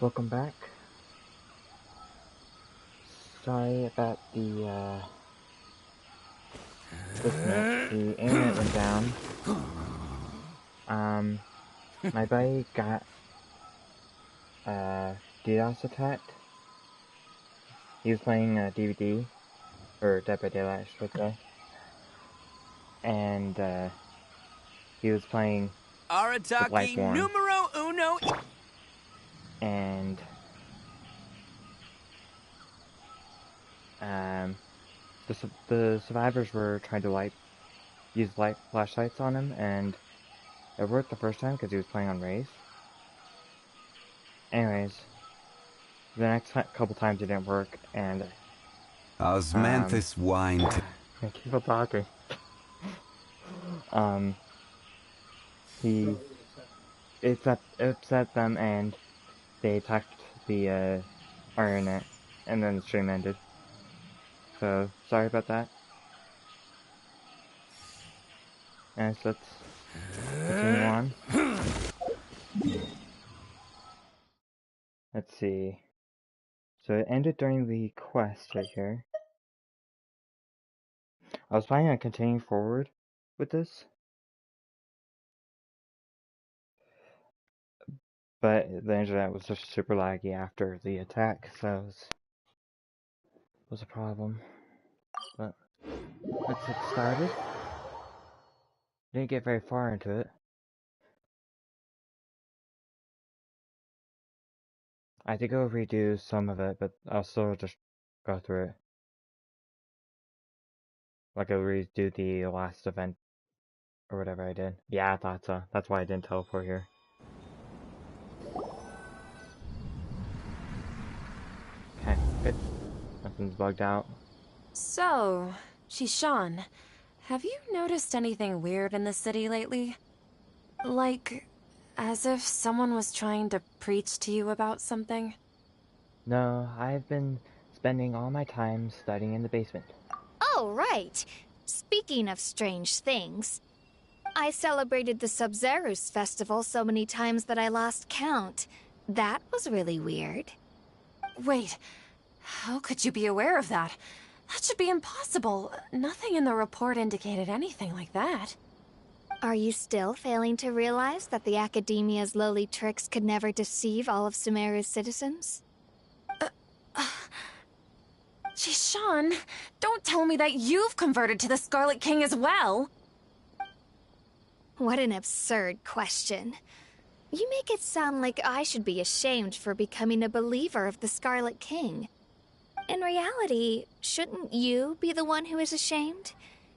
Welcome back. Sorry about the disconnect. The internet went down. My buddy got DDoS attacked. He was playing DVD, or Dead by Daylight, I should say. And he was playing Arataki numero uno. And the survivors were trying to use flashlights on him, and it worked the first time because he was playing on Raze. Anyways, the next couple times it didn't work, and Osmanthus wine. I keep on talking. It upset them, and they attacked the our internet, and then the stream ended. So sorry about that. And so let's continue on. Let's see. So it ended during the quest right here. I was planning on continuing forward with this, but the internet was just super laggy after the attack, so it was a problem. But let's get started. Didn't get very far into it. I had to go redo some of it, but I'll still just go through it. Like I'll redo the last event or whatever I did. Yeah, I thought so. That's why I didn't teleport here. Okay, good. Nothing's bugged out. So, Shishan, have you noticed anything weird in the city lately? Like, as if someone was trying to preach to you about something? No, I've been spending all my time studying in the basement. Oh, right. Speaking of strange things, I celebrated the Sub-Zerus festival so many times that I lost count. That was really weird. Wait, how could you be aware of that? That should be impossible. Nothing in the report indicated anything like that. Are you still failing to realize that the Academia's lowly tricks could never deceive all of Sumeru's citizens? Shishan, don't tell me that you've converted to the Scarlet King as well! What an absurd question. You make it sound like I should be ashamed for becoming a believer of the Scarlet King. In reality, shouldn't you be the one who is ashamed?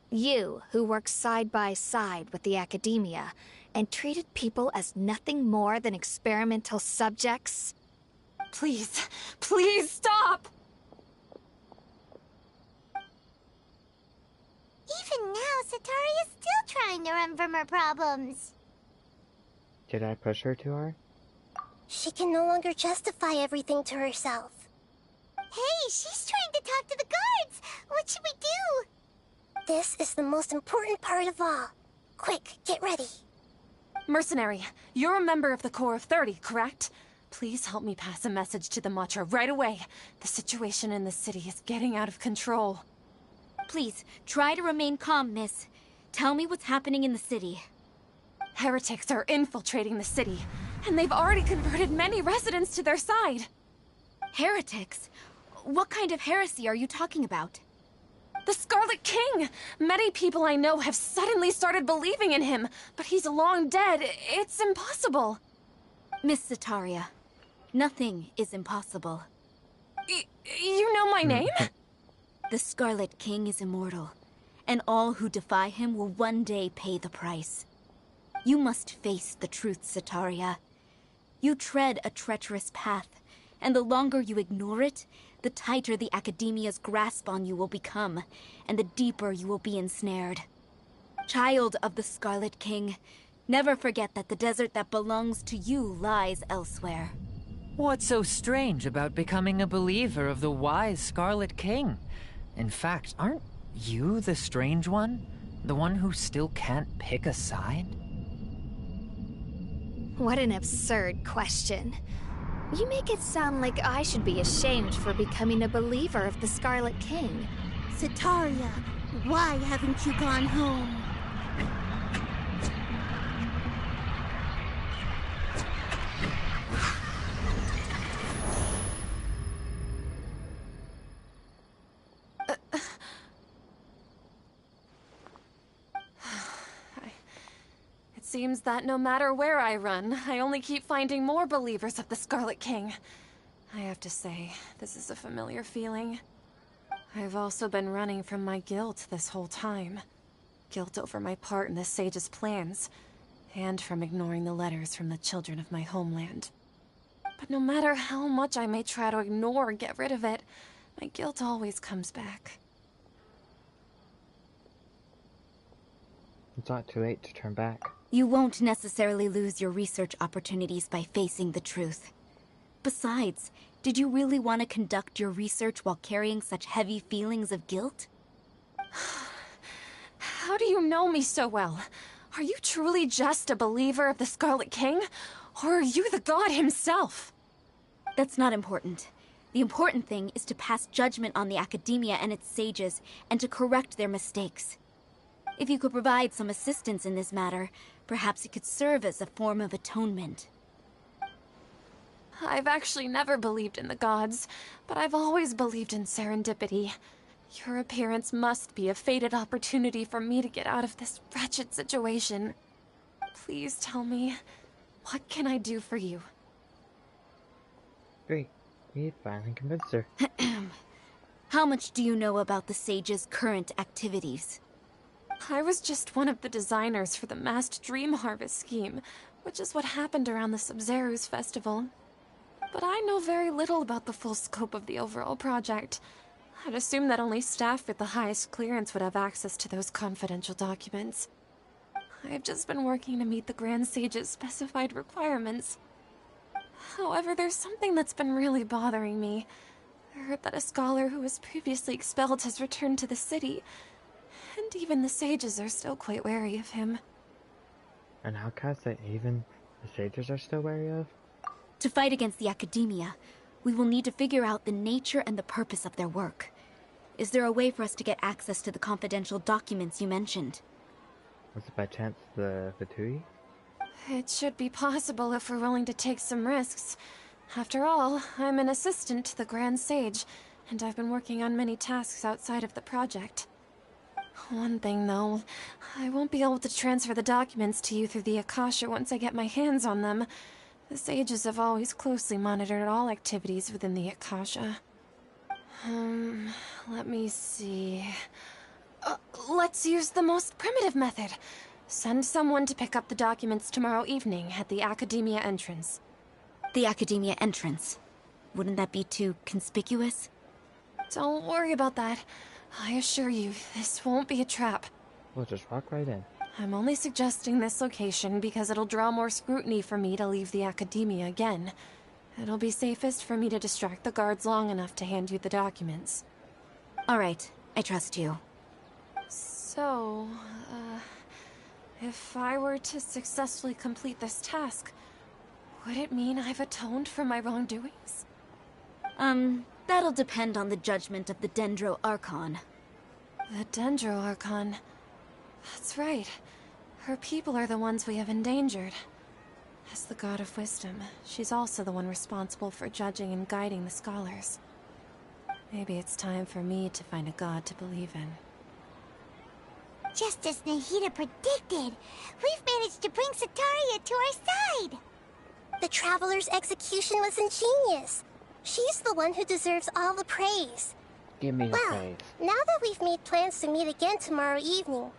You, who worked side by side with the Academia, and treated people as nothing more than experimental subjects? Please, please stop! Even now, Satari is still trying to run from her problems. Did I push her too hard? She can no longer justify everything to herself. Hey, she's trying to talk to the guards! What should we do? This is the most important part of all. Quick, get ready. Mercenary, you're a member of the Corps of 30, correct? Please help me pass a message to the Matcha right away. The situation in the city is getting out of control. Please, try to remain calm, miss. Tell me what's happening in the city. Heretics are infiltrating the city, and they've already converted many residents to their side. Heretics? What kind of heresy are you talking about? The Scarlet King! Many people I know have suddenly started believing in him, but he's long dead. It's impossible. Miss Zetaria, nothing is impossible. You know my name? The Scarlet King is immortal, and all who defy him will one day pay the price. You must face the truth, Zetaria. You tread a treacherous path, and the longer you ignore it, the tighter the Academia's grasp on you will become, and the deeper you will be ensnared. Child of the Scarlet King, never forget that the desert that belongs to you lies elsewhere. What's so strange about becoming a believer of the wise Scarlet King? In fact, aren't you the strange one? The one who still can't pick a side? What an absurd question. You make it sound like I should be ashamed for becoming a believer of the Scarlet King. Sataria, why haven't you gone home? It seems that no matter where I run, I only keep finding more believers of the Scarlet King. I have to say, this is a familiar feeling. I've also been running from my guilt this whole time. Guilt over my part in the Sage's plans, and from ignoring the letters from the children of my homeland. But no matter how much I may try to ignore or get rid of it, my guilt always comes back. It's not too late to turn back. You won't necessarily lose your research opportunities by facing the truth. Besides, did you really want to conduct your research while carrying such heavy feelings of guilt? How do you know me so well? Are you truly just a believer of the Scarlet King? Or are you the god himself? That's not important. The important thing is to pass judgment on the Academia and its sages, and to correct their mistakes. If you could provide some assistance in this matter, perhaps it could serve as a form of atonement. I've actually never believed in the gods, but I've always believed in serendipity. Your appearance must be a fated opportunity for me to get out of this wretched situation. Please tell me, what can I do for you? Great. We finally convinced her. How much do you know about the sage's current activities? I was just one of the designers for the masked dream harvest scheme, which is what happened around the Sub-Zeru's festival. But I know very little about the full scope of the overall project. I'd assume that only staff with the highest clearance would have access to those confidential documents. I've just been working to meet the Grand Sage's specified requirements. However, there's something that's been really bothering me. I heard that a scholar who was previously expelled has returned to the city, and even the sages are still quite wary of him. An outcast that even the sages are still wary of? To fight against the Academia, we will need to figure out the nature and the purpose of their work. Is there a way for us to get access to the confidential documents you mentioned? Was it by chance the Fatui? It should be possible if we're willing to take some risks. After all, I'm an assistant to the Grand Sage, and I've been working on many tasks outside of the project. One thing, though, I won't be able to transfer the documents to you through the Akasha once I get my hands on them. The sages have always closely monitored all activities within the Akasha. Let me see... let's use the most primitive method. Send someone to pick up the documents tomorrow evening at the Academia entrance. The Academia entrance? Wouldn't that be too conspicuous? Don't worry about that. I assure you, this won't be a trap. We'll just walk right in. I'm only suggesting this location because it'll draw more scrutiny for me to leave the Academia again. It'll be safest for me to distract the guards long enough to hand you the documents. All right, I trust you. So, if I were to successfully complete this task, would it mean I've atoned for my wrongdoings? That'll depend on the judgment of the Dendro Archon. The Dendro Archon. That's right. Her people are the ones we have endangered. As the God of Wisdom, she's also the one responsible for judging and guiding the scholars. Maybe it's time for me to find a god to believe in. Just as Nahida predicted, we've managed to bring Sataria to our side! The Traveler's execution was ingenious. She's the one who deserves all the praise. Give me the praise. Now that we've made plans to meet again tomorrow evening,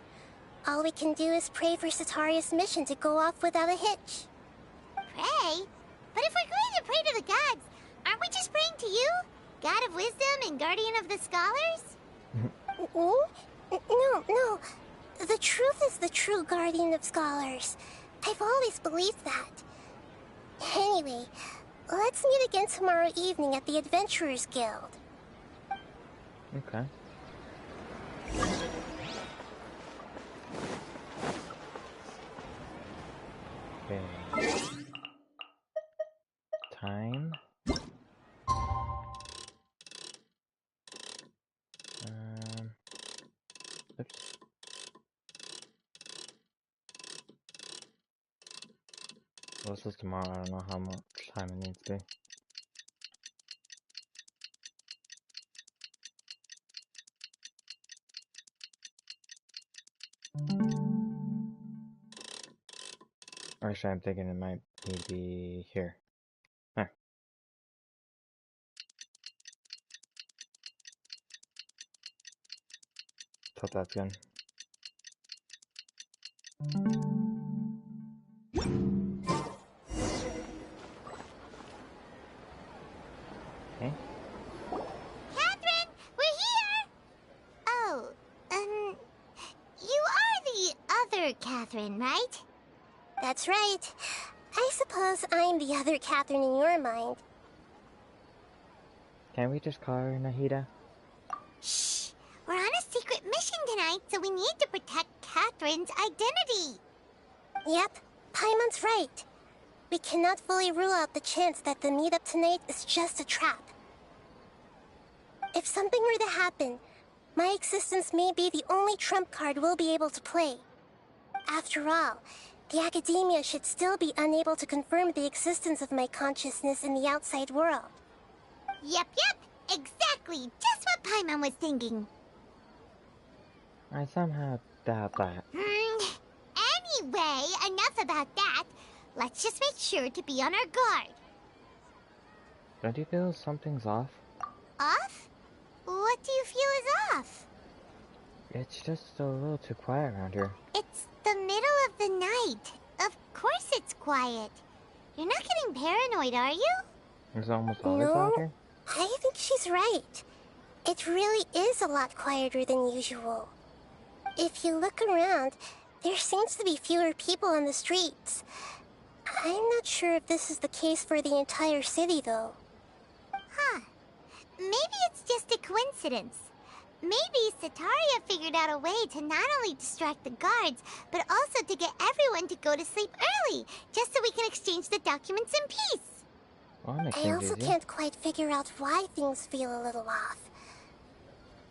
all we can do is pray for Sataria's mission to go off without a hitch. Pray? But if we're going to pray to the gods, aren't we just praying to you? God of Wisdom and Guardian of the Scholars? No. The truth is the true Guardian of Scholars. I've always believed that. Anyway, let's meet again tomorrow evening at the Adventurers Guild. Okay. Okay. Time. Well, this is tomorrow. I don't know how much time it needs to be. Actually, I'm thinking it might be here. Huh. Thought that's good. Okay. Catherine, we're here! Oh, you are the other Catherine, right? That's right. I suppose I'm the other Catherine in your mind. Can we just call her Nahida? Shh! We're on a secret mission tonight, so we need to protect Catherine's identity. Yep, Paimon's right. We cannot fully rule out the chance that the meetup tonight is just a trap. If something were to happen, my existence may be the only trump card we'll be able to play. After all, the Academia should still be unable to confirm the existence of my consciousness in the outside world. Yep, exactly. Just what Paimon was thinking. I somehow doubt that. Anyway, enough about that. Let's just make sure to be on our guard. Don't you feel something's off? Off? What do you feel is off? It's just a little too quiet around here. It's the middle of the night. Of course it's quiet. You're not getting paranoid, are you? There's almost always out here? I think she's right. It really is a lot quieter than usual. If you look around, there seems to be fewer people on the streets. I'm not sure if this is the case for the entire city, though. Huh. Maybe it's just a coincidence. Maybe Sataria figured out a way to not only distract the guards, but also to get everyone to go to sleep early, just so we can exchange the documents in peace. Well, I also can't quite figure out why things feel a little off.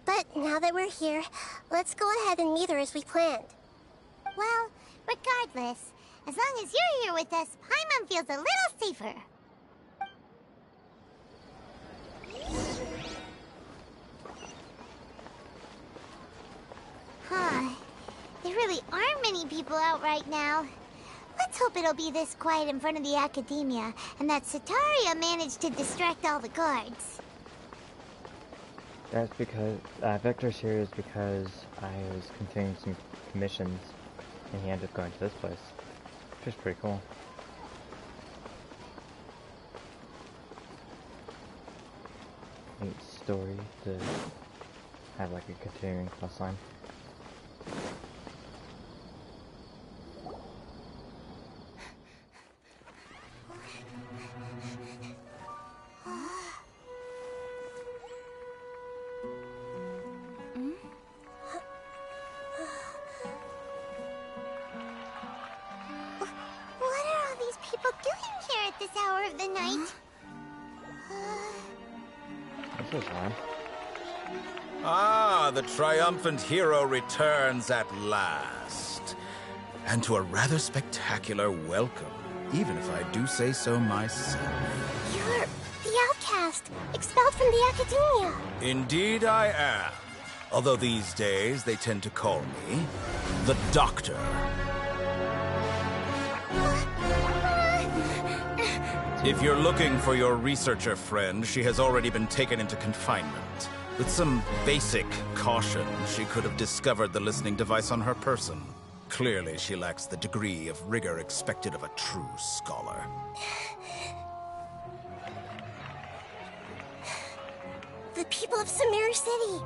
But now that we're here, let's go ahead and meet her as we planned. Well, regardless, as long as you're here with us, Paimon feels a little safer. Huh. There really aren't many people out right now. Let's hope it'll be this quiet in front of the Academia, and that Sataria managed to distract all the guards. That's because, Victor's here is because I was continuing some commissions, and he ended up going to this place, which is pretty cool. Neat story to have like a continuing quest line. The triumphant hero returns at last. And to a rather spectacular welcome, even if I do say so myself. You're the outcast, expelled from the Academia. Indeed I am. Although these days they tend to call me the Doctor. If you're looking for your researcher friend, she has already been taken into confinement. With some basic caution, she could have discovered the listening device on her person. Clearly, she lacks the degree of rigor expected of a true scholar. The people of Samir City.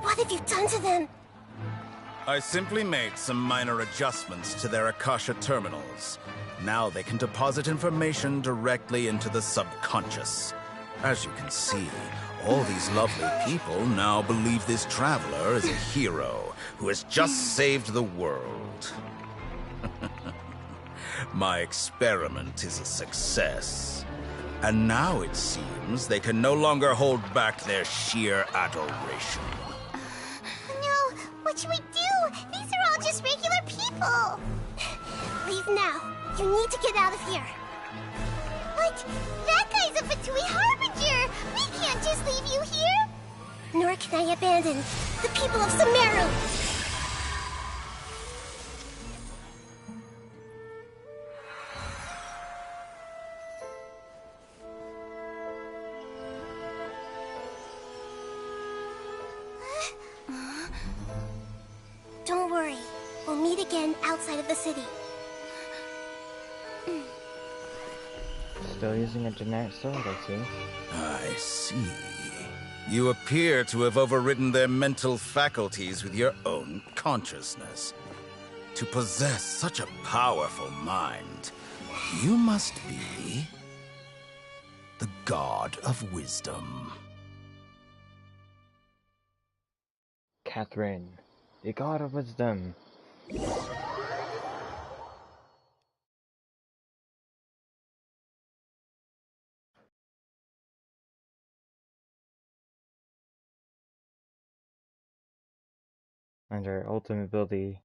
What have you done to them? I simply made some minor adjustments to their Akasha terminals. Now they can deposit information directly into the subconscious. As you can see, all these lovely people now believe this traveler is a hero who has just saved the world. My experiment is a success. And now it seems they can no longer hold back their sheer adoration. No, what should we do? These are all just regular people. leave now. You need to get out of here. But that guy's a Fatui Harbinger. We can't just leave you here. Nor can I abandon the people of Sumeru. Don't worry. We'll meet again outside of the city. Still using a generic sword, I see. I see. You appear to have overridden their mental faculties with your own consciousness. To possess such a powerful mind, you must be the god of wisdom. Catherine, the god of wisdom. And her ultimate ability,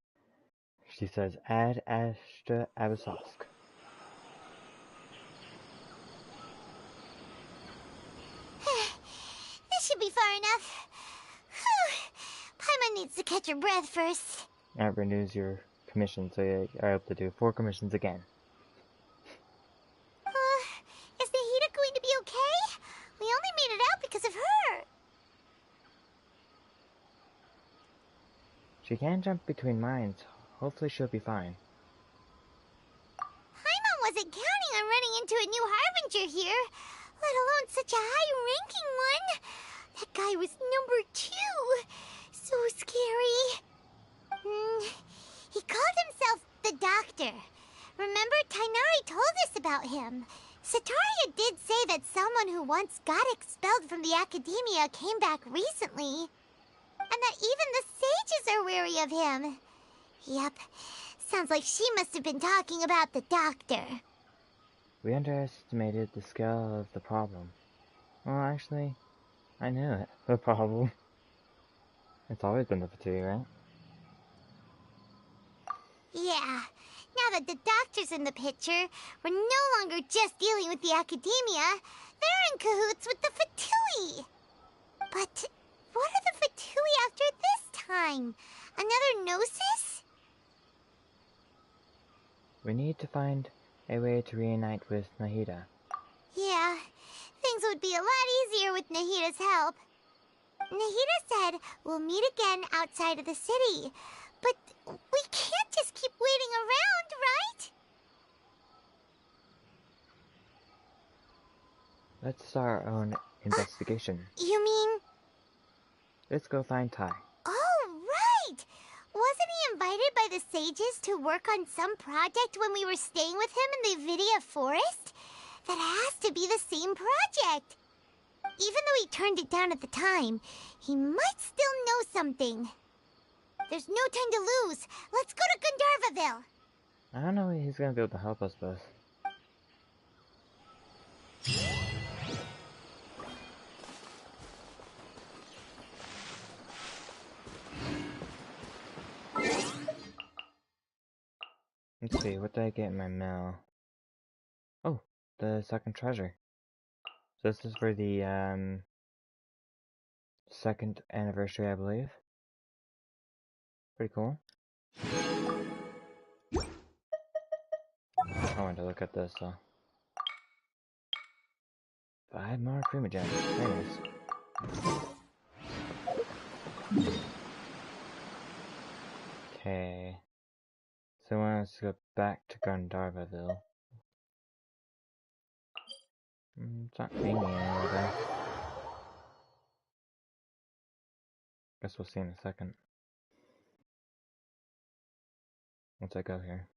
she says, Ad Astra Abyssosque. This should be far enough. Paimon needs to catch her breath first. That renews your commission, so you are able to do 4 commissions again. Is Nahida going to be okay? We only made it out because of her. She can jump between mines. Hopefully she'll be fine. Paimon wasn't counting on running into a new Harbinger here, let alone such a high-ranking one. That guy was number 2. So scary. He called himself the Doctor. Remember, Tainari told us about him. Sataria did say that someone who once got expelled from the Academia came back recently. And that even the sages are wary of him. Yep. Sounds like she must have been talking about the Doctor. We underestimated the scale of the problem. Well, actually, I knew it. The problem. It's always been the Fatui, right? Yeah. Now that the Doctor's in the picture, we're no longer just dealing with the Academia. They're in cahoots with the Fatui. But what are the Fatui after this time? Another Gnosis? We need to find a way to reunite with Nahida. Yeah, things would be a lot easier with Nahida's help. Nahida said we'll meet again outside of the city. But we can't just keep waiting around, right? Let's start our own investigation. You mean... Let's go find Tai. Oh, right! Wasn't he invited by the sages to work on some project when we were staying with him in the Vidia Forest? That has to be the same project. Even though he turned it down at the time, he might still know something. There's no time to lose. Let's go to Gandharvaville. I don't know if he's gonna be able to help us with. Let's see, what did I get in my mail? Oh, the second treasure. So this is for the, second anniversary, I believe. Pretty cool. I wanted to look at this, so. 5 more Primogems. Very nice. Okay. So I want us to go back to Gandharvaville. It's not pinging anywhere though. Guess we'll see in a second. Once I go here.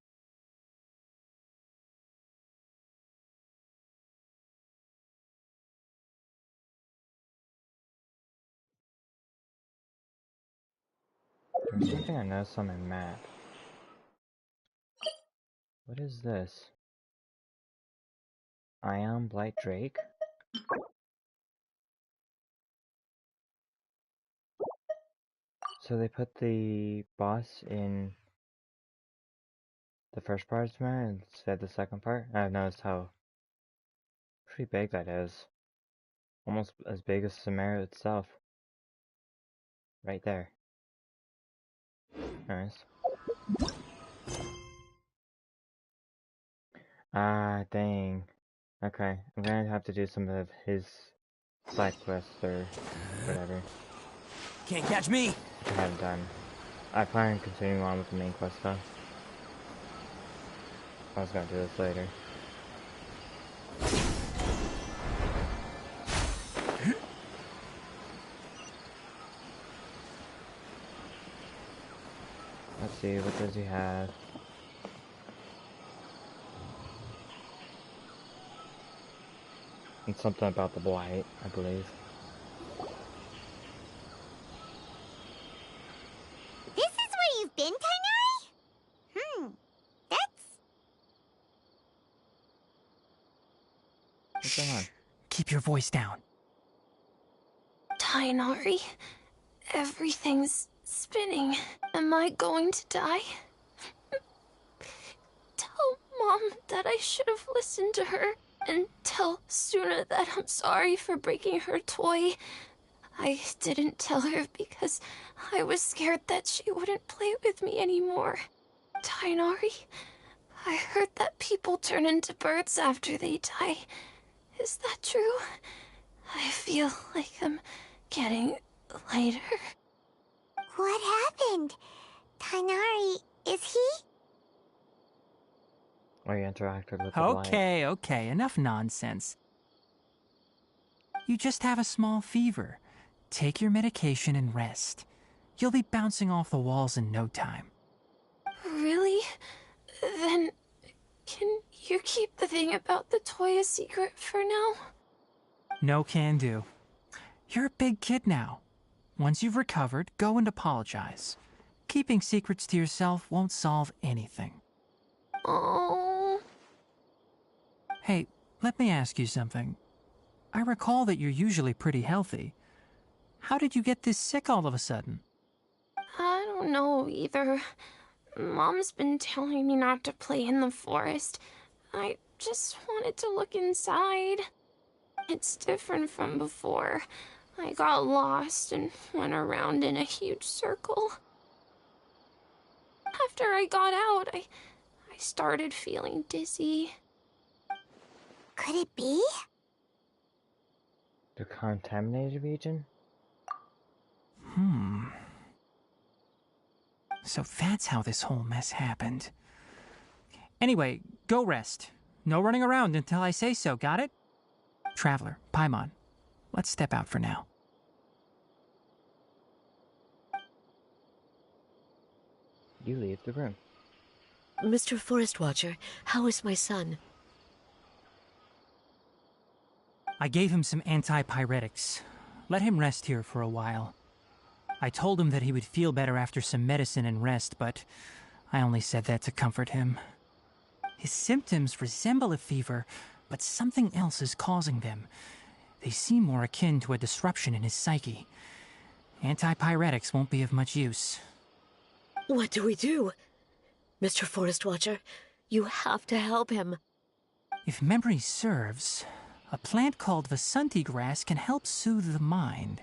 There's something I noticed on my map. What is this? Ion Blight Drake? So they put the boss in the first part of Samara instead of the second part. I've noticed how pretty big that is. Almost as big as Samara itself. Right there. Nice. Ah, dang. Okay, I'm gonna have to do some of his side quests or whatever. Can't catch me. Which I haven't done. I plan on continuing on with the main quest though. I was gonna do this later. Let's see, what does he have? And something about the blight, I believe. This is where you've been, Tighnari? That's... What's going on? Keep your voice down. Tighnari, everything's spinning. Am I going to die? Tell Mom that I should have listened to her. And tell Suna that I'm sorry for breaking her toy. I didn't tell her because I was scared that she wouldn't play with me anymore. Tighnari, I heard that people turn into birds after they die. Is that true? I feel like I'm getting lighter. What happened? Tighnari, is he? Or you interacted with the blight. Okay, enough nonsense. You just have a small fever. Take your medication and rest. You'll be bouncing off the walls in no time. Really? Then, can you keep the thing about the toy a secret for now? No can do. You're a big kid now. Once you've recovered, go and apologize. Keeping secrets to yourself won't solve anything. Oh. Hey, let me ask you something. I recall that you're usually pretty healthy. How did you get this sick all of a sudden? I don't know either. Mom's been telling me not to play in the forest. I just wanted to look inside. It's different from before. I got lost and went around in a huge circle. After I got out, I started feeling dizzy. Could it be? The contaminated region? So that's how this whole mess happened. Anyway, go rest. No running around until I say so, got it? Traveler, Paimon, let's step out for now. You leave the room. Mr. Forest Watcher, how is my son? I gave him some antipyretics. Let him rest here for a while. I told him that he would feel better after some medicine and rest, but I only said that to comfort him. His symptoms resemble a fever, but something else is causing them. They seem more akin to a disruption in his psyche. Antipyretics won't be of much use. What do we do? Mr. Forest Watcher, you have to help him. If memory serves, a plant called Vasanti grass can help soothe the mind.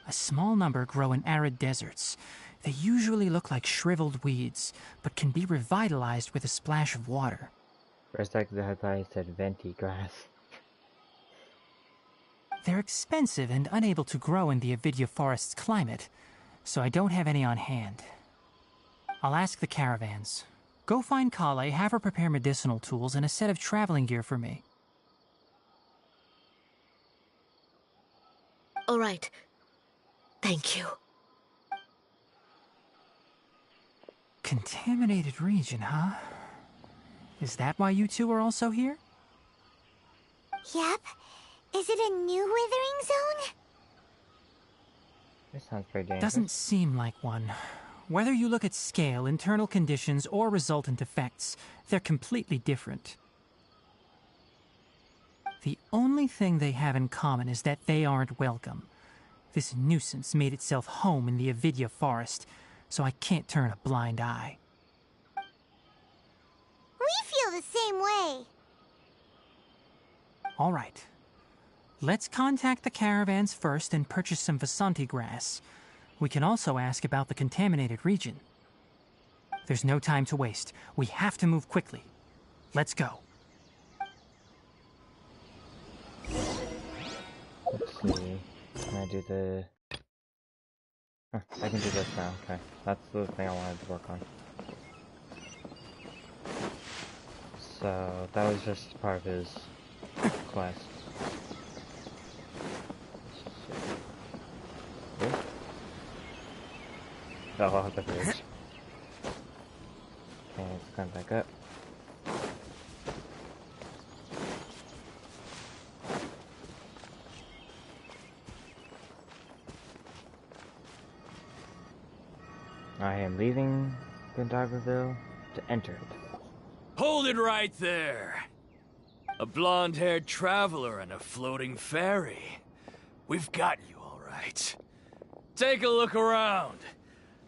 A small number grow in arid deserts. They usually look like shriveled weeds, but can be revitalized with a splash of water. For a second I thought I said venti grass. They're expensive and unable to grow in the Avidya forest's climate, so I don't have any on hand. I'll ask the caravans. Go find Kale, have her prepare medicinal tools and a set of traveling gear for me. All right. Thank you. Contaminated region, huh? Is that why you two are also here? Yep. Is it a new withering zone? This sounds pretty dangerous. Doesn't seem like one. Whether you look at scale, internal conditions, or resultant effects, they're completely different. The only thing they have in common is that they aren't welcome. This nuisance made itself home in the Avidya forest, so I can't turn a blind eye. feel the same way. All right. Let's contact the caravans first and purchase some Vasanti grass. We can also ask about the contaminated region. There's no time to waste. We have to move quickly. Let's go. Let's see. Can I do the... Huh, I can do this now, okay. That's the thing I wanted to work on. So, that was just part of his quest. Oh. Fell off the bridge. Okay, let's climb back up. I am leaving Gondagrville to enter it. Hold it right there. A blonde-haired traveler and a floating fairy. We've got you all right. Take a look around.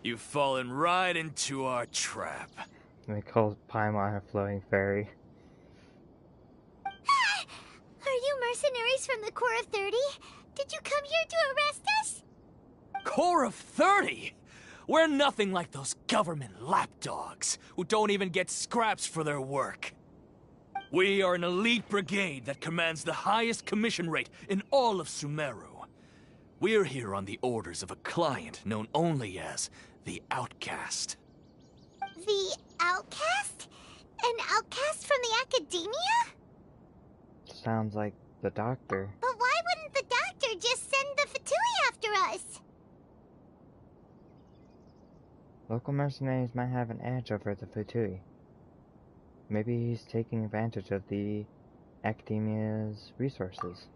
You've fallen right into our trap. They called Paimon a floating fairy. Are you mercenaries from the Corps of 30? Did you come here to arrest us? Corps of 30? We're nothing like those government lapdogs who don't even get scraps for their work. We are an elite brigade that commands the highest commission rate in all of Sumeru. We're here on the orders of a client known only as the Outcast. The Outcast? An outcast from the academia? Sounds like the doctor. But why wouldn't the doctor just send the Fatui after us? Local mercenaries might have an edge over the Futui. Maybe he's taking advantage of the academia's resources.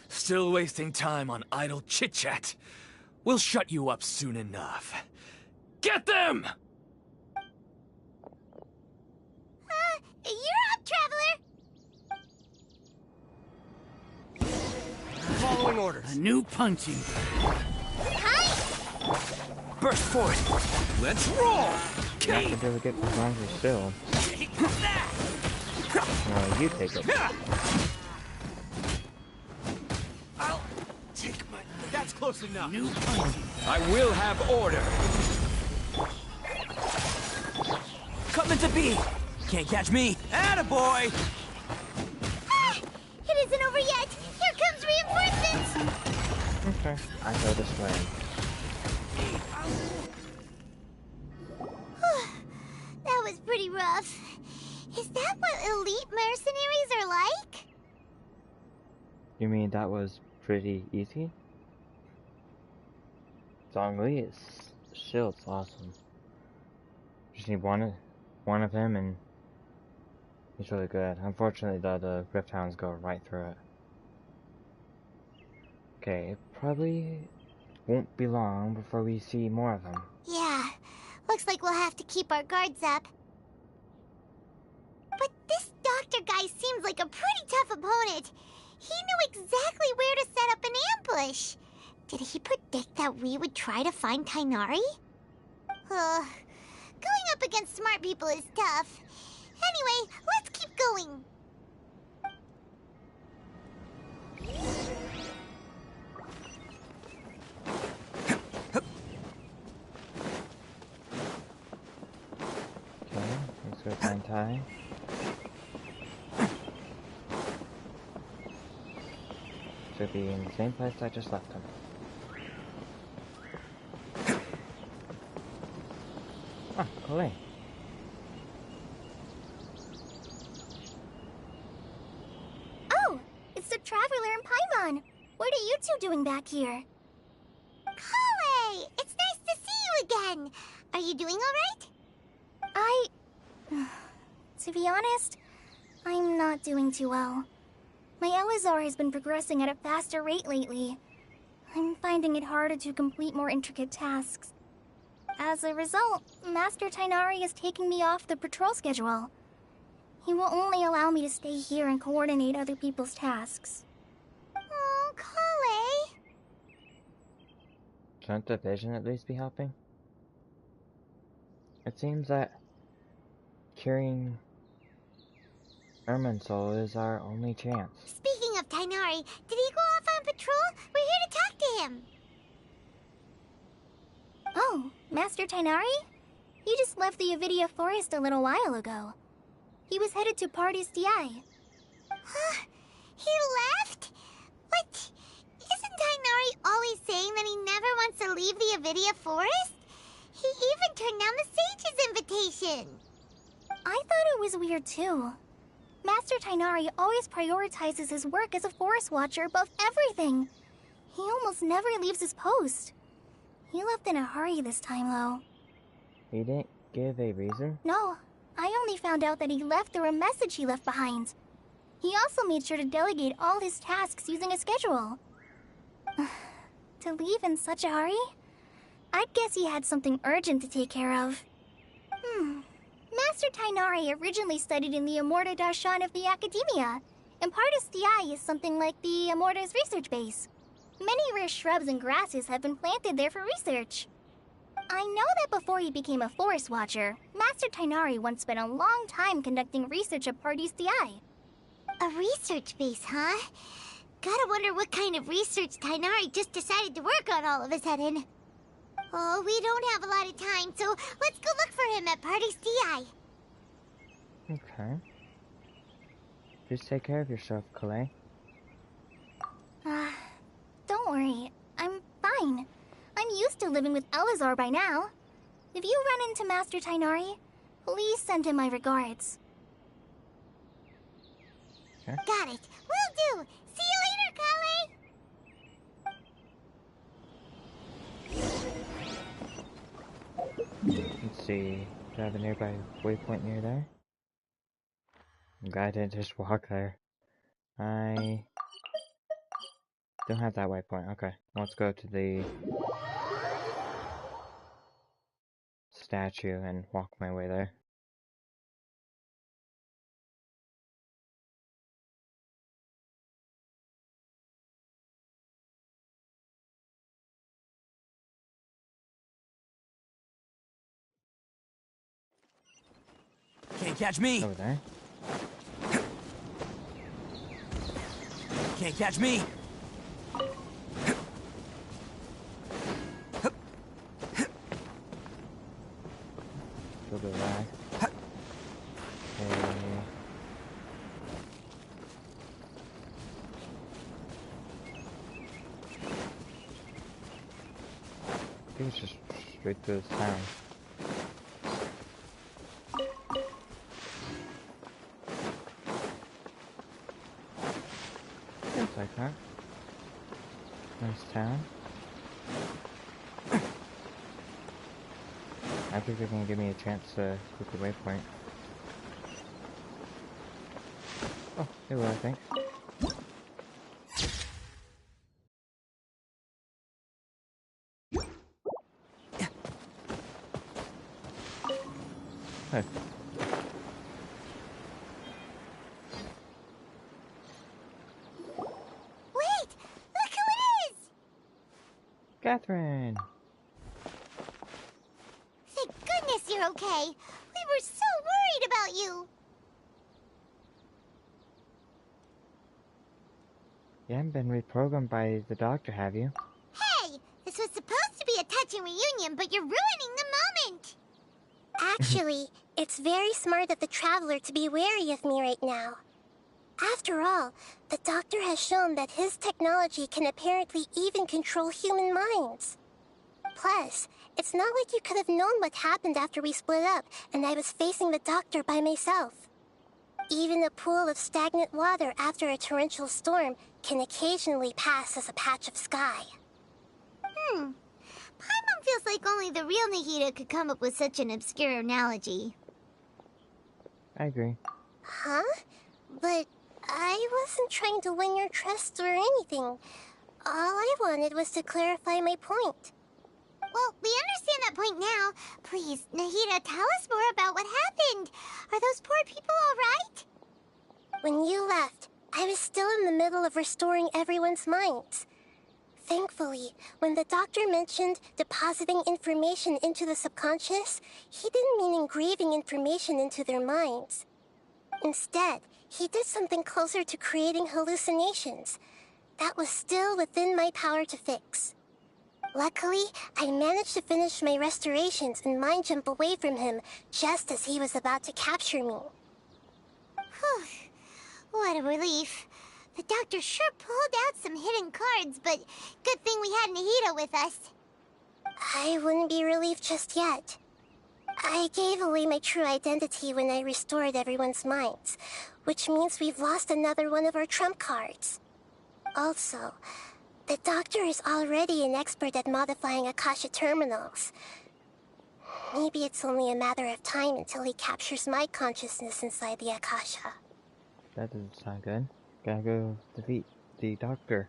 Still wasting time on idle chit-chat. We'll shut you up soon enough. Get them! You're up, traveler! Following orders. A new punching. Hi! Burst forward. Let's roll! I can really get as long as you're still. No, you take it. I'll take my... That's close enough. New punching. I will have order. Coming to be. Can't catch me. Attaboy! It isn't over yet! Here comes reinforcements! Okay, I go this way. That was pretty rough. Is that what elite mercenaries are like? You mean that was pretty easy? Zhongli is shield's awesome. Just need one of him and he's really good. Unfortunately the Rift Hounds go right through it. Okay, it probably won't be long before we see more of them. Yeah, looks like we'll have to keep our guards up. But this doctor guy seems like a pretty tough opponent. He knew exactly where to set up an ambush. Did he predict that we would try to find Tighnari? Going up against smart people is tough. Anyway, let's keep going. Okay, let's go find Tai. Should be in the same place I just left him. Ah, Colleen. Oh, it's the Traveler and Paimon. What are you two doing back here? Kale! It's nice to see you again. Are you doing alright? To be honest, I'm not doing too well. My Elazar has been progressing at a faster rate lately. I'm finding it harder to complete more intricate tasks. As a result, Master Tighnari is taking me off the patrol schedule. He will only allow me to stay here and coordinate other people's tasks. Oh, Kale! Shouldn't the vision at least be helping? It seems that curing Soul is our only chance. Speaking of Tighnari, did he go off on patrol? We're here to talk to him. Oh, Master Tighnari? He just left the Avidia Forest a little while ago. He was headed to Party's DI. Huh? He left? What? Isn't Tighnari always saying that he never wants to leave the Avidia Forest? He even turned down the Sage's invitation. I thought it was weird too. Master Tighnari always prioritizes his work as a forest watcher above everything. He almost never leaves his post. He left in a hurry this time, though. He didn't give a reason? No, I only found out that he left through a message he left behind. He also made sure to delegate all his tasks using a schedule. To leave in such a hurry? I'd guess he had something urgent to take care of. Master Tighnari originally studied in the Amorta Darshan of the Academia, and Partis DI is something like the Amorta's research base. Many rare shrubs and grasses have been planted there for research. I know that before he became a forest watcher, Master Tighnari once spent a long time conducting research at Partis DI. A research base, huh? Gotta wonder what kind of research Tighnari just decided to work on all of a sudden. Oh, we don't have a lot of time, so let's go look for him at Party's DI. Okay. Just take care of yourself, Kalei. Don't worry. I'm fine. I'm used to living with Elazar by now. If you run into Master Tighnari, please send him my regards. Okay. Got it. Will do. See you later, Kalei. Let's see. Do I have a nearby waypoint near there? I'm glad I didn't just walk there. I don't have that waypoint. Okay. Let's go to the statue and walk my way there. Can't catch me. Over there. Can't catch me. Go to that. I think it's just straight through this town. Looks like that. Nice town. I think they're gonna give me a chance to get the waypoint. Oh, they will, I think. Hey. Wait! Look who it is! Catherine! Thank goodness you're okay. We were so worried about you. You haven't been reprogrammed by the doctor, have you? Hey! This was supposed to be a touching reunion, but you're ruining the moment! Actually, it's very smart of the Traveler to be wary of me right now. After all, the doctor has shown that his technology can apparently even control human minds. Plus, it's not like you could have known what happened after we split up and I was facing the doctor by myself. Even a pool of stagnant water after a torrential storm can occasionally pass as a patch of sky. Paimon feels like only the real Nahida could come up with such an obscure analogy. I agree. Huh? But I wasn't trying to win your trust or anything. All I wanted was to clarify my point. Well, we understand that point now. Please, Nahida, tell us more about what happened. Are those poor people all right? When you left, I was still in the middle of restoring everyone's minds. Thankfully, when the doctor mentioned depositing information into the subconscious, he didn't mean engraving information into their minds. Instead, he did something closer to creating hallucinations. That was still within my power to fix. Luckily, I managed to finish my restorations and mind jump away from him just as he was about to capture me. Whew. What a relief. The doctor sure pulled out some hidden cards, but good thing we had Nahida with us. I wouldn't be relieved just yet. I gave away my true identity when I restored everyone's minds, which means we've lost another one of our trump cards. Also, the doctor is already an expert at modifying Akasha terminals. Maybe it's only a matter of time until he captures my consciousness inside the Akasha. That doesn't sound good. Gotta go defeat the doctor.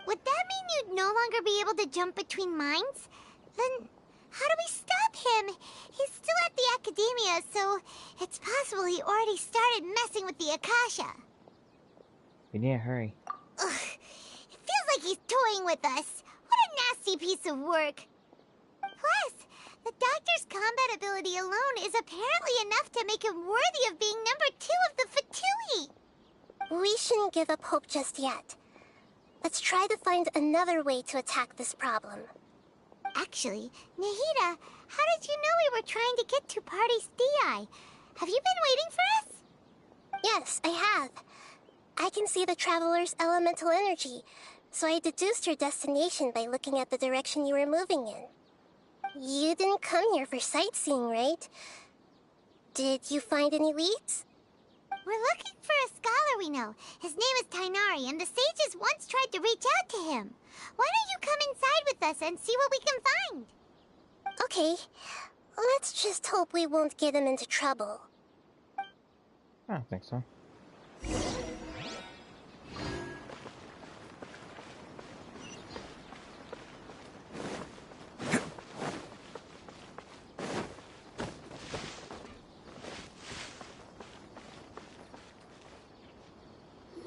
Would that mean you'd no longer be able to jump between minds? Then how do we stop him? He's still at the academia, so it's possible he already started messing with the Akasha. We need to hurry. Ugh. It feels like he's toying with us. What a nasty piece of work. Plus, the doctor's combat ability alone is apparently enough to make him worthy of being number 2 of the Fatui. We shouldn't give up hope just yet. Let's try to find another way to attack this problem. Actually, Nahida, how did you know we were trying to get to Party's DI? Have you been waiting for us? Yes, I have. I can see the Traveler's elemental energy, so I deduced your destination by looking at the direction you were moving in. You didn't come here for sightseeing, right? Did you find any leads? We're looking for a scholar we know. His name is Tainari, and the sages once tried to reach out to him. Why don't you come inside with us and see what we can find? Okay. Let's just hope we won't get him into trouble. I don't think so.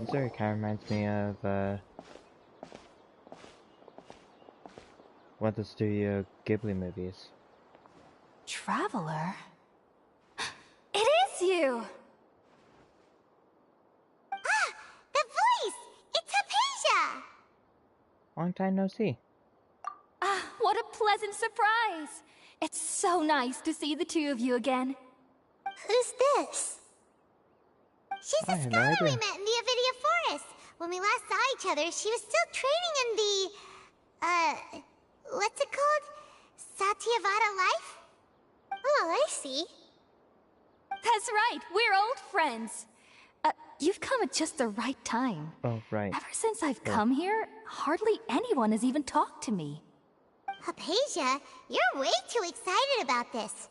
This area kind of reminds me of one of the Studio Ghibli movies. Traveler? It is you! Ah! The voice! It's Hypatia! Long time no see. Ah, what a pleasant surprise! It's so nice to see the two of you again. Who's this? She's a scholar we met in the Avidia Forest. When we last saw each other, she was still training in the, what's it called? Satyavada life? Oh, I see. That's right, we're old friends. You've come at just the right time. Oh, right. Ever since I've come here, hardly anyone has even talked to me. Hypatia, you're way too excited about this.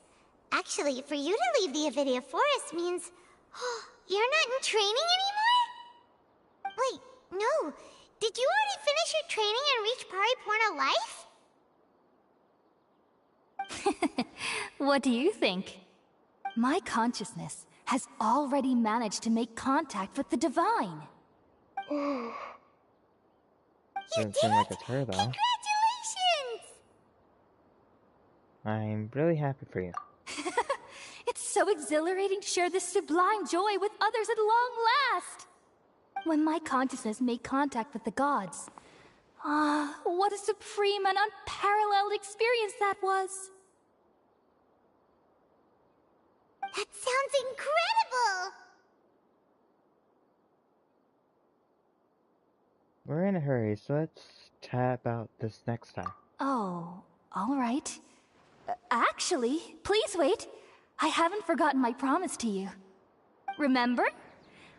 Actually, for you to leave the Avidia Forest means... you're not in training anymore? Wait, no. Did you already finish your training and reach Pariporna life? What do you think? My consciousness has already managed to make contact with the divine. Doesn't seem like it's her, though. Congratulations! I'm really happy for you. It's so exhilarating to share this sublime joy with others at long last! When my consciousness made contact with the gods. Ah, what a supreme and unparalleled experience that was! That sounds incredible! We're in a hurry, so let's chat about this next time. Oh, all right. Actually, please wait. I haven't forgotten my promise to you. Remember?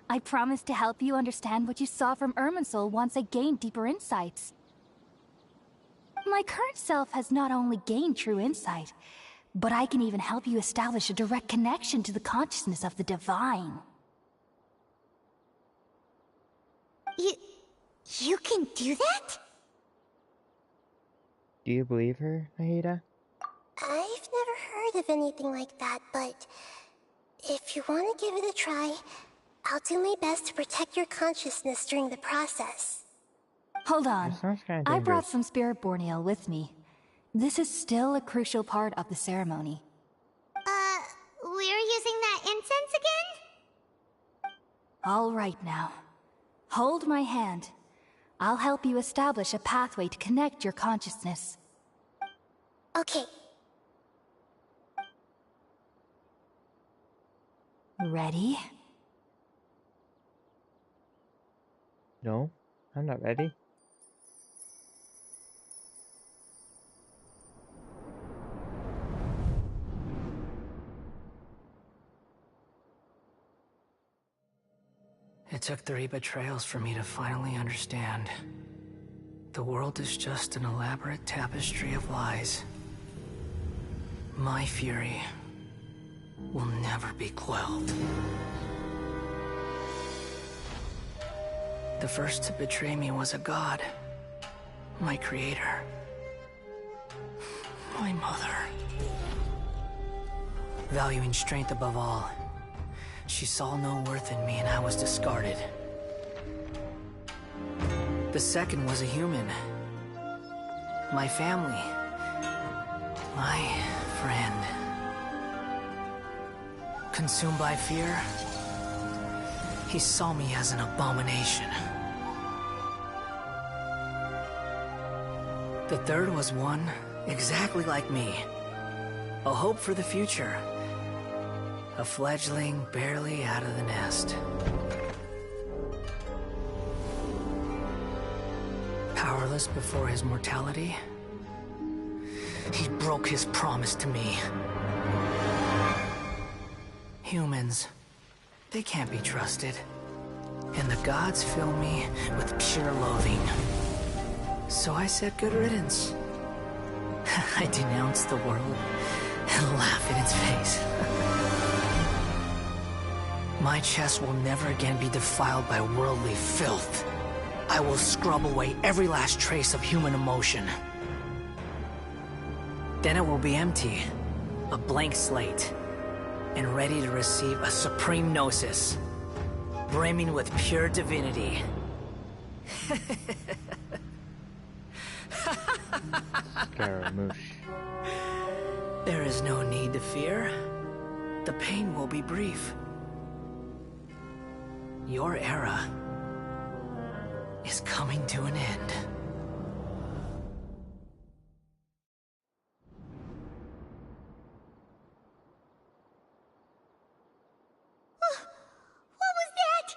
I promised to help you understand what you saw from Irminsul once I gained deeper insights. My current self has not only gained true insight, but I can even help you establish a direct connection to the consciousness of the divine. You can do that? Do you believe her, Nahida? I've never heard of anything like that, but if you want to give it a try, I'll do my best to protect your consciousness during the process. Hold on. That sounds kinda I brought dangerous. some spirit borneal with me. This is still a crucial part of the ceremony. We're using that incense again? All right now. Hold my hand. I'll help you establish a pathway to connect your consciousness. Okay. Ready? No, I'm not ready. It took 3 betrayals for me to finally understand. The world is just an elaborate tapestry of lies. My fury will never be quelled. The first to betray me was a god. My creator. My mother. Valuing strength above all, she saw no worth in me and I was discarded. The second was a human. My family. My friend. Consumed by fear, he saw me as an abomination. The third was one exactly like me. A hope for the future. A fledgling barely out of the nest. Powerless before his mortality, he broke his promise to me. Humans, they can't be trusted. And the gods fill me with pure loathing. So I said good riddance. I denounce the world and laugh in its face. My chest will never again be defiled by worldly filth. I will scrub away every last trace of human emotion. Then it will be empty, a blank slate, and ready to receive a supreme gnosis, brimming with pure divinity. Scaramouche. There is no need to fear. The pain will be brief. Your era is coming to an end. What was that?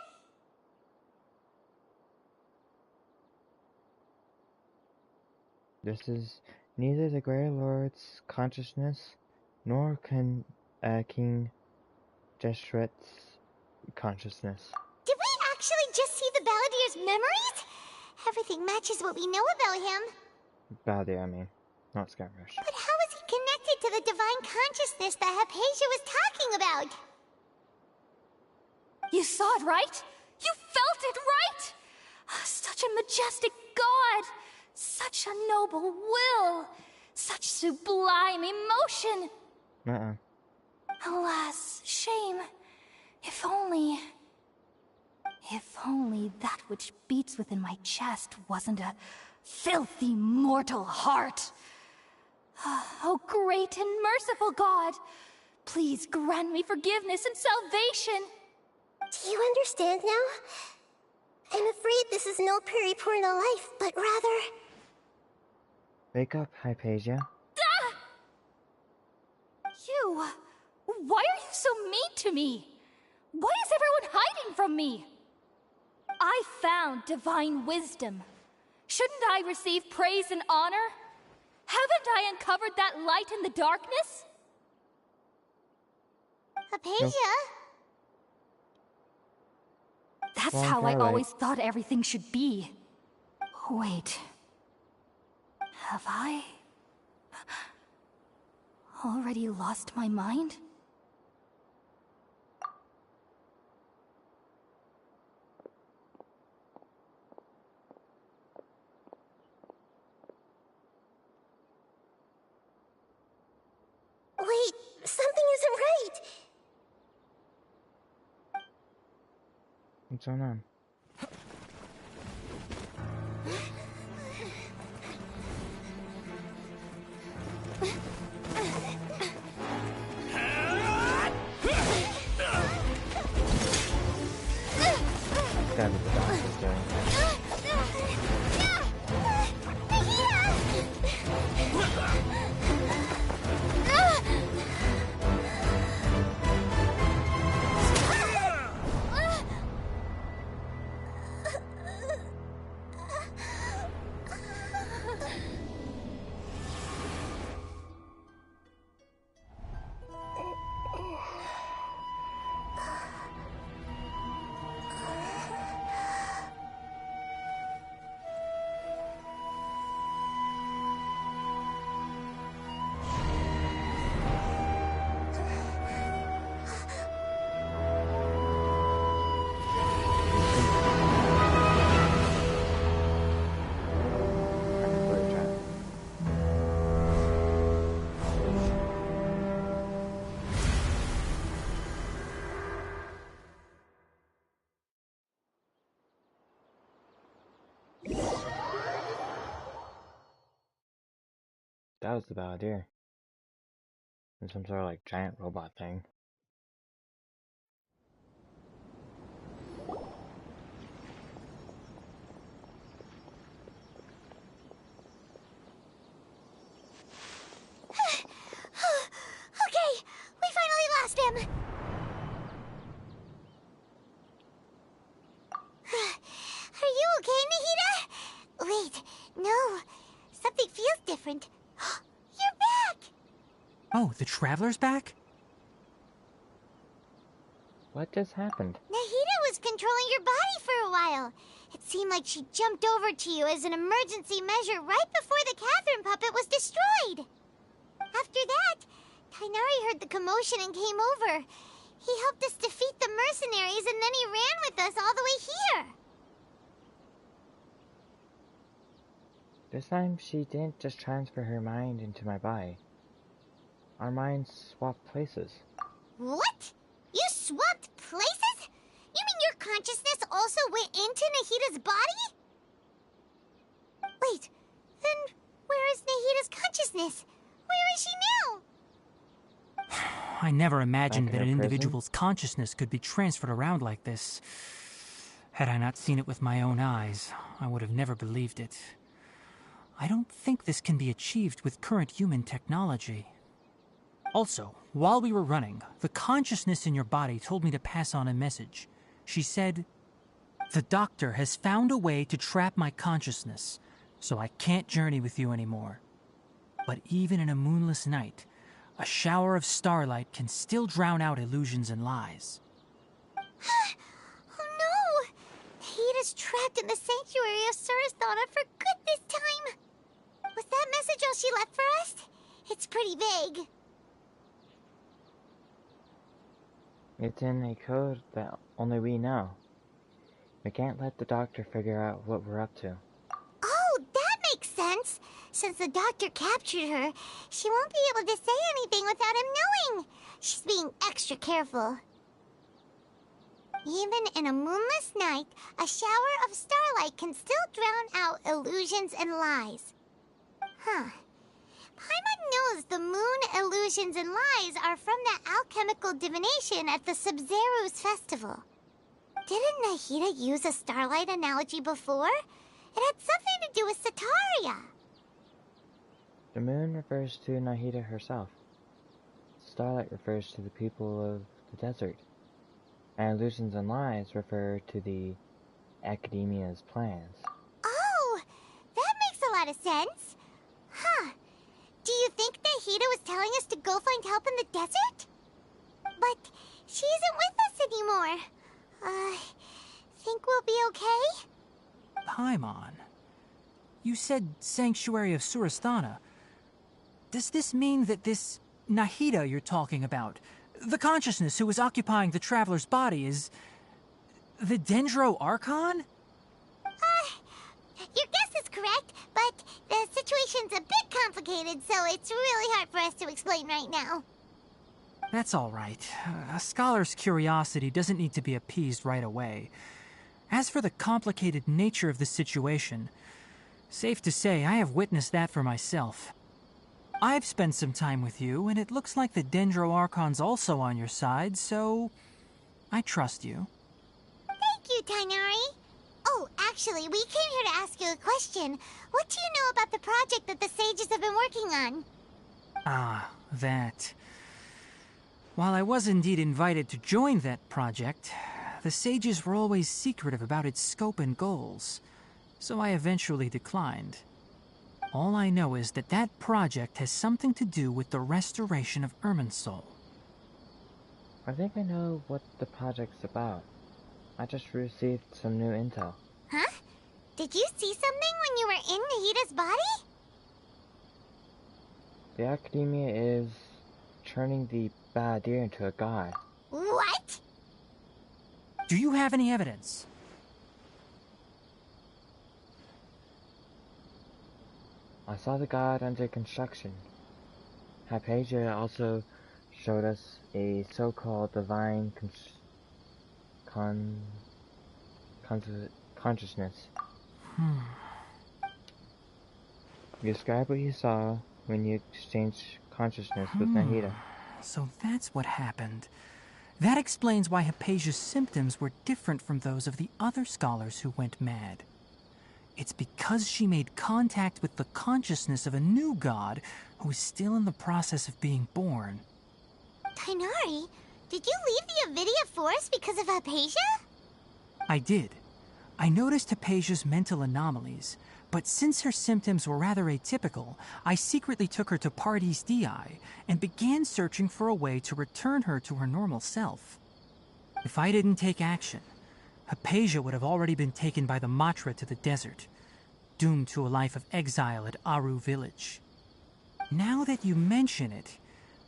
This is neither the Grey Lord's consciousness, nor can King Jeshret's consciousness. Did we actually just see the Balladeer's memories? Everything matches what we know about him. Baldir, I mean, not Scaramouche. But how is he connected to the divine consciousness that Hypatia was talking about? You saw it, right? You felt it, right? Such a majestic god! Such a noble will! Such sublime emotion! Alas, shame. If only that which beats within my chest wasn't a filthy mortal heart. Oh, great and merciful God, please grant me forgiveness and salvation. Do you understand now? I'm afraid this is no Puripurna life, but rather... Wake up, Hypatia. You... Why are you so mean to me? Why is everyone hiding from me? I found divine wisdom. Shouldn't I receive praise and honor? Haven't I uncovered that light in the darkness? Hypatia? Nope. That's Wrong how I Twilight. always thought everything should be. Wait. Have I... already lost my mind? Wait, something isn't right. What's going on? gotta be the doctor's doing. That was the Balladeer. And some sort of like giant robot thing. Okay, we finally lost him. Are you okay, Nahida? Wait, no. Something feels different. You're back! Oh, the Traveler's back? What just happened? Nahida was controlling your body for a while. It seemed like she jumped over to you as an emergency measure right before the Catherine puppet was destroyed. After that, Tainari heard the commotion and came over. He helped us defeat the mercenaries and then he ran with us all the way here. This time she didn't just transfer her mind into my body. Our minds swapped places. What? You swapped places? You mean your consciousness also went into Nahida's body? Wait, then where is Nahida's consciousness? Where is she now? I never imagined Back in that her an prison? individual's consciousness could be transferred around like this. Had I not seen it with my own eyes, I would have never believed it. I don't think this can be achieved with current human technology. Also, while we were running, the consciousness in your body told me to pass on a message. She said, "The doctor has found a way to trap my consciousness, so I can't journey with you anymore. But even in a moonless night, a shower of starlight can still drown out illusions and lies." Oh no! Nahida's trapped in the sanctuary of Surasthana for good this time. Was that message all she left for us? It's pretty vague. It's in a code that only we know. We can't let the doctor figure out what we're up to. Oh, that makes sense. Since the doctor captured her, she won't be able to say anything without him knowing. She's being extra careful. Even in a moonless night, a shower of starlight can still drown out illusions and lies. Huh. Paimon knows the moon illusions and lies are from that alchemical divination at the Sub-Zeru's festival. Didn't Nahida use a starlight analogy before? It had something to do with Sataria. The moon refers to Nahida herself. Starlight refers to the people of the desert. And illusions and lies refer to the Academia's plans. Oh, that makes a lot of sense. Huh. Do you think Nahida was telling us to go find help in the desert? But she isn't with us anymore. Think we'll be okay? Paimon, you said Sanctuary of Surasthana. Does this mean that this Nahida you're talking about, the consciousness who is occupying the Traveler's body, is the Dendro Archon? Your guess is correct, but the situation's a bit complicated, so it's really hard for us to explain right now. That's all right. A scholar's curiosity doesn't need to be appeased right away. As for the complicated nature of the situation, safe to say I have witnessed that for myself. I've spent some time with you, and it looks like the Dendro Archon's also on your side, so I trust you. Thank you, Tainari. Oh, actually, we came here to ask you a question. What do you know about the project that the sages have been working on? Ah, that. While I was indeed invited to join that project, the sages were always secretive about its scope and goals, so I eventually declined. All I know is that that project has something to do with the restoration of Irminsul. I think I know what the project's about. I just received some new intel. Huh? Did you see something when you were in Nahida's body? The Academia is turning the Bahadir into a god. What? Do you have any evidence? I saw the god under construction. Hypatia also showed us a so-called divine consciousness. Describe what you saw when you exchanged consciousness with Nahida. So that's what happened. That explains why Hypatia's symptoms were different from those of the other scholars who went mad. It's because she made contact with the consciousness of a new god who is still in the process of being born. Tainari, did you leave the Avidia Forest because of Hypatia? I did. I noticed Hypatia's mental anomalies, but since her symptoms were rather atypical, I secretly took her to Pardis Dii and began searching for a way to return her to her normal self. If I didn't take action, Hypatia would have already been taken by the Matra to the desert, doomed to a life of exile at Aru village. Now that you mention it,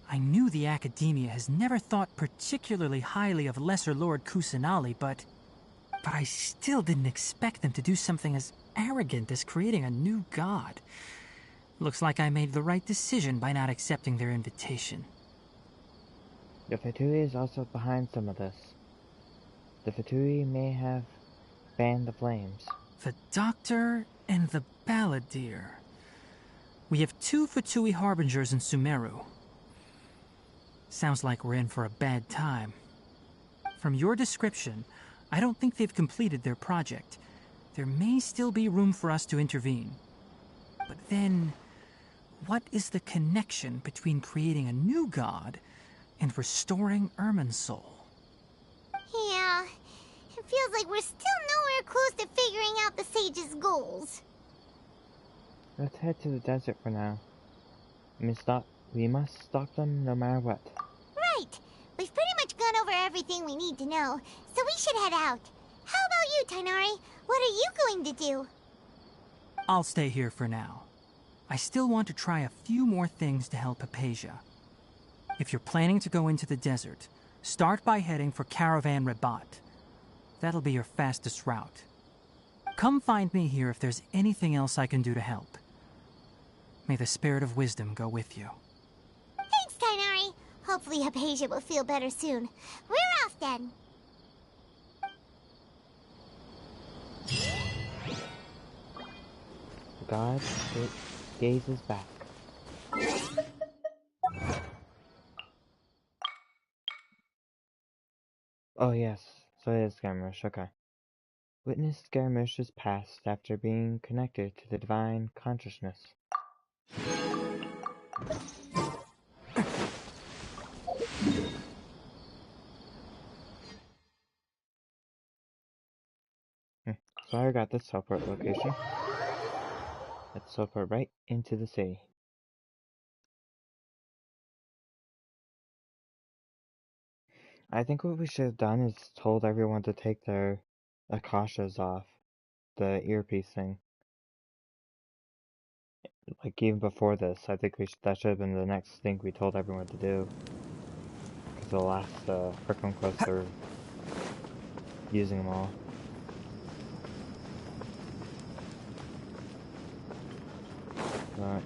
I knew the Academia has never thought particularly highly of Lesser Lord Kusanali, but I still didn't expect them to do something as arrogant as creating a new god. Looks like I made the right decision by not accepting their invitation. The Fatui is also behind some of this. The Fatui may have fanned the flames. The Doctor and the Balladeer. We have 2 Fatui Harbingers in Sumeru. Sounds like we're in for a bad time. From your description, I don't think they've completed their project. There may still be room for us to intervene. But then, what is the connection between creating a new god and restoring Irminsul? Yeah, it feels like we're still nowhere close to figuring out the sage's goals. Let's head to the desert for now. We must stop them no matter what. Right. We've pretty much gone over everything we need to know, so we should head out. How about you, Tainari? What are you going to do? I'll stay here for now. I still want to try a few more things to help Hypatia. If you're planning to go into the desert, start by heading for Caravan Rabat. That'll be your fastest route. Come find me here if there's anything else I can do to help. May the spirit of wisdom go with you. Thanks, Tainari. Hopefully Hypatia will feel better soon. We're off then. The god gazes back. Oh yes, so it is Scaramouche, okay. Witness Scaramouche's past after being connected to the divine consciousness. So I got this teleport location. Let's teleport right into the city. I think what we should have done is told everyone to take their Akashas off. The earpiece thing. Like, even before this, I think that should have been the next thing we told everyone to do. Because the last frickin' quest are using them all. But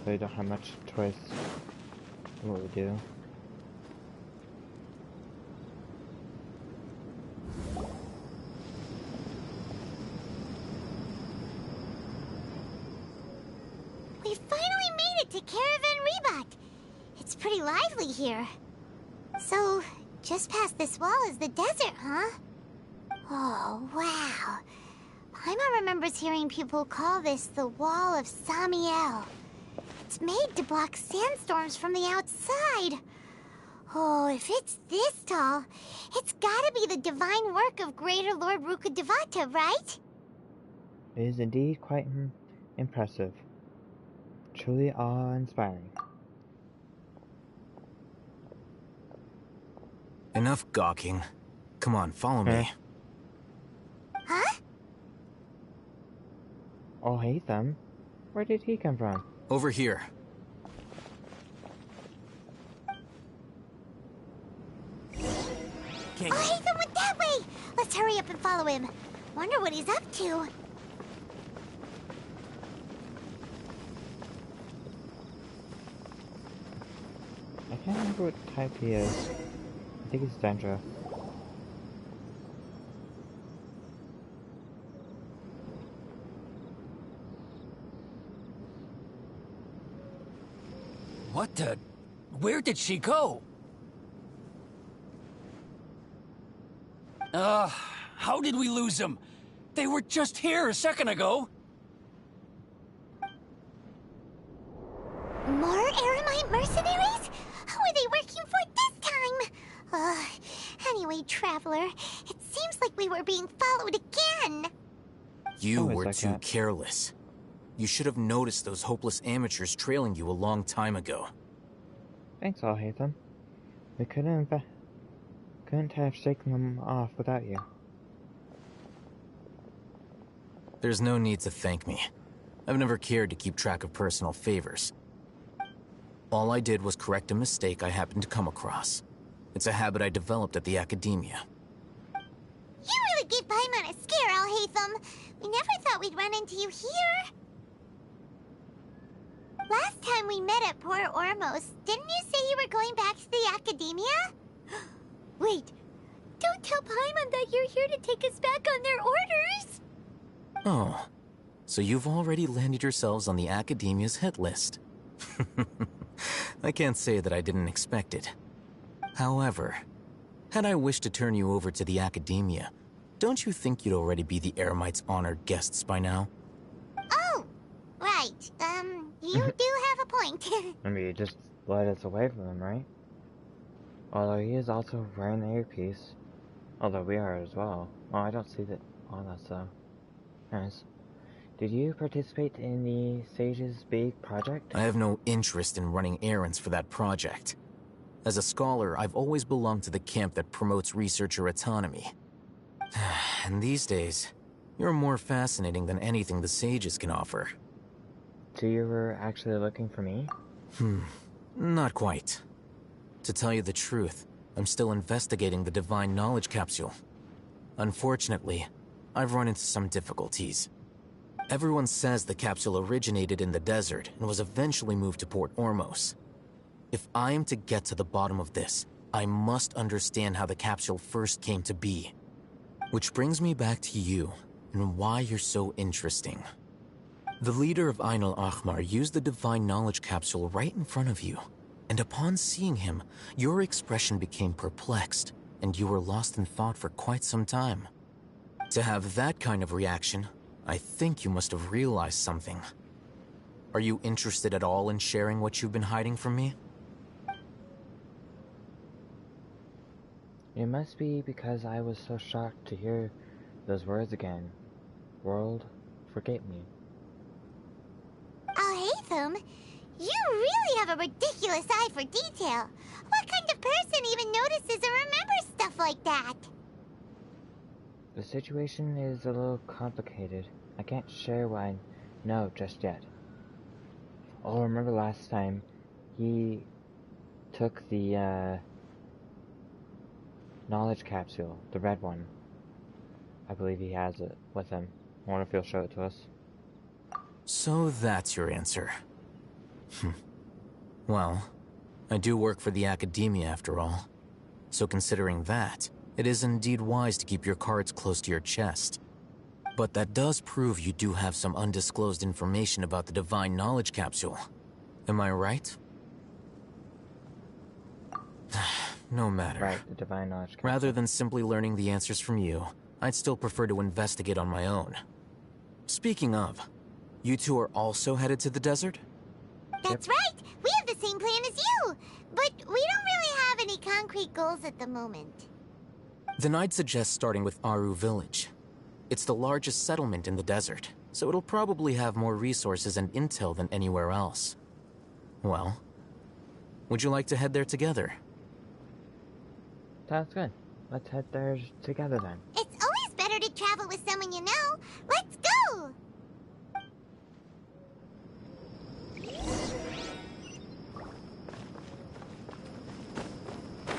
they don't have much choice in what we do. We finally made it to Caravan Rabat. It's pretty lively here. So, just past this wall is the desert, huh? Oh, wow. Paimon remembers hearing people call this the Wall of Samiel. It's made to block sandstorms from the outside. Oh, if it's this tall, it's gotta be the divine work of Greater Lord Rukkhadevata, right? It is indeed quite impressive. Truly awe-inspiring. Enough gawking. Come on, follow me. Huh? Oh, Hatham? Where did he come from? Over here. Oh, Hatham went that way! Let's hurry up and follow him. Wonder what he's up to. I can't remember what type he is. I think it's Dendra. What the? Where did she go? How did we lose them? They were just here a second ago. More Eremite mercenaries? Who are they working for this time? Anyway, Traveler, it seems like we were being followed again. You Always were like too that. careless. You should have noticed those hopeless amateurs trailing you a long time ago. Thanks, all Hatham. We couldn't have shaken them off without you. There's no need to thank me. I've never cared to keep track of personal favors. All I did was correct a mistake I happened to come across. It's a habit I developed at the academia. You really gave Paimon a scare, Alhaitham. We never thought we'd run into you here. Last time we met at Port Ormos, didn't you say you were going back to the academia? Wait, don't tell Paimon that you're here to take us back on their orders. Oh, so you've already landed yourselves on the academia's hit list. I can't say that I didn't expect it. However, had I wished to turn you over to the academia, don't you think you'd already be the Eremites' honored guests by now? Oh, right. You do have a point. I mean, you just led us away from him, right? Although he is also wearing the earpiece. Although we are as well. Oh, I don't see that on us, though. Nice. Did you participate in the Sage's big project? I have no interest in running errands for that project. As a scholar, I've always belonged to the camp that promotes researcher autonomy. And these days, you're more fascinating than anything the Sages can offer. So you were actually looking for me? Not quite. To tell you the truth, I'm still investigating the Divine Knowledge Capsule. Unfortunately, I've run into some difficulties. Everyone says the capsule originated in the desert and was eventually moved to Port Ormos. If I am to get to the bottom of this, I must understand how the capsule first came to be. Which brings me back to you, and why you're so interesting. The leader of Ain al-Ahmar used the Divine Knowledge Capsule right in front of you, and upon seeing him, your expression became perplexed, and you were lost in thought for quite some time. To have that kind of reaction, I think you must have realized something. Are you interested at all in sharing what you've been hiding from me? It must be because I was so shocked to hear those words again. World, forget me. Alhaitham, you really have a ridiculous eye for detail. What kind of person even notices and remembers stuff like that? The situation is a little complicated. I can't share what I know just yet. Oh, remember last time he took the knowledge capsule, the red one. I believe he has it with him. I wonder if he'll show it to us. So that's your answer. Well, I do work for the academia after all. So considering that, it is indeed wise to keep your cards close to your chest. But that does prove you do have some undisclosed information about the Divine Knowledge Capsule. Am I right? No matter. Right, the Divine Knowledge Capsule. Rather than simply learning the answers from you, I'd still prefer to investigate on my own. Speaking of, you two are also headed to the desert? That's right! We have the same plan as you! But we don't really have any concrete goals at the moment. Then I'd suggest starting with Aru Village. It's the largest settlement in the desert, so it'll probably have more resources and intel than anywhere else. Well, would you like to head there together? Sounds good. Let's head there together then. It's always better to travel with someone you know. Let's go!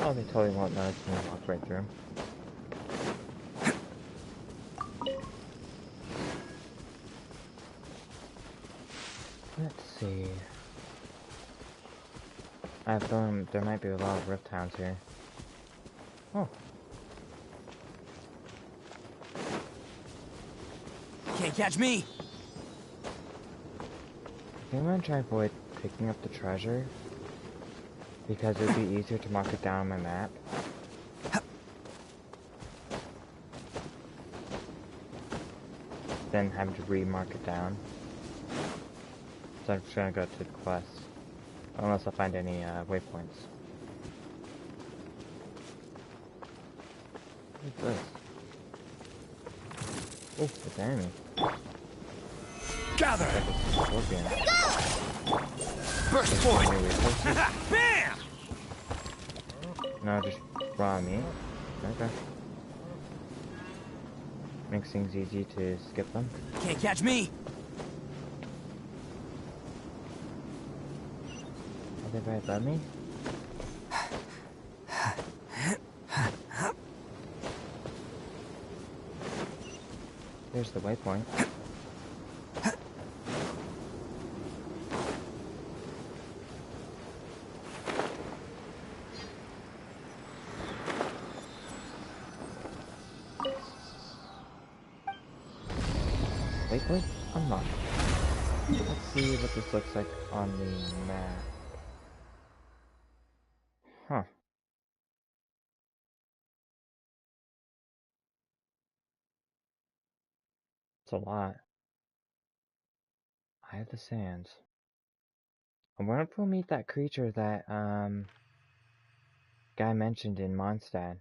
Oh, they totally won't notice me walk right through 'em. Let's see. I have feeling there might be a lot of rift towns here. Oh. Can't catch me! I think I'm gonna try to avoid picking up the treasure, because it would be easier to mark it down on my map. Than having to re-mark it down. So I'm just gonna go to the quest. Unless I find any waypoints. What's this? Oh, it's an enemy. Gather! Scorpion. Burst forth! Bam! No, just raw meat. Okay. Makes things easy to skip them. Can't catch me! Are they right above me? Here's the waypoint. Waypoint unlocked. Let's see what this looks like on the map. Huh. It's a lot. Eye of the Sands. I wonder if we'll meet that creature that, guy mentioned in Mondstadt.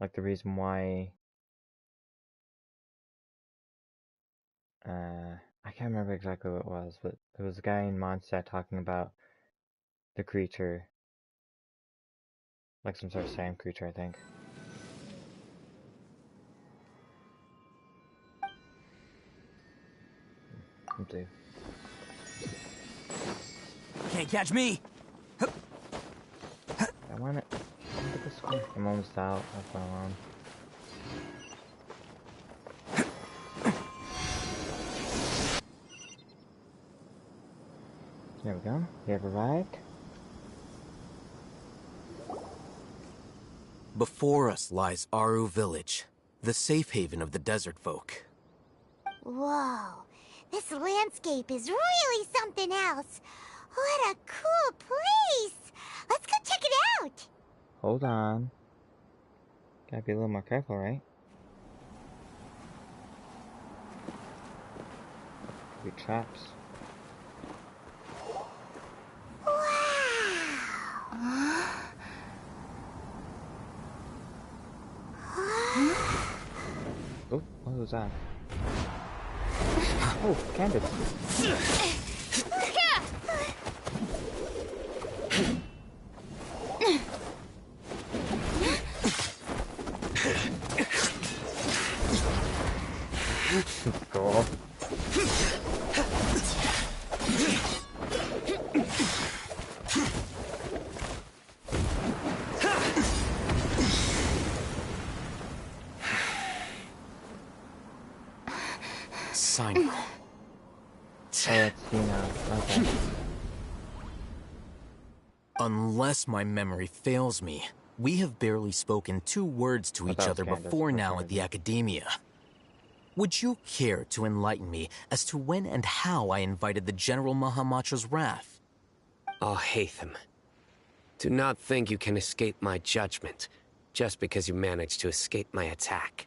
Like the reason why, I can't remember exactly what it was, but there was a guy in Mondstadt talking about the creature. Like some sort of sand creature, I think. Empty. Can't catch me! I want it. Look at the score. I'm almost out. That's not long. There we go. We have arrived. Before us lies Aru Village, the safe haven of the desert folk. Whoa, this landscape is really something else. What a cool place! Let's go check it out! Hold on. Gotta be a little more careful, right? Could be traps. Oh, what was that? Oh, Candace. Cool. Sign. Oh, it's Dina. Okay. Unless my memory fails me, we have barely spoken 2 words to each other before now at the Academia. Would you care to enlighten me as to when and how I invited the General Mahamacho's wrath? Oh, Hatham. Do not think you can escape my judgment. just because you managed to escape my attack.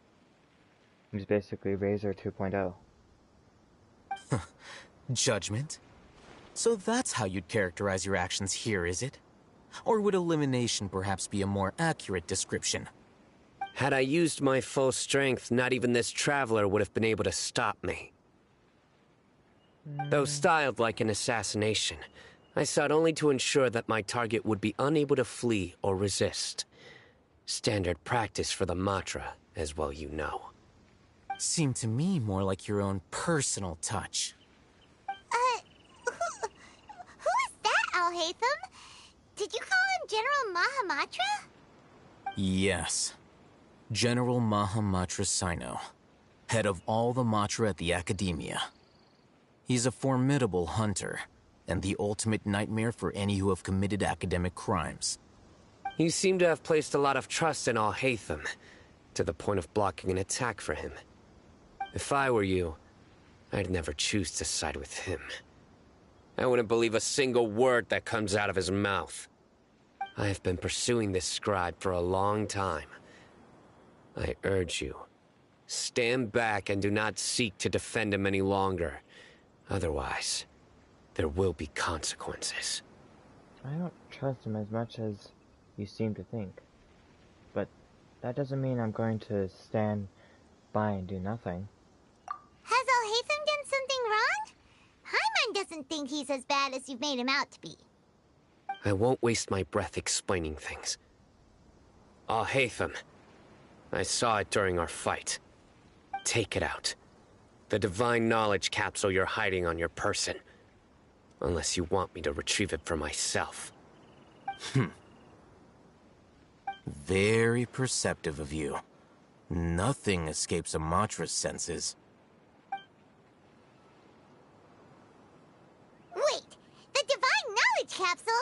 He's basically Razor 2.0. Judgment? So that's how you'd characterize your actions here, is it? Or would elimination perhaps be a more accurate description? Had I used my full strength, not even this traveler would have been able to stop me. Though styled like an assassination, I sought only to ensure that my target would be unable to flee or resist. Standard practice for the Matra, as well you know. Seemed to me more like your own personal touch. Who is that, Alhaitham? Did you call him General Mahamatra? Yes. General Mahamatra Sino, head of all the Matra at the Academia. He's a formidable hunter, and the ultimate nightmare for any who have committed academic crimes. You seem to have placed a lot of trust in Alhaitham, to the point of blocking an attack for him. If I were you, I'd never choose to side with him. I wouldn't believe a single word that comes out of his mouth. I have been pursuing this scribe for a long time. I urge you, stand back and do not seek to defend him any longer. Otherwise, there will be consequences. I don't trust him as much as you seem to think. But that doesn't mean I'm going to stand by and do nothing. Has Alhaitham done something wrong? Paimon doesn't think he's as bad as you've made him out to be. I won't waste my breath explaining things. Alhaitham, I saw it during our fight. Take it out. The divine knowledge capsule you're hiding on your person. Unless you want me to retrieve it for myself. Very perceptive of you. Nothing escapes a Matra's senses. Wait, the divine knowledge capsule?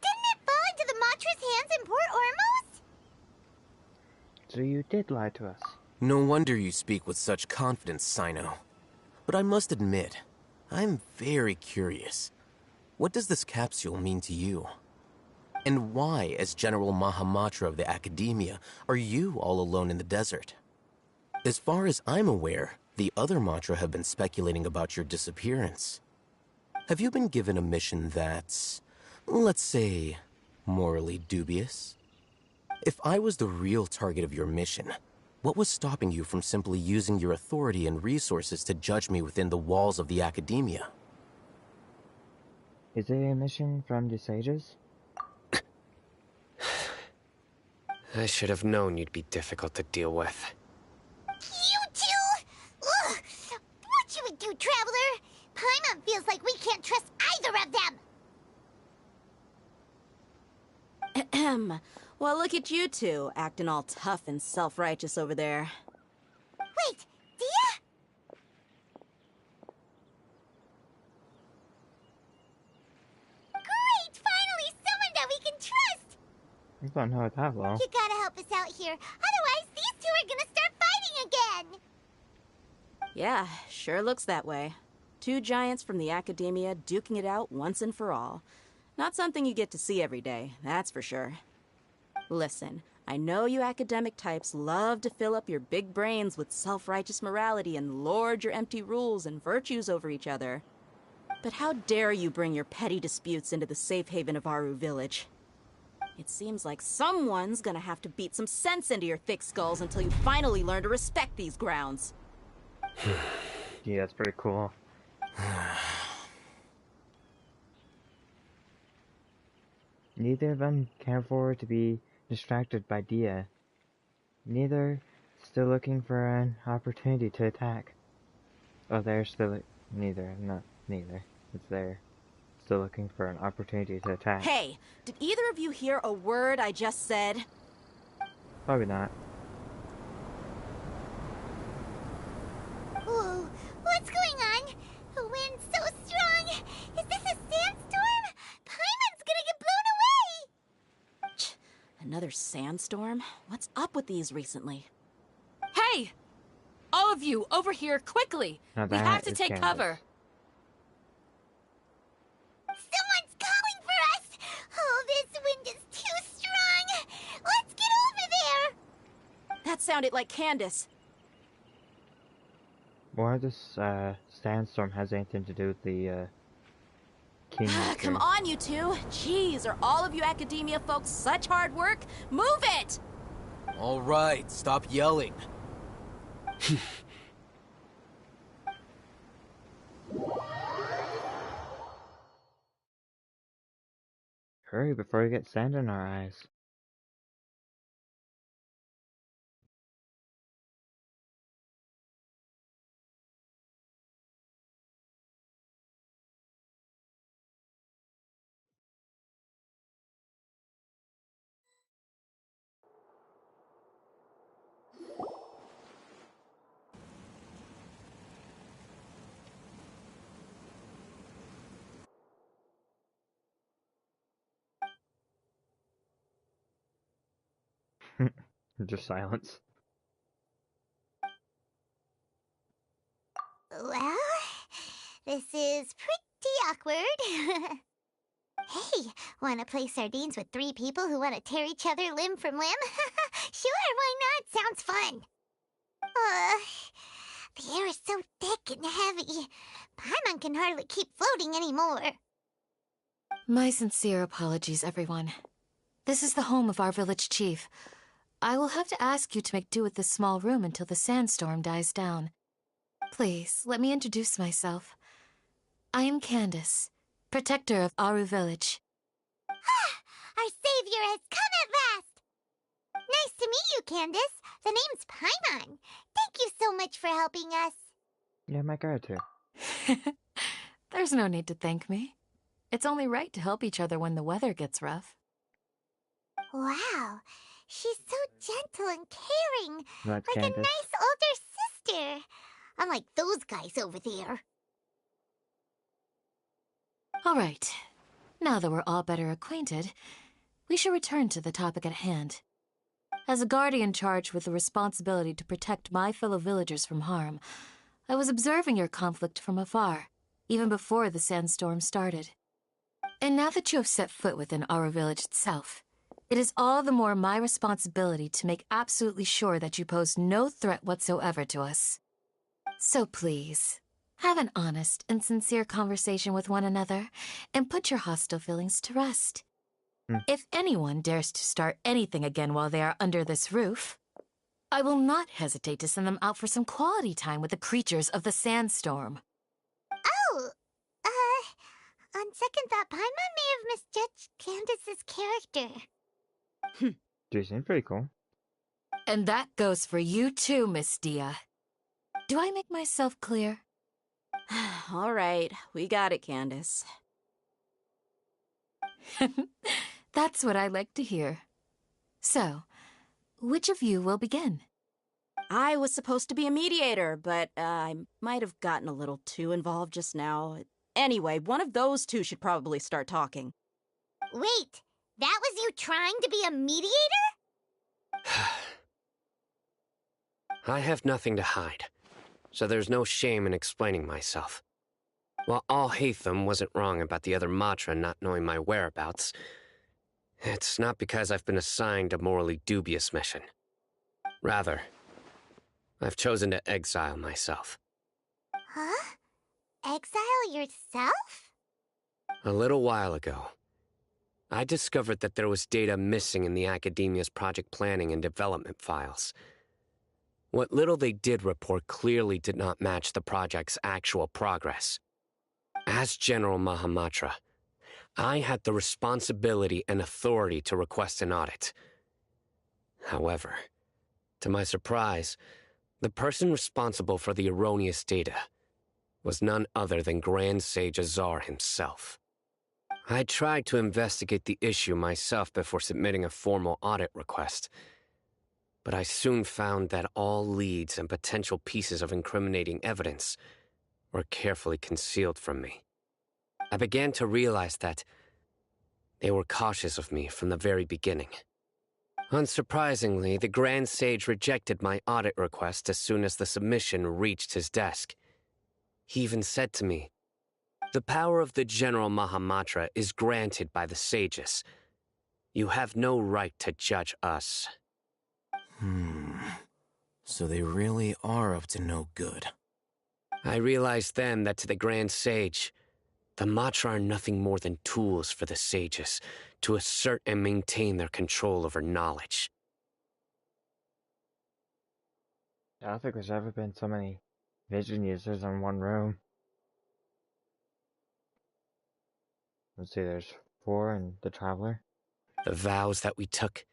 Didn't it fall into the Matra's hands in Port Ormos? So you did lie to us. No wonder you speak with such confidence, Sino. But I must admit, I'm very curious. What does this capsule mean to you? And why, as General Mahamatra of the Academia, are you all alone in the desert? As far as I'm aware, the other Matra have been speculating about your disappearance. Have you been given a mission that's, let's say, morally dubious? If I was the real target of your mission, what was stopping you from simply using your authority and resources to judge me within the walls of the Academia? Is it a mission from the sages? I should have known you'd be difficult to deal with. You two? Ugh! What should we do, Traveler? Paimon feels like we can't trust either of them. Ahem. Well, look at you two, acting all tough and self-righteous over there. Wait, Dia? Great! Finally, someone that we can trust! You don't know it that well. You gotta help us out here. Otherwise, these two are gonna start fighting again! Yeah, sure looks that way. Two giants from the Academia duking it out once and for all. Not something you get to see every day, that's for sure. Listen, I know you academic types love to fill up your big brains with self-righteous morality and lord your empty rules and virtues over each other. But how dare you bring your petty disputes into the safe haven of Aru Village? It seems like someone's gonna have to beat some sense into your thick skulls until you finally learn to respect these grounds. Yeah, that's pretty cool. Neither of them can afford to be distracted by Dia. Neither still looking for an opportunity to attack. Oh, they're still neither. It's there. Still looking for an opportunity to attack. Hey, did either of you hear a word I just said? Probably not. Whoa, what's going on? The wind's so strong. Is this a sandstorm? Paimon's gonna get blown away! Another sandstorm? What's up with these recently? Hey! All of you, over here, quickly! Now We have to is take Candace. cover. Someone's calling for us! Oh, this wind is too strong! Let's get over there! That sounded like Candace. Why this sandstorm has anything to do with the king? Come on, you two. Jeez, are all of you academia folks such hard work? Move it! All right, stop yelling. Hurry before we get sand in our eyes. Just silence. Well, this is pretty awkward. Hey, wanna play sardines with 3 people who wanna tear each other limb from limb? Sure, why not? Sounds fun. The air is so thick and heavy. Paimon can hardly keep floating anymore. My sincere apologies, everyone. This is the home of our village chief. I will have to ask you to make do with this small room until the sandstorm dies down. Please, let me introduce myself. I am Candace, protector of Aru Village. Our savior has come at last! Nice to meet you, Candace. The name's Paimon. Thank you so much for helping us. Yeah, my gratitude. There's no need to thank me. It's only right to help each other when the weather gets rough. Wow, she's so gentle and caring. That's like Candace. A nice older sister. Unlike those guys over there. All right. Now that we're all better acquainted, we should return to the topic at hand. As a guardian charged with the responsibility to protect my fellow villagers from harm, I was observing your conflict from afar, even before the sandstorm started. And now that you have set foot within our village itself, it is all the more my responsibility to make absolutely sure that you pose no threat whatsoever to us. So please, have an honest and sincere conversation with one another, and put your hostile feelings to rest. If anyone dares to start anything again while they are under this roof, I will not hesitate to send them out for some quality time with the creatures of the sandstorm. Oh, on second thought, Paimon may have misjudged Candace's character. She seemed pretty cool. And that goes for you too, Miss Dia. Do I make myself clear? All right, we got it, Candace. That's what I like to hear. So, which of you will begin? I was supposed to be a mediator, but I might have gotten a little too involved just now. Anyway, one of those two should probably start talking. Wait, that was you trying to be a mediator? I have nothing to hide, so there's no shame in explaining myself. While Alhaitham wasn't wrong about the other Matra not knowing my whereabouts, it's not because I've been assigned a morally dubious mission. Rather, I've chosen to exile myself. Huh? Exile yourself? A little while ago, I discovered that there was data missing in the Academia's project planning and development files. What little they did report clearly did not match the project's actual progress. As General Mahamatra, I had the responsibility and authority to request an audit. However, to my surprise, the person responsible for the erroneous data was none other than Grand Sage Azar himself. I tried to investigate the issue myself before submitting a formal audit request, but I soon found that all leads and potential pieces of incriminating evidence were carefully concealed from me. I began to realize that they were cautious of me from the very beginning. Unsurprisingly, the Grand Sage rejected my audit request as soon as the submission reached his desk. He even said to me, "The power of the General Mahamatra is granted by the sages. You have no right to judge us." So they really are up to no good. I realized then that to the Grand Sage, the Matra are nothing more than tools for the sages to assert and maintain their control over knowledge. I don't think there's ever been so many vision users in one room. Let's see, there's 4 in the Traveler. The vows that we took,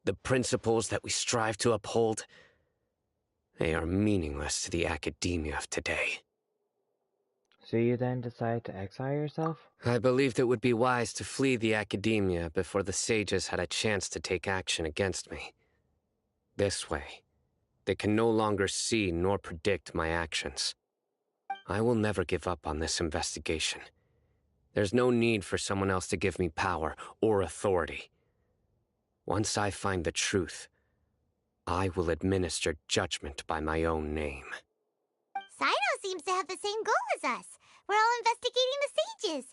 the principles that we strive to uphold, they are meaningless to the academia of today. So you then decide to exile yourself? I believed it would be wise to flee the academia before the sages had a chance to take action against me. This way, they can no longer see nor predict my actions. I will never give up on this investigation. There's no need for someone else to give me power or authority. Once I find the truth, I will administer judgment by my own name. Sino seems to have the same goal as us. We're all investigating the sages.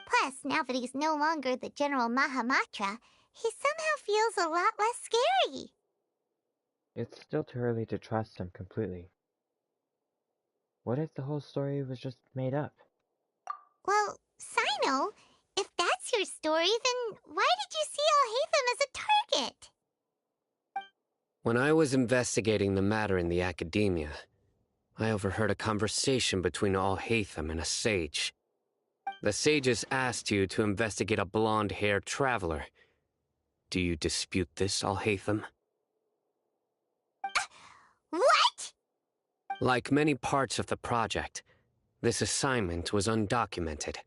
Plus, now that he's no longer the General Mahamatra, he somehow feels a lot less scary. It's still too early to trust him completely. What if the whole story was just made up? Well, Sino, if that's your story, then why did you see Alhaitham as a target? When I was investigating the matter in the academia, I overheard a conversation between Alhaitham and a sage. The sages asked you to investigate a blonde-haired traveler. Do you dispute this, Alhaitham? What? Like many parts of the project, this assignment was undocumented.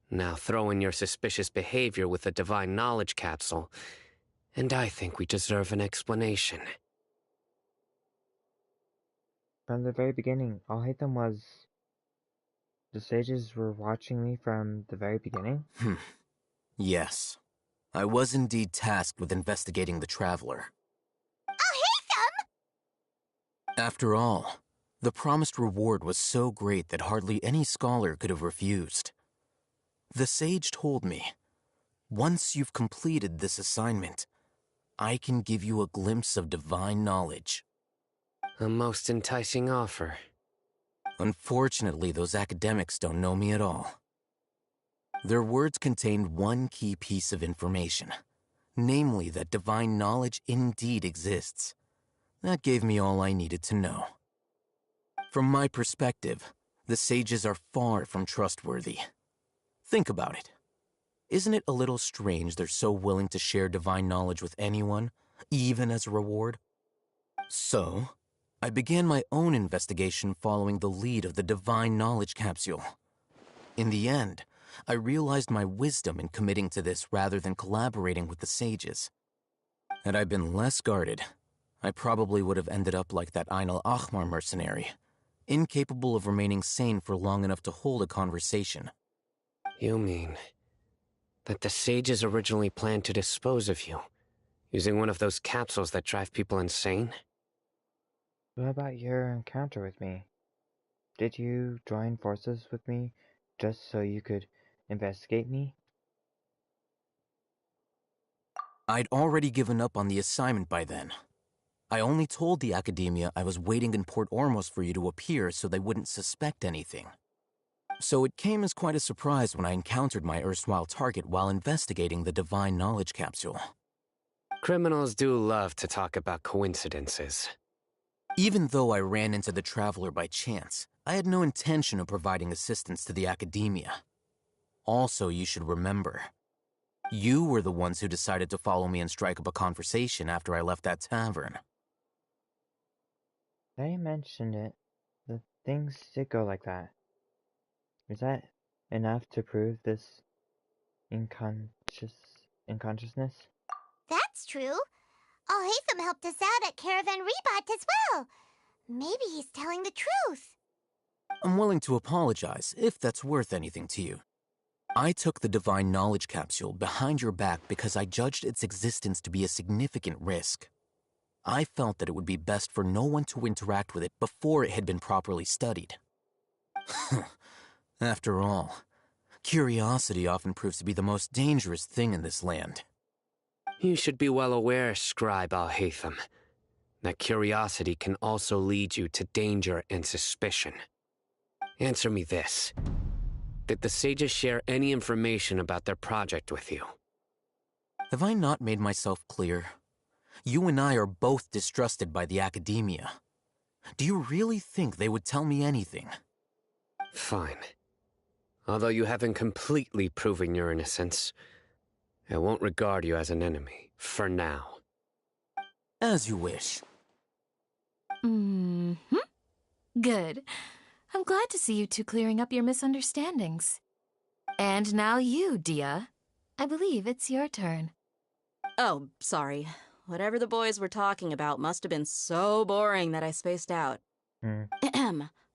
Now throw in your suspicious behavior with the Divine Knowledge Capsule, and I think we deserve an explanation. From the very beginning, Alhaitham was... The sages were watching me from the very beginning? Yes. I was indeed tasked with investigating the Traveler. Alhaitham! After all, the promised reward was so great that hardly any scholar could have refused. The sage told me, once you've completed this assignment, I can give you a glimpse of divine knowledge. A most enticing offer. Unfortunately, those academics don't know me at all. Their words contained one key piece of information, namely that divine knowledge indeed exists. That gave me all I needed to know. From my perspective, the sages are far from trustworthy. Think about it. Isn't it a little strange they're so willing to share divine knowledge with anyone, even as a reward? So, I began my own investigation following the lead of the Divine Knowledge Capsule. In the end, I realized my wisdom in committing to this rather than collaborating with the sages. Had I been less guarded, I probably would have ended up like that Ain al-Ahmar mercenary, incapable of remaining sane for long enough to hold a conversation. You mean that the sages originally planned to dispose of you, using one of those capsules that drive people insane? What about your encounter with me? Did you join forces with me just so you could investigate me? I'd already given up on the assignment by then. I only told the Academia I was waiting in Port Ormos for you to appear so they wouldn't suspect anything. So it came as quite a surprise when I encountered my erstwhile target while investigating the Divine Knowledge Capsule. Criminals do love to talk about coincidences. Even though I ran into the Traveler by chance, I had no intention of providing assistance to the Academia. Also, you should remember, you were the ones who decided to follow me and strike up a conversation after I left that tavern. They mentioned it. The things did go like that. Is that enough to prove this unconsciousness? That's true. Alhaitham helped us out at Caravan Rebat as well. Maybe he's telling the truth. I'm willing to apologize, if that's worth anything to you. I took the Divine Knowledge Capsule behind your back because I judged its existence to be a significant risk. I felt that it would be best for no one to interact with it before it had been properly studied. After all, curiosity often proves to be the most dangerous thing in this land. You should be well aware, Scribe Al-Haytham, that curiosity can also lead you to danger and suspicion. Answer me this. Did the sages share any information about their project with you? Have I not made myself clear? You and I are both distrusted by the academia. Do you really think they would tell me anything? Fine. Although you haven't completely proven your innocence, I won't regard you as an enemy, for now. As you wish. Mm-hmm. Good. I'm glad to see you two clearing up your misunderstandings. And now you, Dia. I believe it's your turn. Oh, sorry. Whatever the boys were talking about must have been so boring that I spaced out.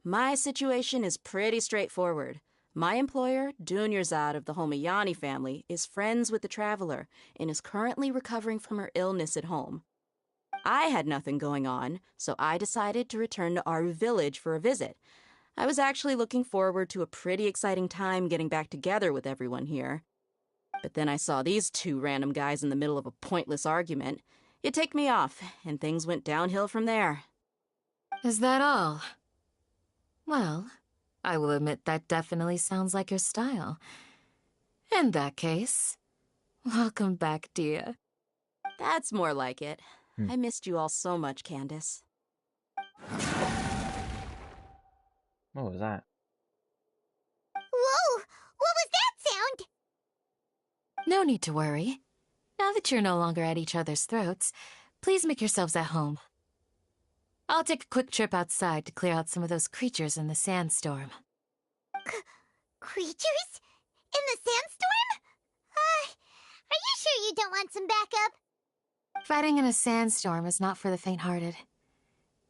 My situation is pretty straightforward. My employer, Dunyarzad of the Homayani family, is friends with the Traveler and is currently recovering from her illness at home. I had nothing going on, so I decided to return to our village for a visit. I was actually looking forward to a pretty exciting time getting back together with everyone here. But then I saw these two random guys in the middle of a pointless argument. It ticked me off, and things went downhill from there. Is that all? Well, I will admit that definitely sounds like your style. In that case, welcome back, Dia. That's more like it. I missed you all so much, Candace. What was that? Whoa! What was that sound? No need to worry. Now that you're no longer at each other's throats, please make yourselves at home. I'll take a quick trip outside to clear out some of those creatures in the sandstorm. Creatures? In the sandstorm? Are you sure you don't want some backup? Fighting in a sandstorm is not for the faint-hearted.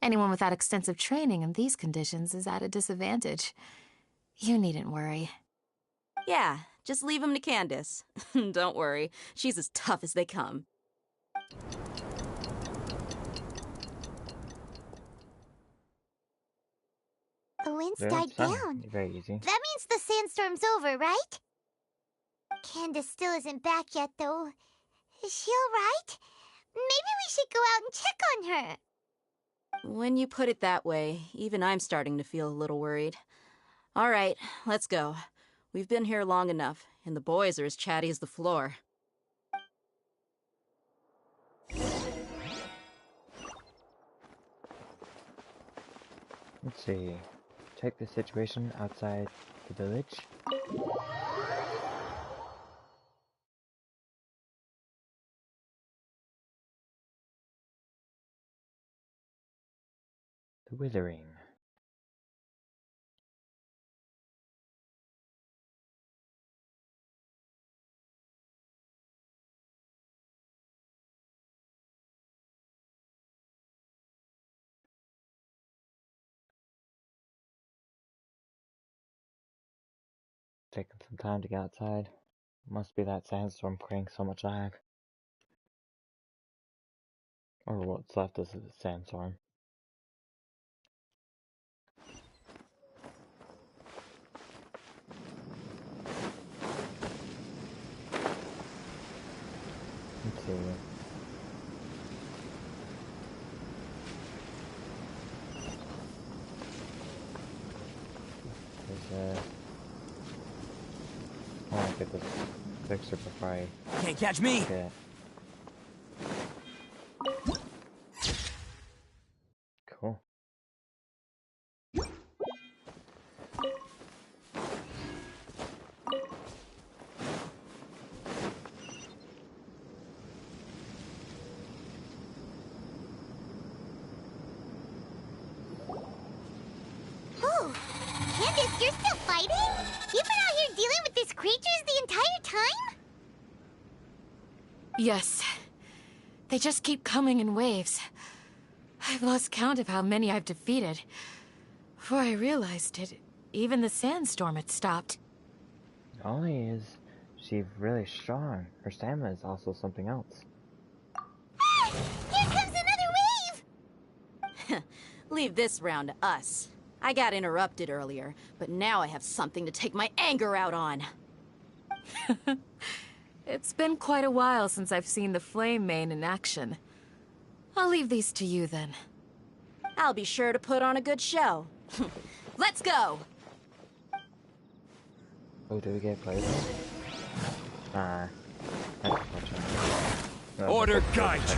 Anyone without extensive training in these conditions is at a disadvantage. You needn't worry. Yeah, just leave him to Candace. Don't worry, she's as tough as they come. The wind's Very died fun. down. Very easy. That means the sandstorm's over, right? Candace still isn't back yet, though. Is she alright? Maybe we should go out and check on her. When you put it that way, even I'm starting to feel a little worried. All right, let's go. We've been here long enough, and the boys are as chatty as the floor. Let's see. Check the situation outside the village. The Withering. Taking some time to get outside. Must be that sandstorm creating so much lag. Or what's left is a sandstorm. Let's see. There's a... I want to get this fixer before I... Can't catch me! Okay. Cool. Oh, Candace, you're still fighting? You've been out here dealing with these creatures the entire time? Yes. They just keep coming in waves. I've lost count of how many I've defeated. Before I realized it, even the sandstorm had stopped. Not only is she really strong, her stamina is also something else. Ah! Here comes another wave! Leave this round to us. I got interrupted earlier, but now I have something to take my anger out on. It's been quite a while since I've seen the Flame Mane in action. I'll leave these to you then. I'll be sure to put on a good show. Let's go! Oh, do we get played? Nah. Order guide you!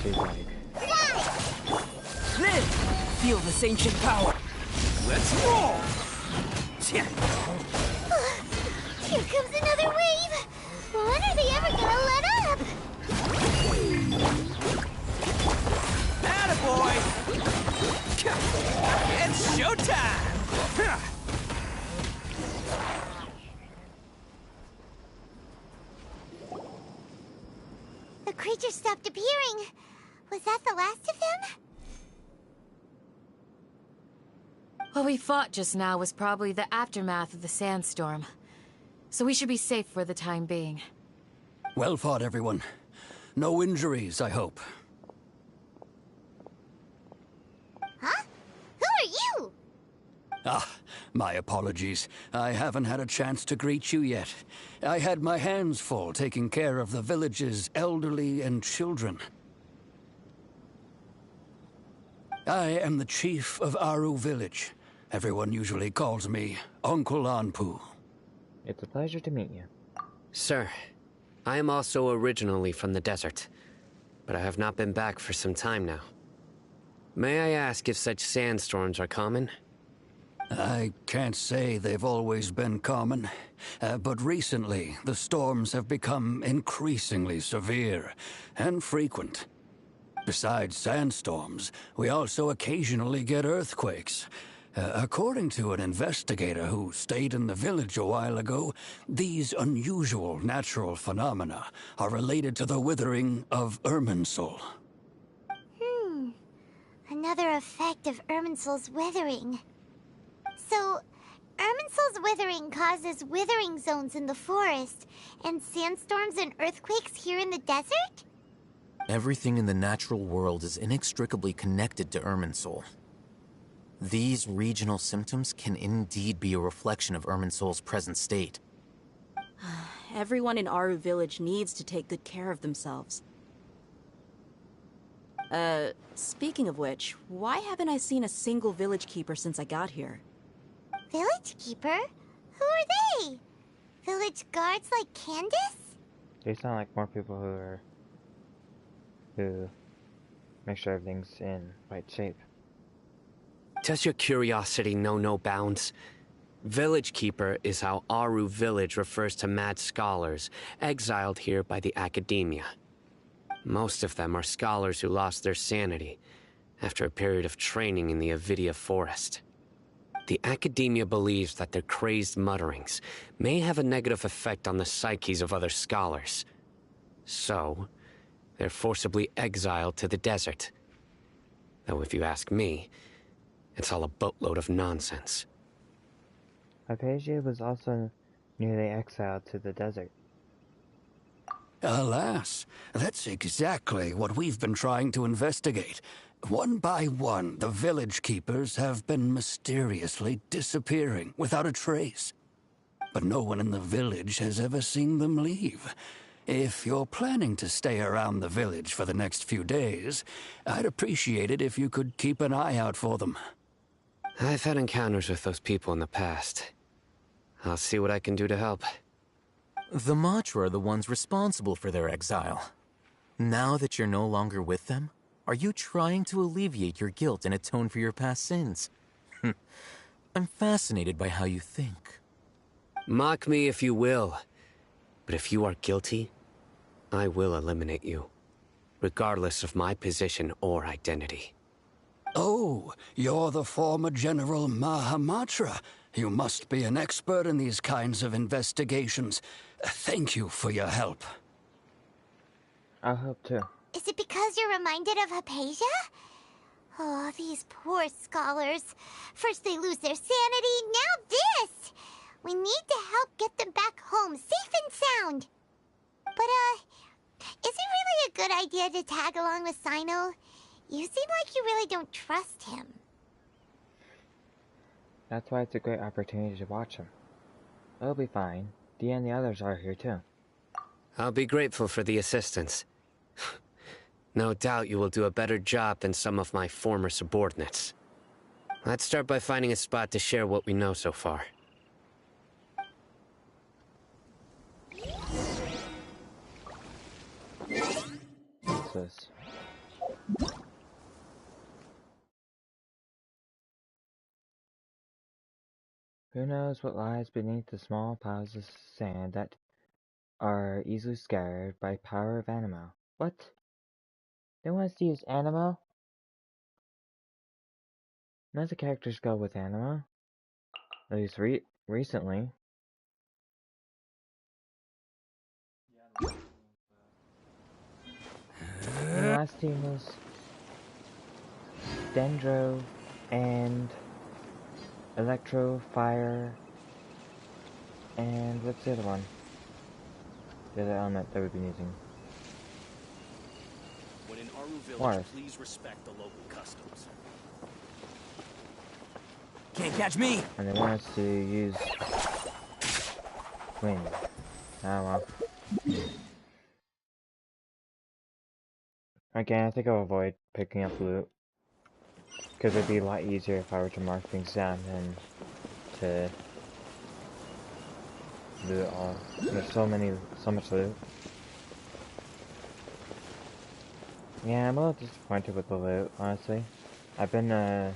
She's like... Live! Feel this ancient power! Let's roll! Here comes another wave! When are they ever gonna let up? Attaboy! It's showtime! The creature stopped appearing. Was that the last of them? What we fought just now was probably the aftermath of the sandstorm. So we should be safe for the time being. Well fought, everyone. No injuries, I hope. Huh? Who are you? Ah, my apologies. I haven't had a chance to greet you yet. I had my hands full taking care of the village's elderly and children. I am the chief of Aru Village. Everyone usually calls me Uncle Anpu. It's a pleasure to meet you. Sir, I am also originally from the desert, but I have not been back for some time now. May I ask if such sandstorms are common? I can't say they've always been common, but recently the storms have become increasingly severe and frequent. Besides sandstorms, we also occasionally get earthquakes. According to an investigator who stayed in the village a while ago, these unusual natural phenomena are related to the withering of Irminsul. Another effect of Irminsul's withering. So, Irminsul's withering causes withering zones in the forest, and sandstorms and earthquakes here in the desert? Everything in the natural world is inextricably connected to Irminsul. These regional symptoms can indeed be a reflection of Irminsul's present state. Everyone in Aru Village needs to take good care of themselves. Speaking of which, why haven't I seen a single village keeper since I got here? Village keeper? Who are they? Village guards like Candace? They sound like more people who make sure everything's in right shape. Does your curiosity know no bounds? Village Keeper is how Aru Village refers to mad scholars exiled here by the Academia. Most of them are scholars who lost their sanity after a period of training in the Avidia Forest. The Academia believes that their crazed mutterings may have a negative effect on the psyches of other scholars. So, they're forcibly exiled to the desert. Though if you ask me, it's all a boatload of nonsense. Hypatia was also nearly exiled to the desert. Alas, that's exactly what we've been trying to investigate. One by one, the village keepers have been mysteriously disappearing without a trace. But no one in the village has ever seen them leave. If you're planning to stay around the village for the next few days, I'd appreciate it if you could keep an eye out for them. I've had encounters with those people in the past. I'll see what I can do to help. The Matra are the ones responsible for their exile. Now that you're no longer with them, are you trying to alleviate your guilt and atone for your past sins? I'm fascinated by how you think. Mock me if you will, but if you are guilty, I will eliminate you, regardless of my position or identity. Oh, you're the former General Mahamatra. You must be an expert in these kinds of investigations. Thank you for your help. I'll help too. Is it because you're reminded of Hypatia? Oh, these poor scholars. First they lose their sanity, now this! We need to help get them back home, safe and sound. But, is it really a good idea to tag along with Sino? You seem like you really don't trust him. That's why it's a great opportunity to watch him. It'll be fine. Dee and the others are here too. I'll be grateful for the assistance. No doubt you will do a better job than some of my former subordinates. Let's start by finding a spot to share what we know so far. What's this? Who knows what lies beneath the small piles of sand that are easily scattered by power of animo? What? They want us to use animo? None of the characters go with animo. At least recently. The last team was Dendro and Electro, Fire, and what's the other one? The other element that we've been using. When in Aru Village, Mars. please respect the local customs. Can't catch me! And they want us to use wind. Oh well. Again, I think I'll avoid picking up loot. Because it'd be a lot easier if I were to mark things down than to loot all. There's so much loot. Yeah, I'm a little disappointed with the loot, honestly. I've been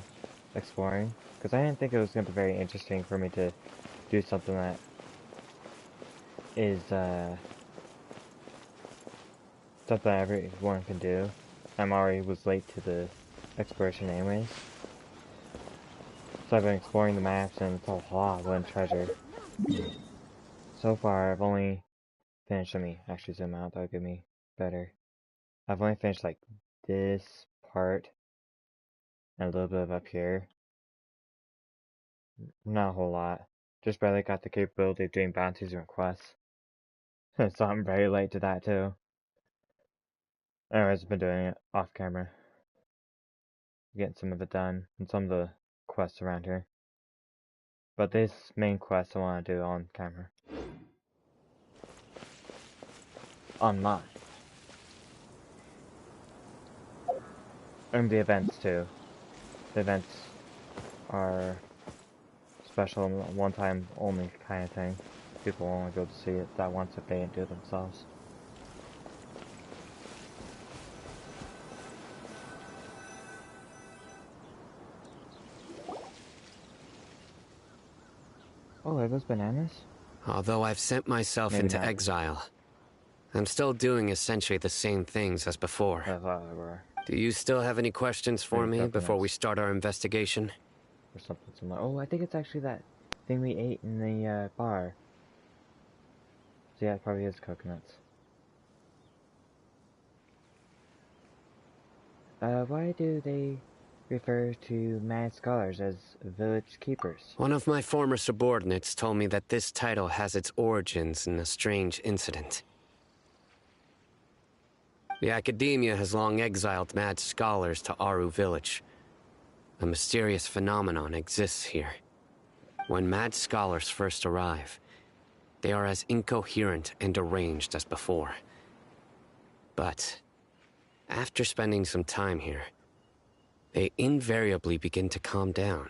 exploring, because I didn't think it was going to be very interesting for me to do something that is something everyone can do. I'm already was late to the exploration anyways. So I've been exploring the maps and it's a lot of treasure. So far I've only finished, let me actually zoom out, that'll give me better. I've only finished like this part and a little bit of up here. Not a whole lot. Just barely got the capability of doing bounties and quests. So I'm very late to that too. Anyways, I've been doing it off camera. Getting some of it done, and some of the quests around here. But this main quest I want to do on camera. On mine. And the events too. The events are special, one time only kind of thing. People only go to see it that once if they didn't do it themselves. Oh, are those bananas? Although I've sent myself Maybe into not. exile, I'm still doing essentially the same things as before. I thought they were. Do you still have any questions for Maybe me something before we else. start our investigation? Or something similar. Oh, I think it's actually that thing we ate in the bar. So yeah, it probably is coconuts. Why do they refer to mad scholars as village keepers? One of my former subordinates told me that this title has its origins in a strange incident. The academia has long exiled mad scholars to Aru Village. A mysterious phenomenon exists here. When mad scholars first arrive, they are as incoherent and deranged as before. But after spending some time here, they invariably begin to calm down.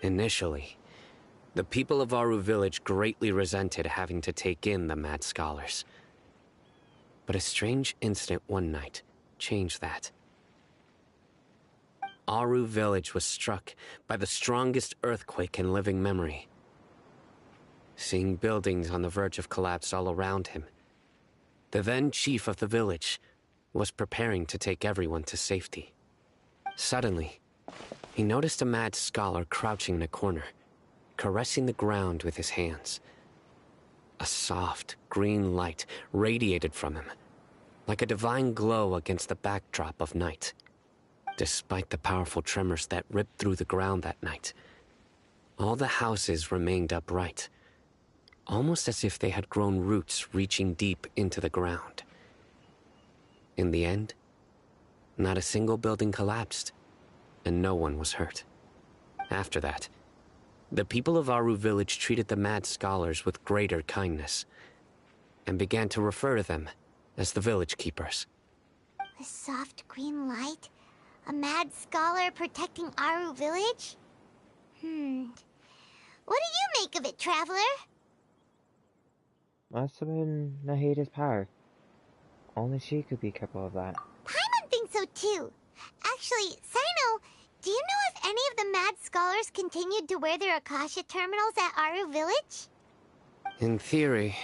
Initially, the people of Aru Village greatly resented having to take in the mad scholars. But a strange incident one night changed that. Aru Village was struck by the strongest earthquake in living memory. Seeing buildings on the verge of collapse all around him, the then chief of the village was preparing to take everyone to safety. Suddenly, he noticed a mad scholar crouching in a corner, caressing the ground with his hands. A soft, green light radiated from him, like a divine glow against the backdrop of night. Despite the powerful tremors that ripped through the ground that night, all the houses remained upright, almost as if they had grown roots reaching deep into the ground. In the end, not a single building collapsed, and no one was hurt. After that, the people of Aru village treated the mad scholars with greater kindness, and began to refer to them as the village keepers. A soft green light? A mad scholar protecting Aru village? What do you make of it, Traveler? Must have been Nahida's power. Only she could be capable of that. Paimon thinks so too. Actually, Sino, do you know if any of the mad scholars continued to wear their Akasha terminals at Aru village? In theory,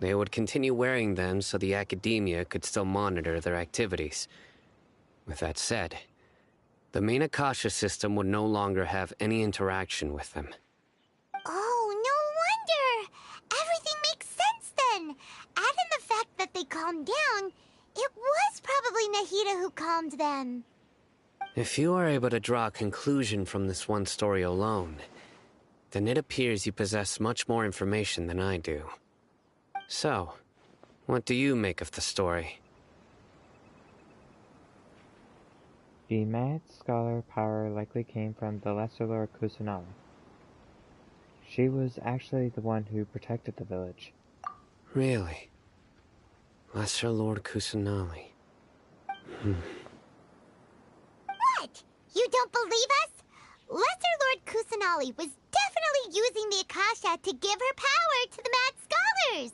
they would continue wearing them so the academia could still monitor their activities. With that said, the main Akasha system would no longer have any interaction with them. Oh, no wonder! Everything makes sense then! Add in the fact that they calmed down, it was probably Nahida who calmed them. If you are able to draw a conclusion from this one story alone, then it appears you possess much more information than I do. So, what do you make of the story? The mad scholar power likely came from the Lesser Lord Kusanali. She was actually the one who protected the village. Really? Lesser Lord Kusanali. What? You don't believe us? Lesser Lord Kusanali was definitely using the Akasha to give her power to the mad scholars!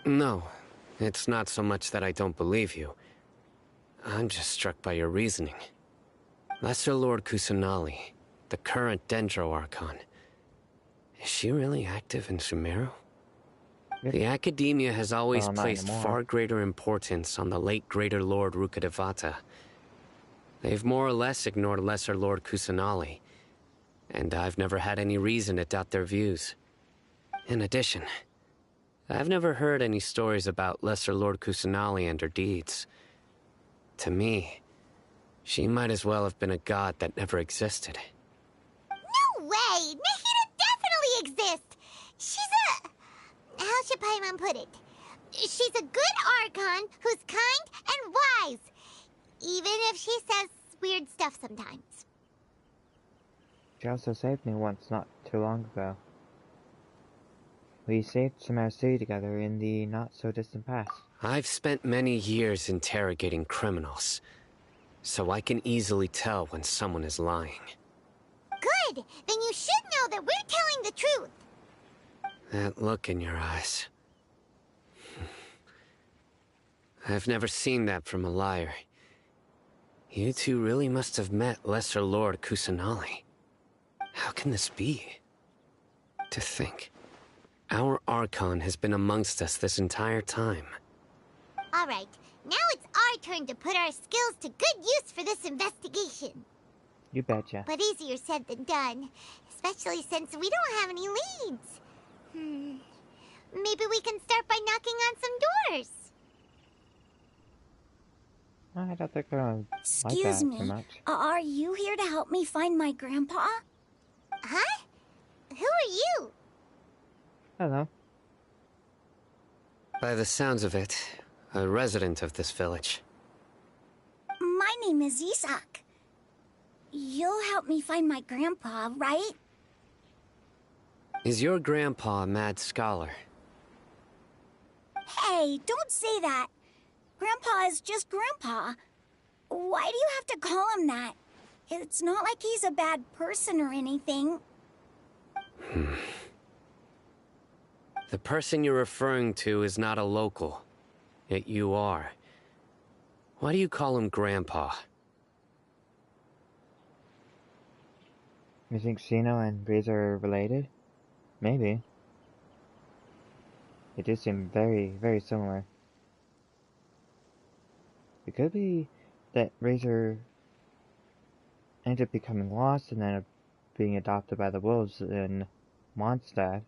No, it's not so much that I don't believe you. I'm just struck by your reasoning. Lesser Lord Kusanali, the current Dendro Archon. Is she really active in Sumeru? Yep. The Academia has always Well, not placed anymore. far greater importance on the late Greater Lord Rukkhadevata. They've more or less ignored Lesser Lord Kusanali, and I've never had any reason to doubt their views. In addition, I've never heard any stories about Lesser Lord Kusanali and her deeds. To me, she might as well have been a god that never existed. No way! Nahida definitely exists! She's a... how should Paimon put it? She's a good Archon who's kind and wise. Even if she says weird stuff sometimes. She also saved me once not too long ago. We saved Sumeru City together in the not-so-distant past. I've spent many years interrogating criminals, so I can easily tell when someone is lying. Good! Then you should know that we're telling the truth! That look in your eyes. I've never seen that from a liar. You two really must have met Lesser Lord Kusanali. How can this be? To think, our Archon has been amongst us this entire time. Alright, now it's our turn to put our skills to good use for this investigation. You betcha. But easier said than done, especially since we don't have any leads. Maybe we can start by knocking on some doors. I don't think they're gonna like Excuse that me, too much. are you here to help me find my grandpa? Huh? Who are you? Hello. By the sounds of it, a resident of this village. My name is Isak. You'll help me find my grandpa, right? Is your grandpa a mad scholar? Hey, don't say that. Grandpa is just Grandpa. Why do you have to call him that? It's not like he's a bad person or anything. The person you're referring to is not a local, yet you are. Why do you call him Grandpa? You think Shino and Razor are related? Maybe. They do seem very, very similar. It could be that Razor ended up becoming lost and then being adopted by the wolves in Mondstadt.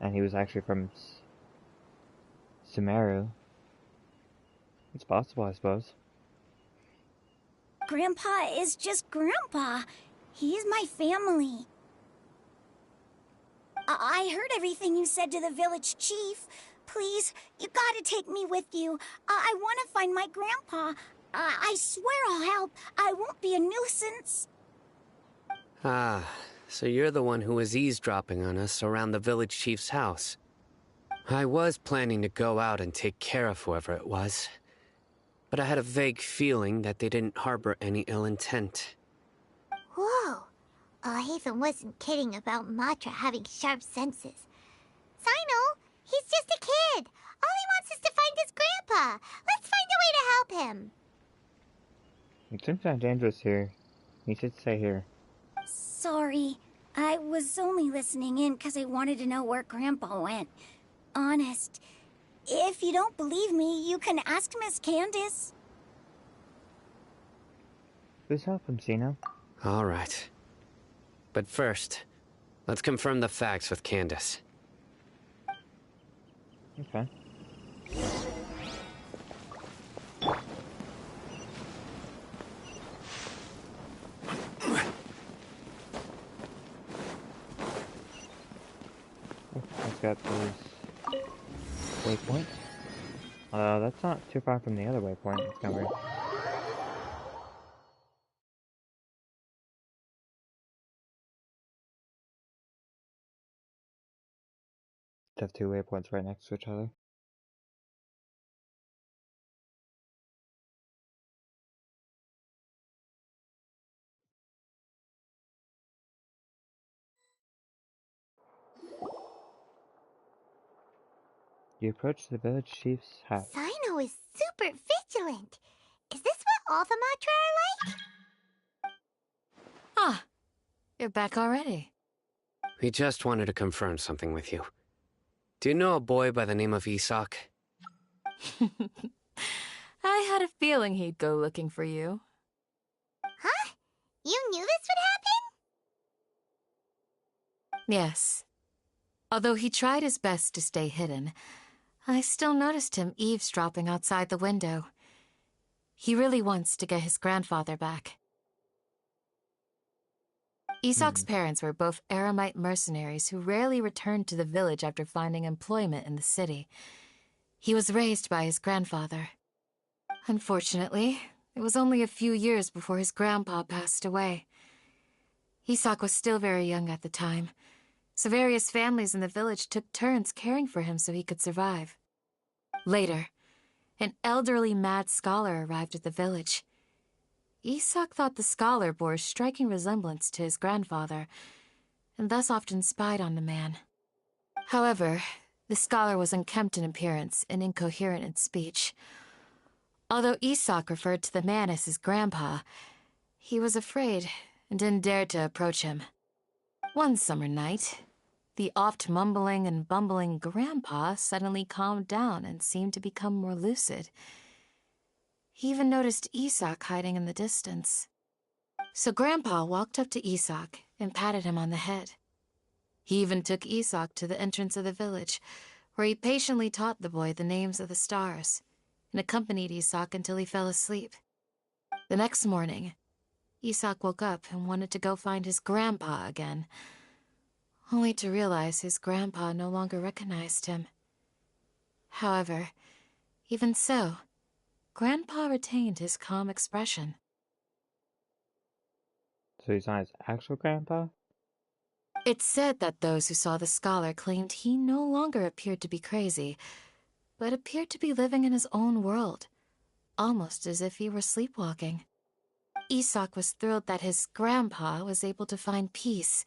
And he was actually from Sumeru. It's possible, I suppose. Grandpa is just Grandpa. He's my family. I heard everything you said to the village chief. Please, you gotta take me with you. I want to find my grandpa. I swear I'll help. I won't be a nuisance. Ah, So you're the one who was eavesdropping on us around the village chief's house. I was planning to go out and take care of whoever it was, but I had a vague feeling that they didn't harbor any ill intent. Whoa! Hatham wasn't kidding about Matra having sharp senses. Sino, he's just a kid. All he wants is to find his grandpa. Let's find a way to help him. It seems kind of dangerous here. You should stay here. Sorry. I was only listening in because I wanted to know where Grandpa went. Honest. If you don't believe me, you can ask Miss Candace. Please help him, Sino. All right. But first, let's confirm the facts with Candace. Okay. Let's get those waypoints. That's not too far from the other waypoint. It's kind of weird. To have two waypoints right next to each other. You approach the village chief's house. Sino is super vigilant. Is this what all the Matra are like? Ah, you're back already. We just wanted to confirm something with you. Do you know a boy by the name of Isak? I had a feeling he'd go looking for you. Huh? You knew this would happen? Yes. Although he tried his best to stay hidden, I still noticed him eavesdropping outside the window. He really wants to get his grandfather back. Isak's parents were both Aramite mercenaries who rarely returned to the village after finding employment in the city. He was raised by his grandfather. Unfortunately, it was only a few years before his grandpa passed away. Isak was still very young at the time, so various families in the village took turns caring for him so he could survive. Later, an elderly mad scholar arrived at the village. Isak thought the scholar bore a striking resemblance to his grandfather, and thus often spied on the man. However, the scholar was unkempt in appearance and incoherent in speech. Although Isak referred to the man as his grandpa, he was afraid and didn't dare to approach him. One summer night, the oft mumbling and bumbling grandpa suddenly calmed down and seemed to become more lucid. He even noticed Isak hiding in the distance. So Grandpa walked up to Isak and patted him on the head. He even took Isak to the entrance of the village, where he patiently taught the boy the names of the stars, and accompanied Isak until he fell asleep. The next morning, Isak woke up and wanted to go find his grandpa again, only to realize his grandpa no longer recognized him. However, even so, Grandpa retained his calm expression. So he's not his actual grandpa? It's said that those who saw the scholar claimed he no longer appeared to be crazy, but appeared to be living in his own world, almost as if he were sleepwalking. Isak was thrilled that his grandpa was able to find peace,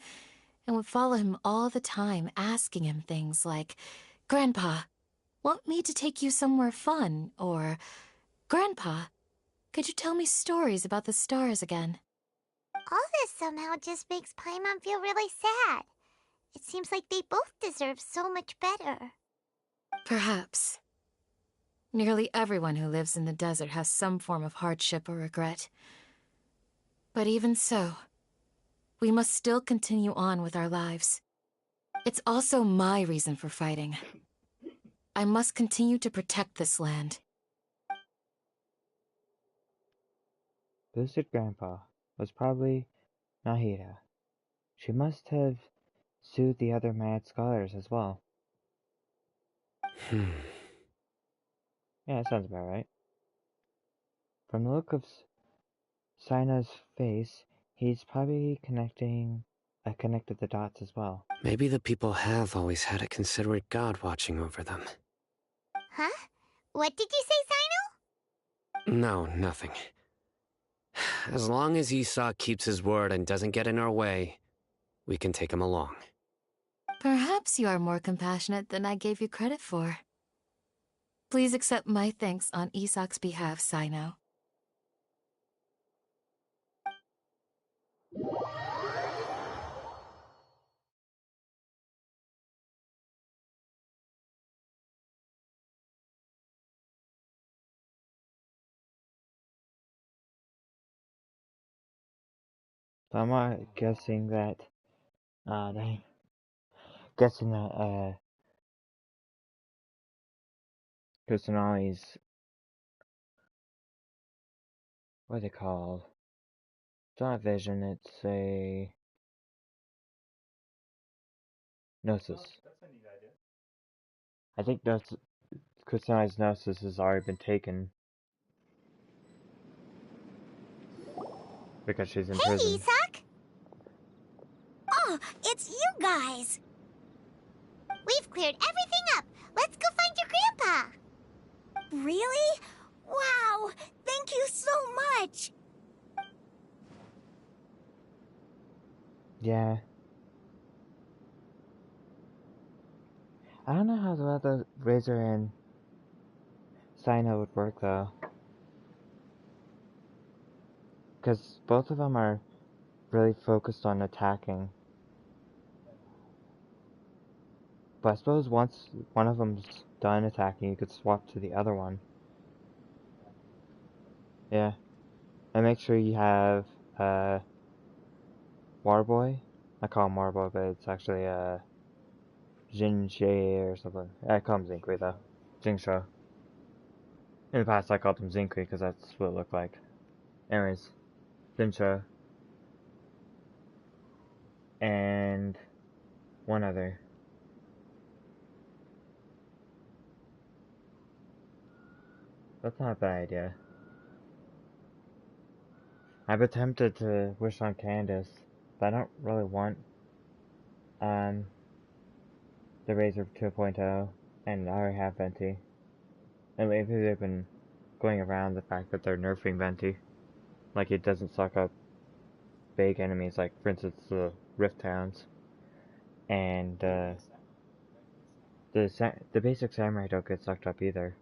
and would follow him all the time, asking him things like, "Grandpa, want me to take you somewhere fun?" or, "Grandpa, could you tell me stories about the stars again?" All this somehow just makes Paimon feel really sad. It seems like they both deserve so much better. Perhaps. Nearly everyone who lives in the desert has some form of hardship or regret. But even so, we must still continue on with our lives. It's also my reason for fighting. I must continue to protect this land. Visited Grandpa was probably Nahida. She must have sued the other mad scholars as well. Yeah, that sounds about right. From the look of Sina's face, he's probably connecting I connected the dots as well. Maybe the people have always had a considerate god watching over them. Huh? What did you say, Sino? No, nothing. As long as Esau keeps his word and doesn't get in our way, we can take him along. Perhaps you are more compassionate than I gave you credit for. Please accept my thanks on Isak's behalf, Sino. So I'm guessing that, guessing that, Kusanali's, what are they called? It's not a vision, it's a gnosis. I think Kusanali's gnosis has already been taken. Because she's in prison. Hey, Isak! Oh, it's you guys! We've cleared everything up! Let's go find your grandpa! Really? Wow! Thank you so much! Yeah. I don't know how the other Razor and Sino would work though. Because both of them are really focused on attacking. But I suppose once one of them's done attacking, you could swap to the other one. Yeah. And make sure you have, Warboy? I call him Warboy, but it's actually, Jinjie or something. I call him Zinkri though. Jingsho. In the past I called him Zinkri because that's what it looked like. Anyways. Jinsho. And one other. That's not a bad idea. I've attempted to wish on Candace, but I don't really want the Razor 2.0, and I already have Venti. And maybe they've been going around the fact that they're nerfing Venti. Like it doesn't suck up big enemies, like for instance the Rift Towns. And the basic Samurai don't get sucked up either.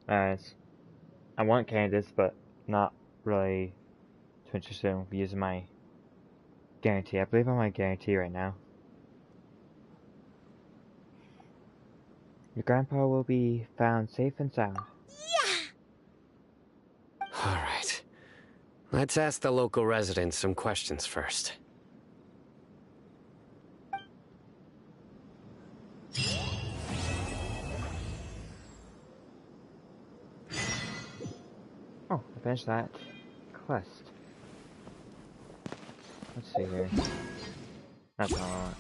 I want Candace, but not really too interested in using my guarantee. I believe I'm on guarantee right now. Your grandpa will be found safe and sound. Alright. Let's ask the local residents some questions first. Oh, I finished that quest. Let's see here. That's not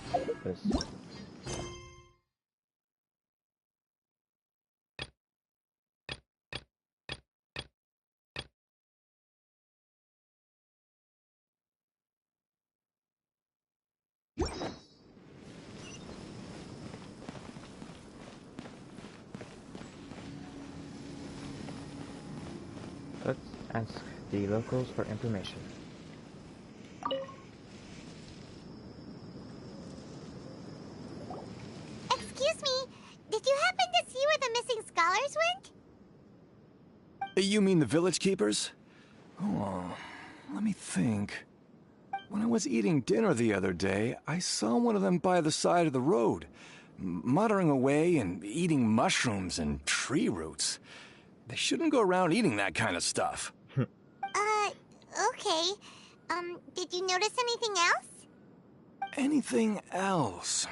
this. Let's ask the locals for information. Excuse me, did you happen to see where the missing scholars went? You mean the village keepers? Oh, let me think. When I was eating dinner the other day, I saw one of them by the side of the road, muttering away and eating mushrooms and tree roots. They shouldn't go around eating that kind of stuff. Okay. Did you notice anything else? Anything else?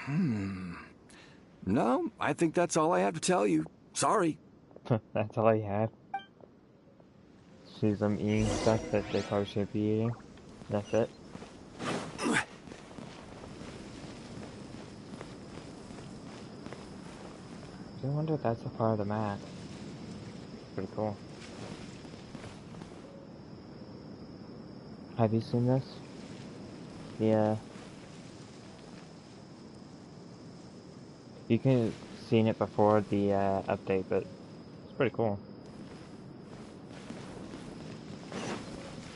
No, I think that's all I have to tell you. Sorry. That's all I had. See them eating stuff that they probably shouldn't be eating. That's it. I wonder if that's a part of the map. Pretty cool. Have you seen this? Yeah. You can seen it before the update, but it's pretty cool.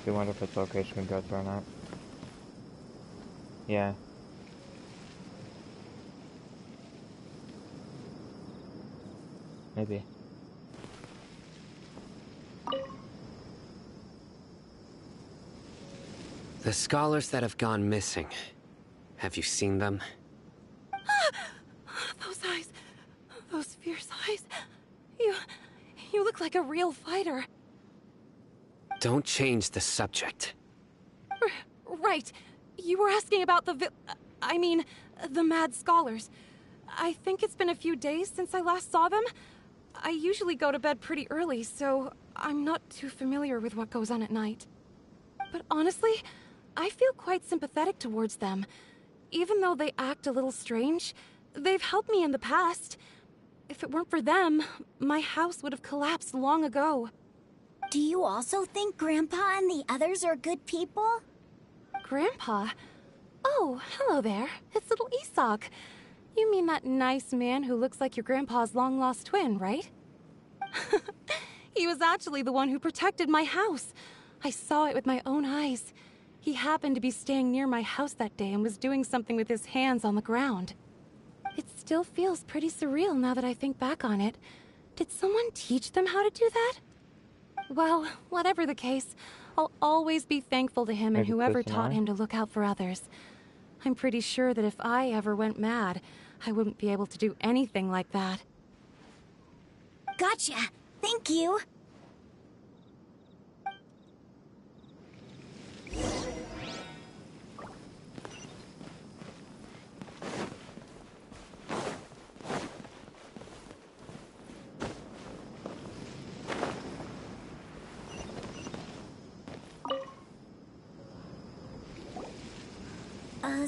You wonder if its location can go through or not. Yeah. Maybe. The scholars that have gone missing. Have you seen them? Those eyes. Those fierce eyes. You look like a real fighter. Don't change the subject. Right. You were asking about the the mad scholars. I think it's been a few days since I last saw them. I usually go to bed pretty early, so I'm not too familiar with what goes on at night. But honestly, I feel quite sympathetic towards them. Even though they act a little strange, they've helped me in the past. If it weren't for them, my house would have collapsed long ago. Do you also think Grandpa and the others are good people? Grandpa? Oh, hello there. It's little Isak. You mean that nice man who looks like your grandpa's long-lost twin, right? He was actually the one who protected my house. I saw it with my own eyes. He happened to be staying near my house that day and was doing something with his hands on the ground. It still feels pretty surreal now that I think back on it. Did someone teach them how to do that? Well, whatever the case, I'll always be thankful to him and whoever taught him to look out for others. I'm pretty sure that if I ever went mad, I wouldn't be able to do anything like that. Gotcha. Thank you.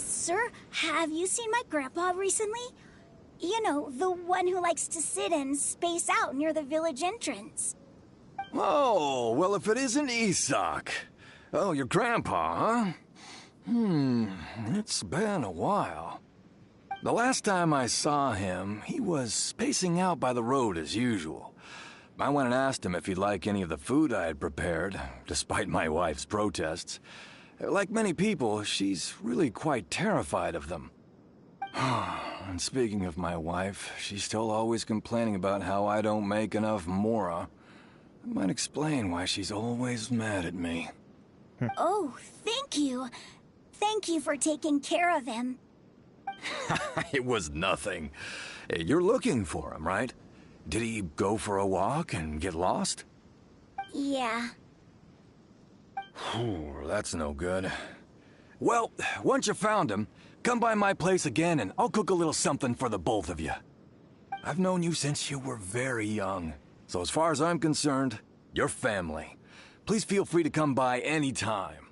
Sir, have you seen my grandpa recently? You know, the one who likes to sit and space out near the village entrance. Oh, well, if it isn't Isak. Oh, your grandpa, huh? It's been a while. The last time I saw him, he was spacing out by the road as usual. I went and asked him if he'd like any of the food I had prepared, despite my wife's protests. Like many people, she's really quite terrified of them. And speaking of my wife, she's still always complaining about how I don't make enough mora. That might explain why she's always mad at me. Oh, thank you. Thank you for taking care of him. It was nothing. You're looking for him, right? Did he go for a walk and get lost? Yeah. That's no good. Well, once you found him, come by my place again and I'll cook a little something for the both of you. I've known you since you were very young, so as far as I'm concerned, you're family. Please feel free to come by anytime.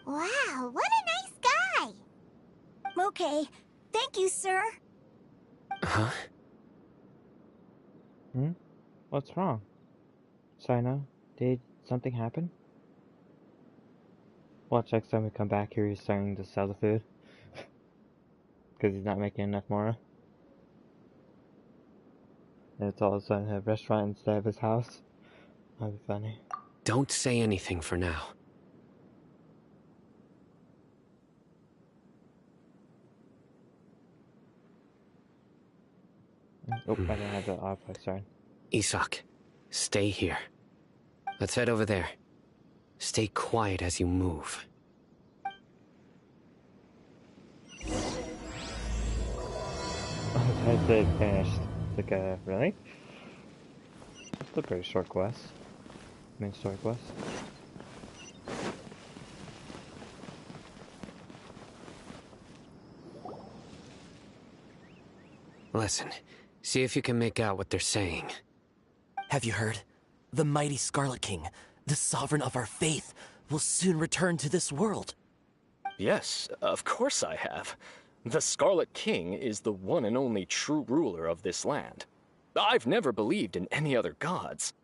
Wow, what a nice guy! Okay, thank you, sir. Huh? What's wrong? Sino, did something happen? Watch next time we come back here, he's starting to sell the food. Because he's not making enough more. And it's all of a sudden a restaurant instead of his house. That'd be funny. Don't say anything for now. Oh, I didn't have the off, sorry. Isak, stay here. Let's head over there. Stay quiet as you move. That's it, finished. Like, really? That's a pretty short quest. Main story quest. Listen, see if you can make out what they're saying. Have you heard? The mighty Scarlet King, the sovereign of our faith, will soon return to this world. Yes, of course I have. The Scarlet King is the one and only true ruler of this land. I've never believed in any other gods.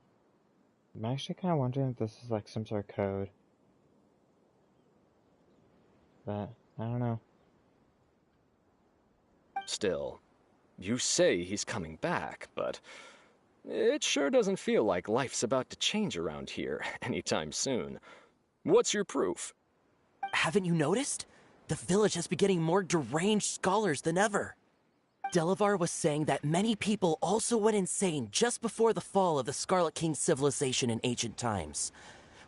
I'm actually kind of wondering if this is like some sort of code. but I don't know. Still, you say he's coming back, but it sure doesn't feel like life's about to change around here anytime soon. What's your proof? Haven't you noticed? The village has been getting more deranged scholars than ever. Delavar was saying that many people also went insane just before the fall of the Scarlet King's civilization in ancient times.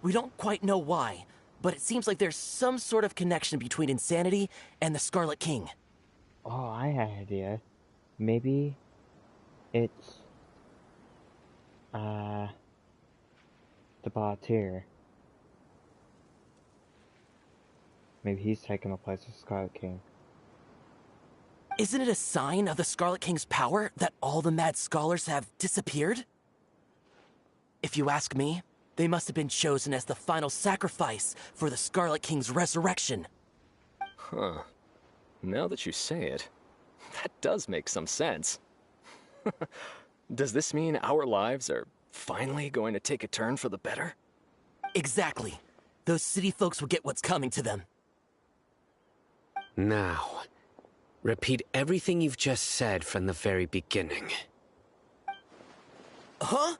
We don't quite know why, but it seems like there's some sort of connection between insanity and the Scarlet King. Oh, I had an idea. Maybe it's the Bottier. Maybe he's taking the place of Scarlet King. Isn't it a sign of the Scarlet King's power that all the mad scholars have disappeared? If you ask me, they must have been chosen as the final sacrifice for the Scarlet King's resurrection. Huh. Now that you say it, that does make some sense. Does this mean our lives are finally going to take a turn for the better? Exactly. Those city folks will get what's coming to them. Now, repeat everything you've just said from the very beginning. Huh?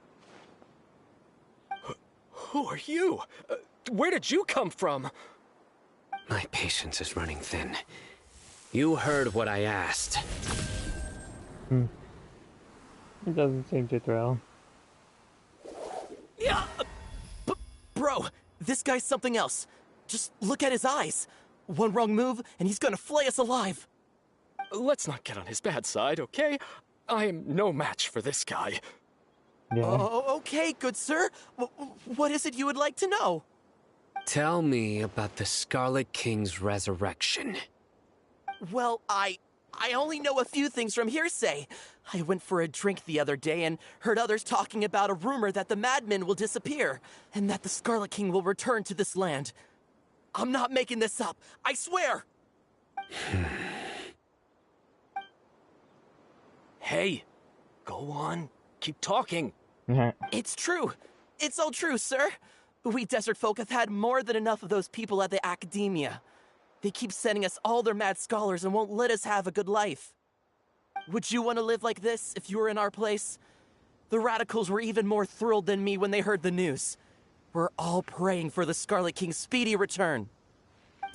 Who are you? Where did you come from? My patience is running thin. You heard what I asked. It doesn't seem to thrill. Yeah, bro, this guy's something else. Just look at his eyes. One wrong move, and he's gonna flay us alive. Let's not get on his bad side, okay? I am no match for this guy. Yeah. Oh, okay, good sir. What is it you would like to know? Tell me about the Scarlet King's resurrection. Well, I only know a few things from hearsay. I went for a drink the other day and heard others talking about a rumor that the madmen will disappear, and that the Scarlet King will return to this land. I'm not making this up, I swear! Hey, go on, keep talking. It's true. It's all true, sir. We desert folk have had more than enough of those people at the academia. They keep sending us all their mad scholars and won't let us have a good life. Would you want to live like this if you were in our place? The radicals were even more thrilled than me when they heard the news. We're all praying for the Scarlet King's speedy return.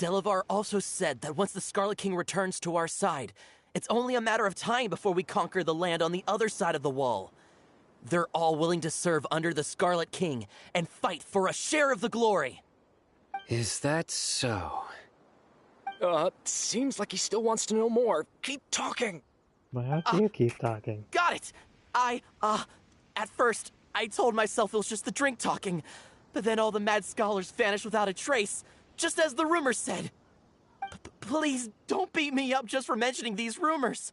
Delavar also said that once the Scarlet King returns to our side, it's only a matter of time before we conquer the land on the other side of the wall. They're all willing to serve under the Scarlet King and fight for a share of the glory. Is that so? Seems like he still wants to know more. Keep talking. Well, how do you keep talking? Got it! At first, I told myself it was just the drink talking, but then all the mad scholars vanished without a trace, just as the rumors said. Please, don't beat me up just for mentioning these rumors.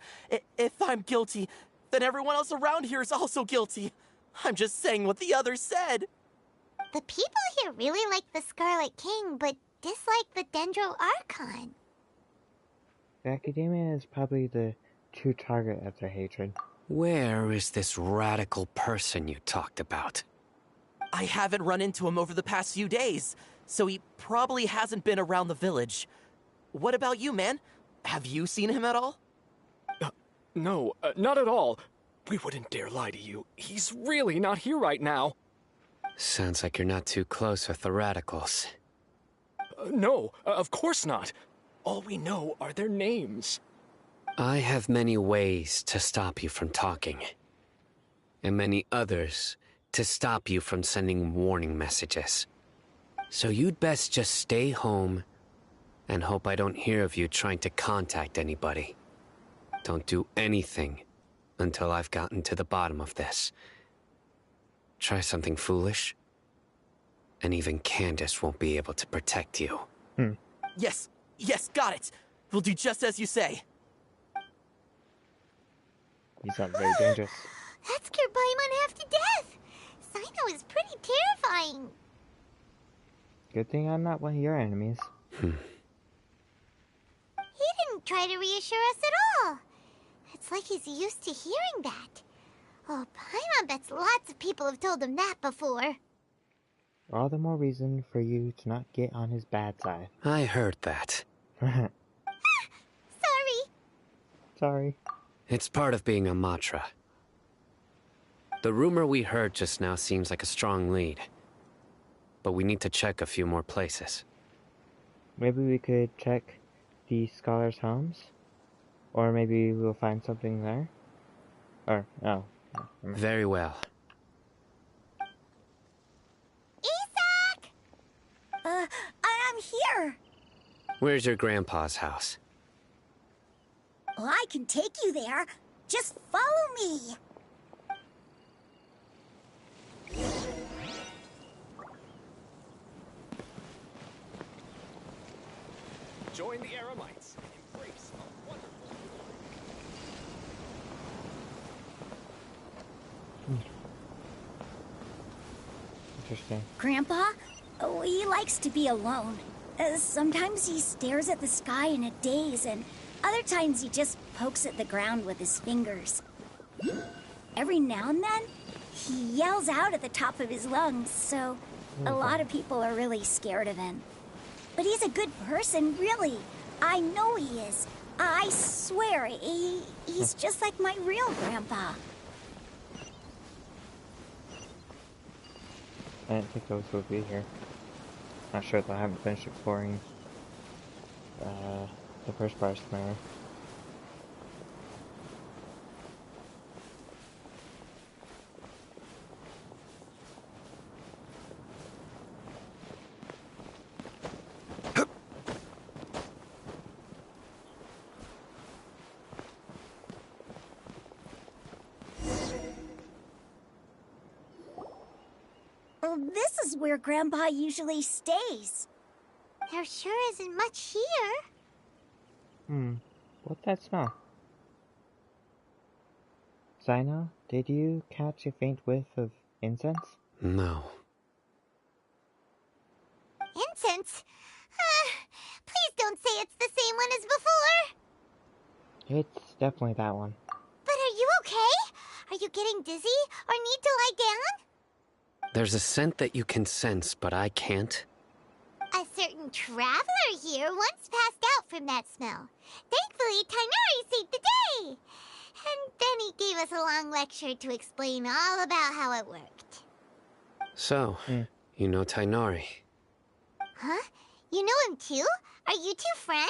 If I'm guilty, then everyone else around here is also guilty. I'm just saying what the others said. The people here really like the Scarlet King, but dislike the Dendro Archon. The Academia is probably the true target of their hatred. Where is this radical person you talked about? I haven't run into him over the past few days, so he probably hasn't been around the village. What about you, man? Have you seen him at all? No, not at all. We wouldn't dare lie to you. He's really not here right now. Sounds like you're not too close with the radicals. No, of course not. All we know are their names. I have many ways to stop you from talking. And many others to stop you from sending warning messages. So you'd best just stay home and hope I don't hear of you trying to contact anybody. Don't do anything until I've gotten to the bottom of this. Try something foolish, and even Candace won't be able to protect you. Yes, got it. We'll do just as you say. You sound very dangerous. That scared Paimon half to death. Sino is pretty terrifying. Good thing I'm not one of your enemies. He didn't try to reassure us at all. It's like he's used to hearing that. Oh, Paimon bets lots of people have told him that before. All the more reason for you to not get on his bad side. I heard that. Sorry. Sorry. It's part of being a Matra. The rumor we heard just now seems like a strong lead. But we need to check a few more places. Maybe we could check the scholars' homes? Or maybe we'll find something there? Or, oh. Very well. Isak! I'm here. Where's your grandpa's house? Well, I can take you there. Just follow me. Join the Eremites. Embrace a wonderful... Interesting. Grandpa? Oh, he likes to be alone. Sometimes he stares at the sky in a daze, and other times he just pokes at the ground with his fingers. Every now and then, he yells out at the top of his lungs, so a lot of people are really scared of him. But he's a good person, really. I know he is. I swear, he's just like my real grandpa. I didn't think those would be here. Not sure that I haven't finished exploring the first part of Samara. Well, this is where Grandpa usually stays. There sure isn't much here. What's that smell? Zino, did you catch a faint whiff of incense? No. Incense? Please don't say it's the same one as before. It's definitely that one. But are you okay? Are you getting dizzy or need to lie down? There's a scent that you can sense, but I can't. A certain traveler here once passed out from that smell. Thankfully, Tighnari saved the day. And then he gave us a long lecture to explain all about how it worked. So, you know Tighnari. Huh? You know him too? Are you two friends?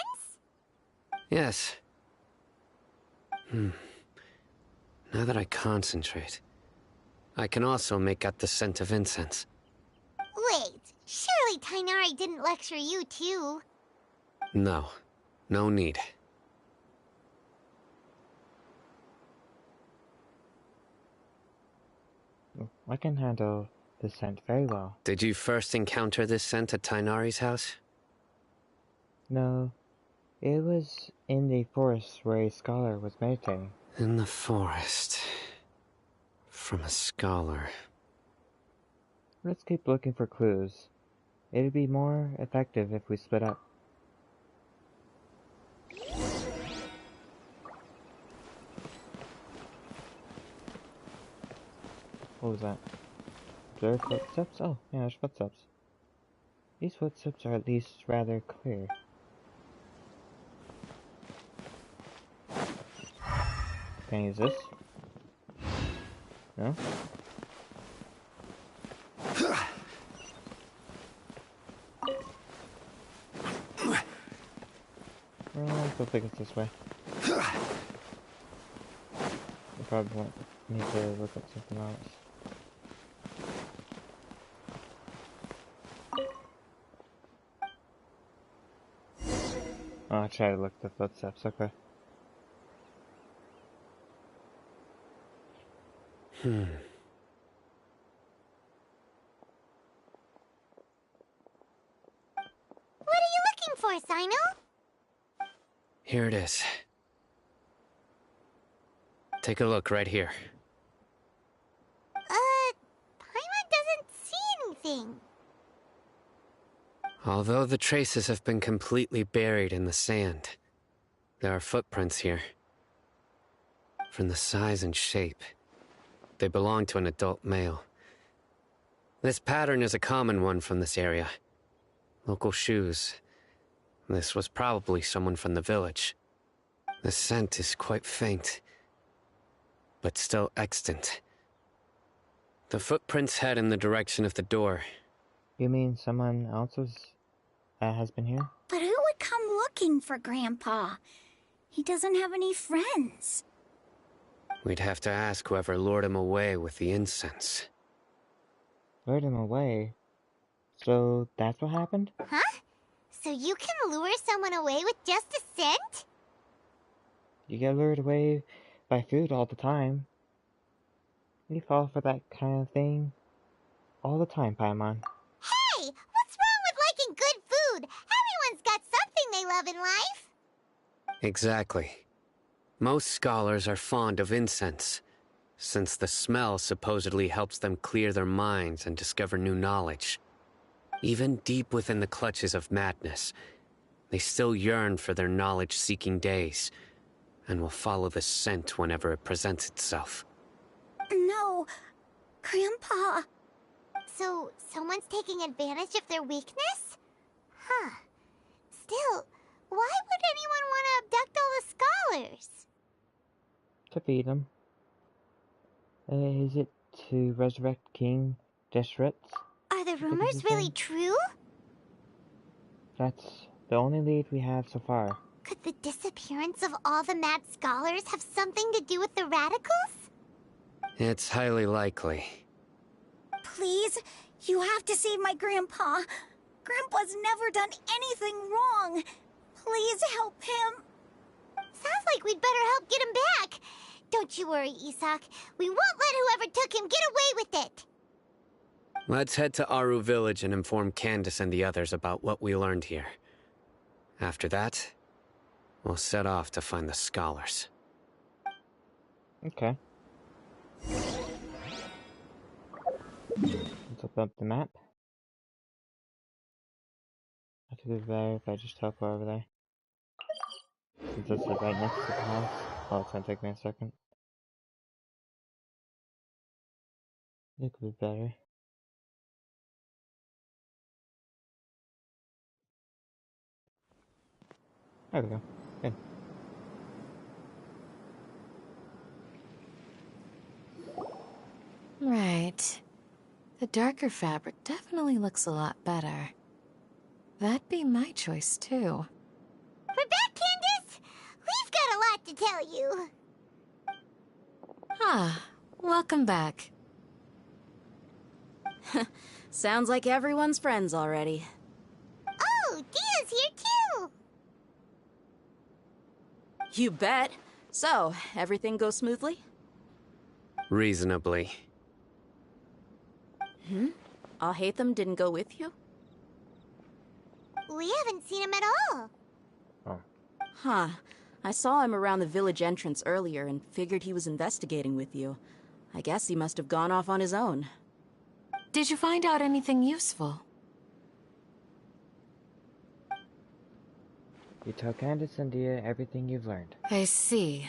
Yes. Now that I concentrate, I can also make out the scent of incense. Wait, surely Tighnari didn't lecture you too? No. No need. I can handle the scent very well. Did you first encounter this scent at Tighnari's house? No, it was in the forest where a scholar was meditating. In the forest. From a scholar. Let's keep looking for clues. It'd be more effective if we split up. What was that? Observe footsteps? Oh, yeah, there's footsteps. These footsteps are at least rather clear. Can I use this? No? Well, I don't think it's this way. I probably won't need to look at something else. Oh, I'll try to look at the footsteps, okay. What are you looking for, Zino? Here it is. Take a look right here. Paimon doesn't see anything. Although the traces have been completely buried in the sand, there are footprints here. From the size and shape, they belong to an adult male. This pattern is a common one from this area. Local shoes, This was probably someone from the village. The scent is quite faint, but still extant. The footprints head in the direction of the door. You mean someone else has been here? But who would come looking for Grandpa? He doesn't have any friends. We'd have to ask whoever lured him away with the incense. Lured him away? So that's what happened? Huh? So you can lure someone away with just a scent? You get lured away by food all the time. You fall for that kind of thing all the time, Paimon. Hey! What's wrong with liking good food? Everyone's got something they love in life. Exactly. Most scholars are fond of incense, since the smell supposedly helps them clear their minds and discover new knowledge. Even deep within the clutches of madness, they still yearn for their knowledge-seeking days, and will follow the scent whenever it presents itself. No, Grandpa. So, someone's taking advantage of their weakness? Huh. Still, why would anyone want to abduct all the scholars? To feed them. Is it to resurrect King Deshret? Are the rumors really true? That's the only lead we have so far. Could the disappearance of all the mad scholars have something to do with the radicals? It's highly likely. Please, you have to save my Grandpa. Grandpa's never done anything wrong. Please help him. Sounds like we'd better help get him back. Don't you worry, Isak. We won't let whoever took him get away with it. Let's head to Aru Village and inform Candace and the others about what we learned here. After that, we'll set off to find the scholars. Okay. Let's open up the map. I think it'd be better if I just teleport over there. Since it's like right next to the house. Oh, it's gonna take me a second. I think it would be better. There we go. Good. Right. The darker fabric definitely looks a lot better. That'd be my choice, too. We're back, Candace! We've got a lot to tell you. Ah, welcome back. Sounds like everyone's friends already. Oh, Dia's here too! You bet. So, everything goes smoothly? Reasonably. Alhaitham didn't go with you? We haven't seen him at all. Oh. Huh. I saw him around the village entrance earlier and figured he was investigating with you. I guess he must have gone off on his own. Did you find out anything useful? You tell Candace and Dia everything you've learned. I see.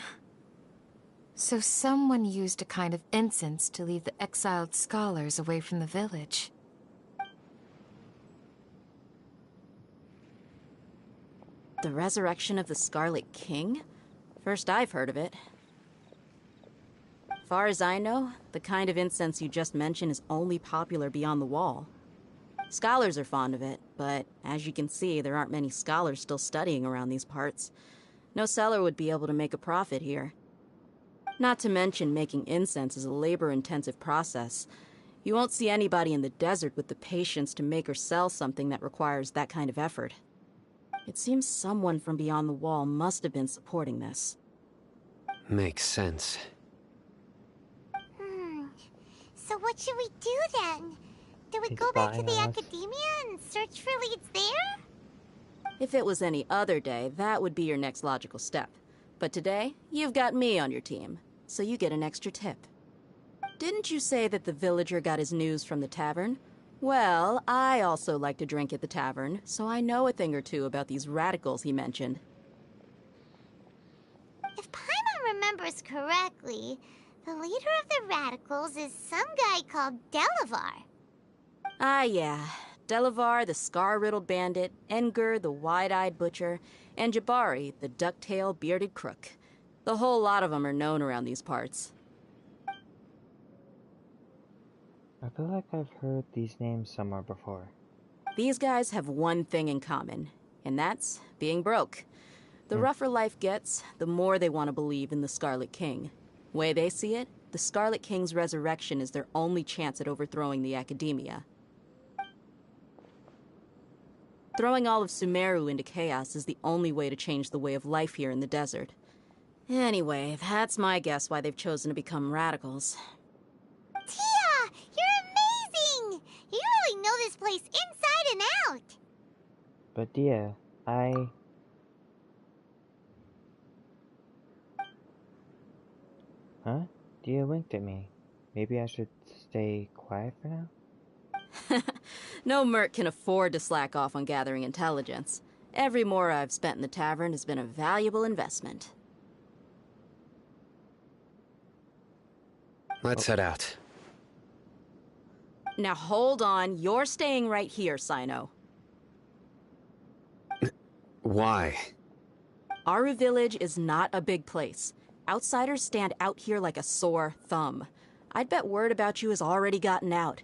So someone used a kind of incense to lead the exiled scholars away from the village. The resurrection of the Scarlet King? First I've heard of it. Far as I know, the kind of incense you just mentioned is only popular beyond the wall. Scholars are fond of it, but as you can see, there aren't many scholars still studying around these parts. No seller would be able to make a profit here. Not to mention, making incense is a labor-intensive process. You won't see anybody in the desert with the patience to make or sell something that requires that kind of effort. It seems someone from beyond the wall must have been supporting this. Makes sense. So what should we do then? Do we go back to the academia and search for leads there? If it was any other day, that would be your next logical step. But today, you've got me on your team, so you get an extra tip. Didn't you say that the villager got his news from the tavern? Well, I also like to drink at the tavern, so I know a thing or two about these radicals he mentioned. If Paimon remembers correctly, the leader of the radicals is some guy called Delavar. Ah, yeah. Delavar, the scar-riddled bandit, Enger, the wide-eyed butcher, and Jabari, the duck-tailed bearded crook. The whole lot of them are known around these parts. I feel like I've heard these names somewhere before. These guys have one thing in common, and that's being broke. The rougher life gets, the more they want to believe in the Scarlet King. Way they see it, the Scarlet King's resurrection is their only chance at overthrowing the Academia. Throwing all of Sumeru into chaos is the only way to change the way of life here in the desert. Anyway, that's my guess why they've chosen to become radicals. Tia! You're amazing! You really know this place inside and out! But Dia, Huh? Dia winked at me. Maybe I should stay quiet for now? No merc can afford to slack off on gathering intelligence. Every mora I've spent in the tavern has been a valuable investment. Let's head out. Now hold on, you're staying right here, Sino. Why? Aru Village is not a big place. Outsiders stand out here like a sore thumb. I'd bet word about you has already gotten out.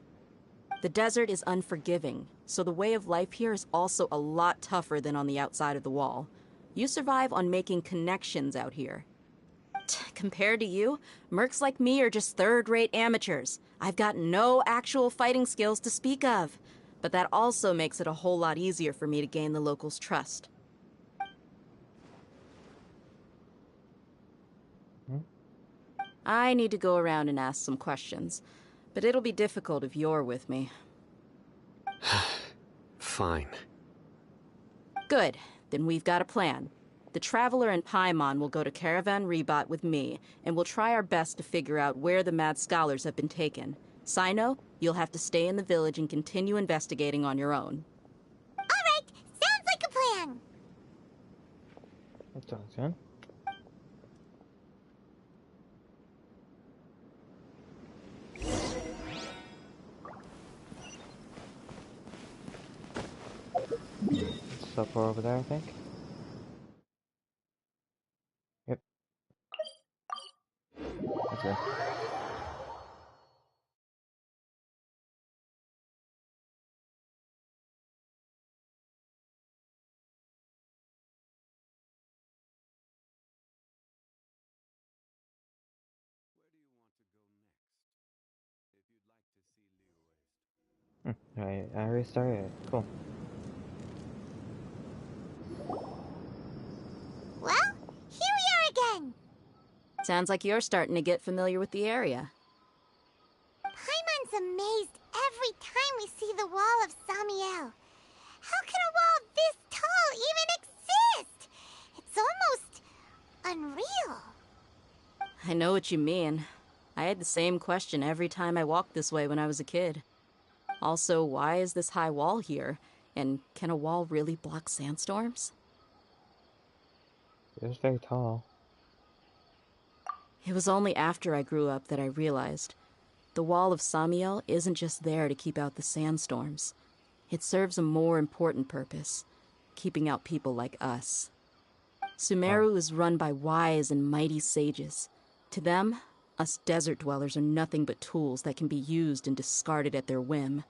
The desert is unforgiving, so the way of life here is also a lot tougher than on the outside of the wall. You survive on making connections out here. Compared to you, mercs like me are just third-rate amateurs. I've got no actual fighting skills to speak of, but that also makes it a whole lot easier for me to gain the locals' trust. I need to go around and ask some questions, but it'll be difficult if you're with me. Fine. Good. Then we've got a plan. The Traveler and Paimon will go to Caravan Rebat with me, and we'll try our best to figure out where the Mad Scholars have been taken. Sino, you'll have to stay in the village and continue investigating on your own. Alright, sounds like a plan! That sounds good. So far over there, I think. Yep. That's it. Alright, I already started. Cool. Well, here we are again! Sounds like you're starting to get familiar with the area. Paimon's amazed every time we see the wall of Samiel. How can a wall this tall even exist? It's almost unreal. I know what you mean. I had the same question every time I walked this way when I was a kid. Also, why is this high wall here? And can a wall really block sandstorms? It was very tall. It was only after I grew up that I realized the wall of Samiel isn't just there to keep out the sandstorms. It serves a more important purpose, keeping out people like us. Sumeru is run by wise and mighty sages. To them, us desert dwellers are nothing but tools that can be used and discarded at their whim.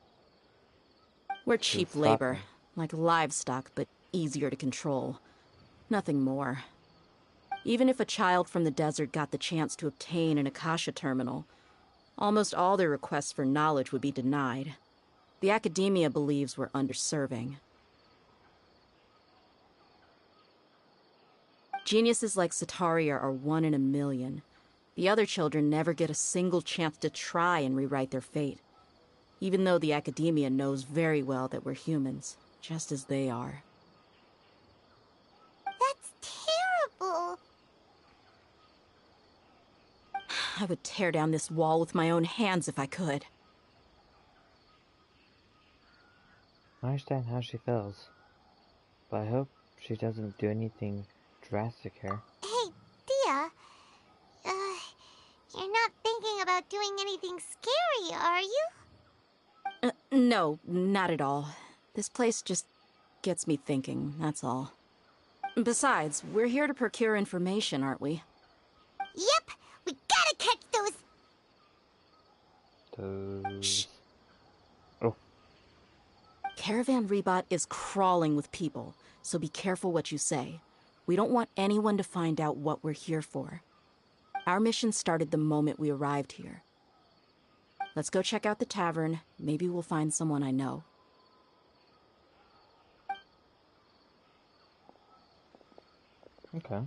We're cheap labor, like livestock, but easier to control. Nothing more. Even if a child from the desert got the chance to obtain an Akasha terminal, almost all their requests for knowledge would be denied. The Academia believes we're underserving. Geniuses like Sataria are 1 in a million. The other children never get a single chance to try and rewrite their fate, even though the Academia knows very well that we're humans, just as they are. That's terrible. I would tear down this wall with my own hands if I could. I understand how she feels, but I hope she doesn't do anything drastic here. Hey, Dia. You're not thinking about doing anything scary, are you? No, not at all. This place just gets me thinking, that's all. Besides, we're here to procure information, aren't we? Yep, we gotta catch those... Shh. Oh. Caravan Rebot is crawling with people, so be careful what you say. We don't want anyone to find out what we're here for. Our mission started the moment we arrived here. Let's go check out the tavern. Maybe we'll find someone I know. Okay.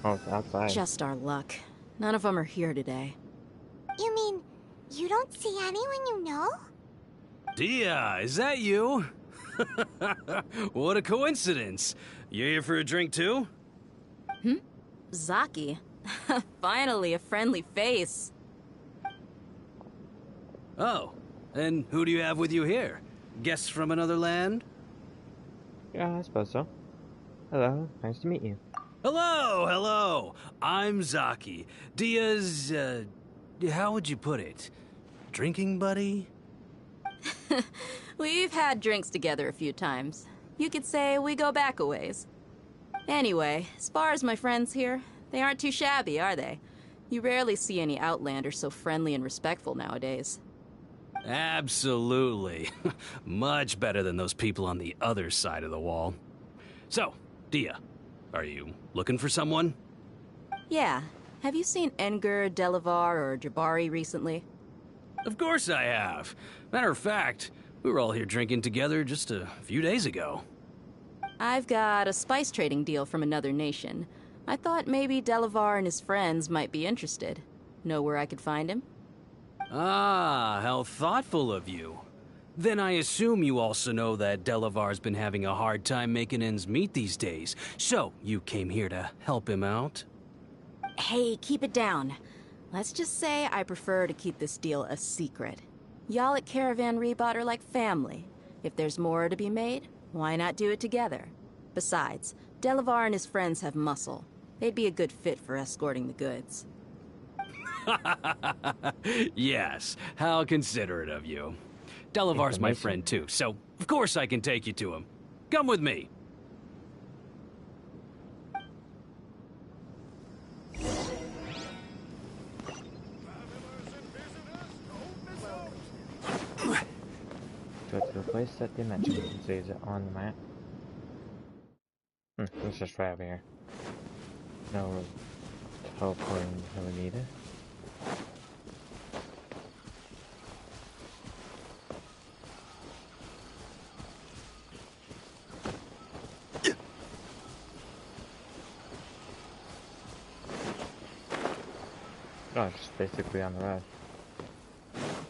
Oh, it's outside. Just our luck. None of them are here today. You mean, you don't see anyone you know? Dia, is that you? What a coincidence. You here for a drink too? Zaki. Finally, a friendly face. Oh, and who do you have with you here? Guests from another land? Yeah, I suppose so. Hello, nice to meet you. Hello. I'm Zaki. Dia's, how would you put it? Drinking buddy? We've had drinks together a few times. You could say we go back a ways. Anyway, as far as my friends here, they aren't too shabby, are they? You rarely see any Outlanders so friendly and respectful nowadays. Absolutely. Much better than those people on the other side of the wall. So, Dia, are you looking for someone? Yeah. Have you seen Enger, Delavar, or Jabari recently? Of course I have. Matter of fact, we were all here drinking together just a few days ago. I've got a spice trading deal from another nation. I thought maybe Delavar and his friends might be interested. Know where I could find him? Ah, how thoughtful of you. Then I assume you also know that Delavar's been having a hard time making ends meet these days, so you came here to help him out? Hey, keep it down. Let's just say I prefer to keep this deal a secret. Y'all at Caravan Rebot are like family. If there's more to be made, why not do it together? Besides, Delavar and his friends have muscle. They'd be a good fit for escorting the goods. Yes, how considerate of you. Delavar's my friend too, so of course I can take you to him. Come with me. Go to the place that they mentioned. So is it on the map? It's just right over here. No, we're teleporting until we need it. Oh, it's just basically on the road.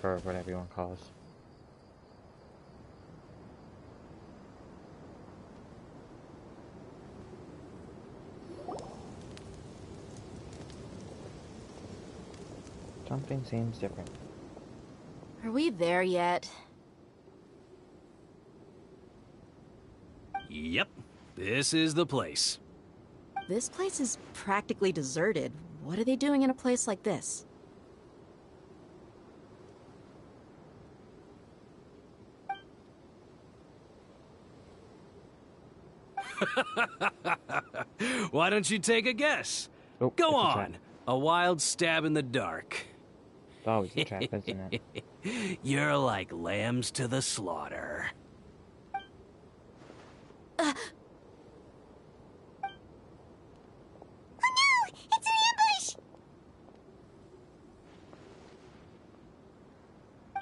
Or whatever you want to call us. Something seems different. Are we there yet? Yep, this is the place. This place is practically deserted. What are they doing in a place like this? Why don't you take a guess? Oh, go on. A wild stab in the dark. It's always a trap, isn't it? You're like lambs to the slaughter. Oh no! It's an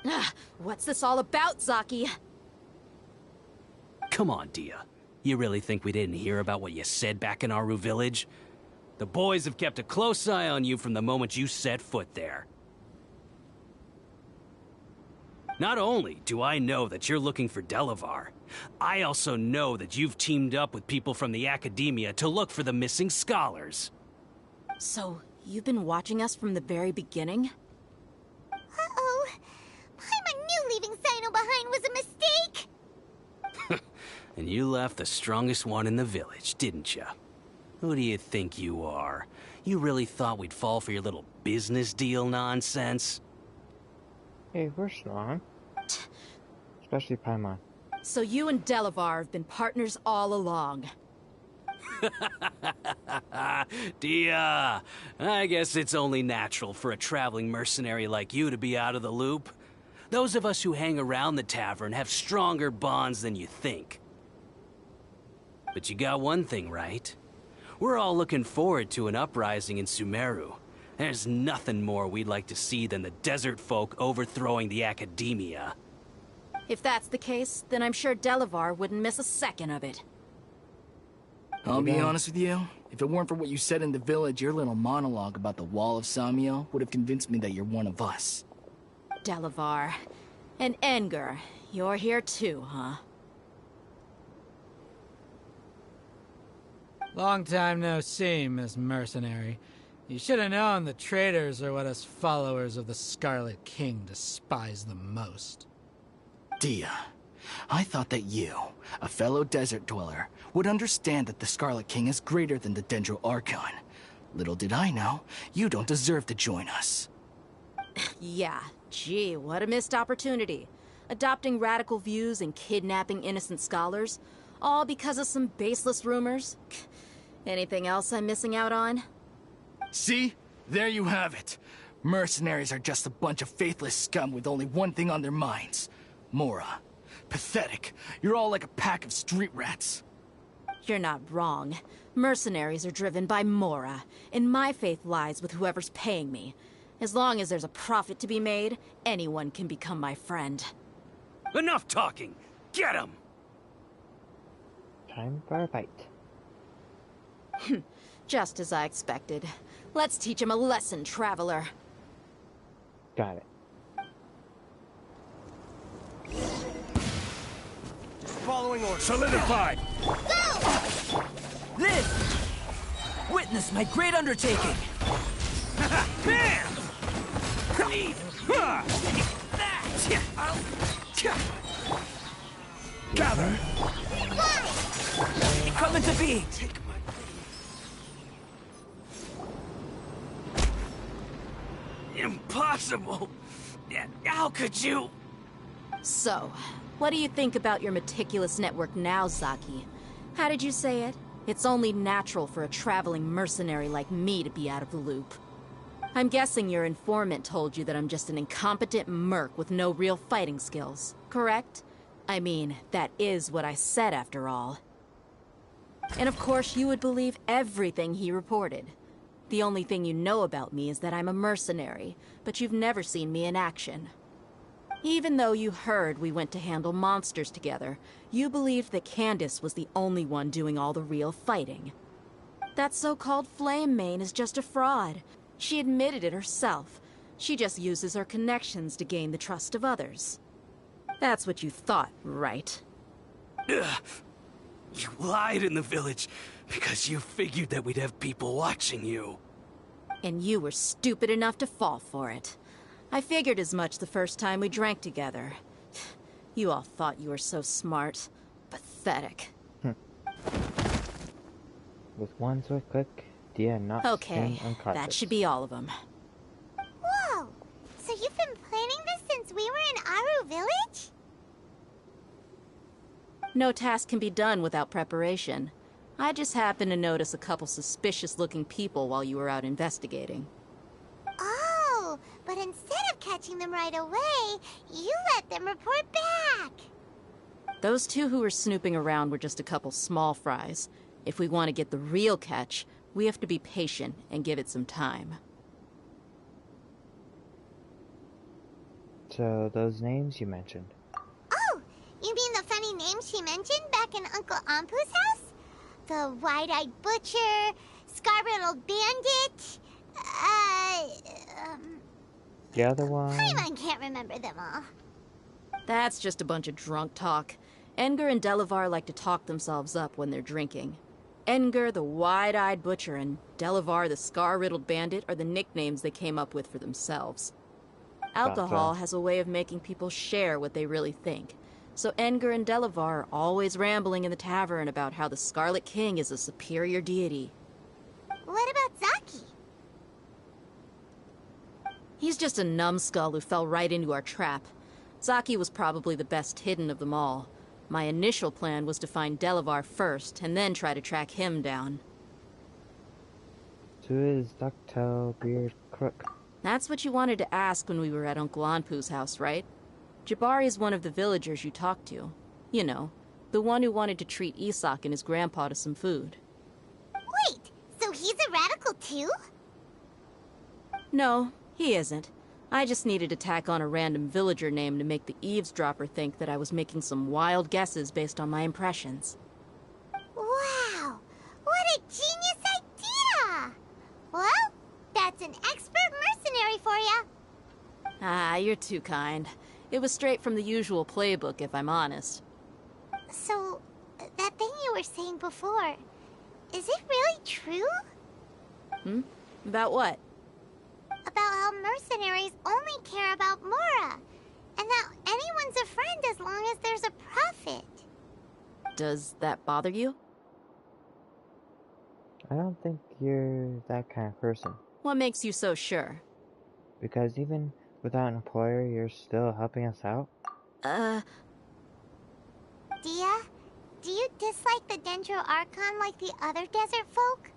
ambush! What's this all about, Zaki? Come on, Dia. You really think we didn't hear about what you said back in Aru village? The boys have kept a close eye on you from the moment you set foot there. Not only do I know that you're looking for Delavar, I also know that you've teamed up with people from the Academia to look for the missing scholars. So, you've been watching us from the very beginning? Uh-oh. Paimon knew leaving Sino behind was a mistake! And you left the strongest one in the village, didn't you? Who do you think you are? You really thought we'd fall for your little business deal nonsense? Hey, we're strong. Especially Paimon. So you and Delavar have been partners all along. Dia, I guess it's only natural for a traveling mercenary like you to be out of the loop. Those of us who hang around the tavern have stronger bonds than you think. But you got one thing right. We're all looking forward to an uprising in Sumeru. There's nothing more we'd like to see than the desert folk overthrowing the academia. If that's the case, then I'm sure Delavar wouldn't miss a second of it. I'll be honest with you. If it weren't for what you said in the village, your little monologue about the Wall of Samiel would have convinced me that you're one of us. Delavar. And Engar, you're here too, huh? Long time no see, Miss Mercenary. You should have known the traitors are what us followers of the Scarlet King despise the most. Dia, I thought that you, a fellow desert dweller, would understand that the Scarlet King is greater than the Dendro Archon. Little did I know, you don't deserve to join us. Yeah, gee, what a missed opportunity. Adopting radical views and kidnapping innocent scholars, all because of some baseless rumors. Anything else I'm missing out on? See? There you have it. Mercenaries are just a bunch of faithless scum with only one thing on their minds. Mora. Pathetic. You're all like a pack of street rats. You're not wrong. Mercenaries are driven by Mora, and my faith lies with whoever's paying me. As long as there's a profit to be made, anyone can become my friend. Enough talking! Get him! Time for a fight. Just as I expected. Let's teach him a lesson, traveler. Got it. Following orders. Solidified! Go! Live! Witness my great undertaking! Bam! Gather! Come into being! Impossible! How could you? So, what do you think about your meticulous network now, Zaki? How did you say it? It's only natural for a traveling mercenary like me to be out of the loop. I'm guessing your informant told you that I'm just an incompetent merc with no real fighting skills, correct? I mean, that is what I said after all. And of course you would believe everything he reported. The only thing you know about me is that I'm a mercenary, but you've never seen me in action. Even though you heard we went to handle monsters together, you believed that Candace was the only one doing all the real fighting. That so-called Flame Mane is just a fraud. She admitted it herself. She just uses her connections to gain the trust of others. That's what you thought, right? Ugh. You lied in the village because you figured that we'd have people watching you. And you were stupid enough to fall for it. I figured as much the first time we drank together. You all thought you were so smart. Pathetic. With one swift click, Dia knocks Okay, him unconscious. that should be all of them. Whoa! So you've been planning this since we were in Aru Village? No task can be done without preparation. I just happened to notice a couple suspicious-looking people while you were out investigating. Oh, but instead of catching them right away, you let them report back. Those two who were snooping around were just a couple small fries. If we want to get the real catch, we have to be patient and give it some time. So, those names you mentioned. Oh, you mean the funny name she mentioned back in Uncle Ampu's house? The wide-eyed butcher, scar-riddled bandit, The other one... Paimon can't remember them all. That's just a bunch of drunk talk. Engar and Delavar like to talk themselves up when they're drinking. Engar, the wide-eyed butcher, and Delavar, the scar-riddled bandit, are the nicknames they came up with for themselves. Alcohol has a way of making people share what they really think. So Edgar and Delavar are always rambling in the tavern about how the Scarlet King is a superior deity. What about Zaki? He's just a numbskull who fell right into our trap. Zaki was probably the best hidden of them all. My initial plan was to find Delavar first, and then try to track him down. So is Ducktail Beard Crook? That's what you wanted to ask when we were at Uncle Anpu's house, right? Jabari is one of the villagers you talked to. You know, the one who wanted to treat Isak and his grandpa to some food. Wait, so he's a radical too? No, he isn't. I just needed to tack on a random villager name to make the eavesdropper think that I was making some wild guesses based on my impressions. Wow, what a genius idea! Well, that's an expert mercenary for you. Ah, you're too kind. It was straight from the usual playbook, if I'm honest. So, that thing you were saying before, is it really true? Hmm? About what? About how mercenaries only care about Mora, and that anyone's a friend as long as there's a profit. Does that bother you? I don't think you're that kind of person. What makes you so sure? Because even without an employer, you're still helping us out? Dia, do you dislike the Dendro Archon like the other desert folk?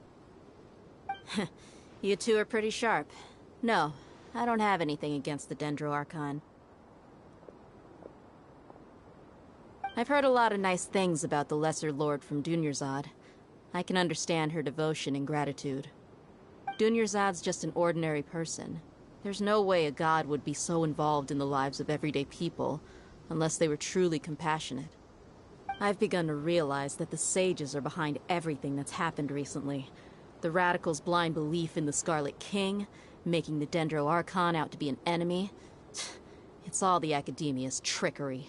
You two are pretty sharp. No, I don't have anything against the Dendro Archon. I've heard a lot of nice things about the Lesser Lord from Dunyarzad. I can understand her devotion and gratitude. Dunyarzad's just an ordinary person. There's no way a god would be so involved in the lives of everyday people, unless they were truly compassionate. I've begun to realize that the sages are behind everything that's happened recently. The radicals' blind belief in the Scarlet King, making the Dendro Archon out to be an enemy. It's all the Academia's trickery.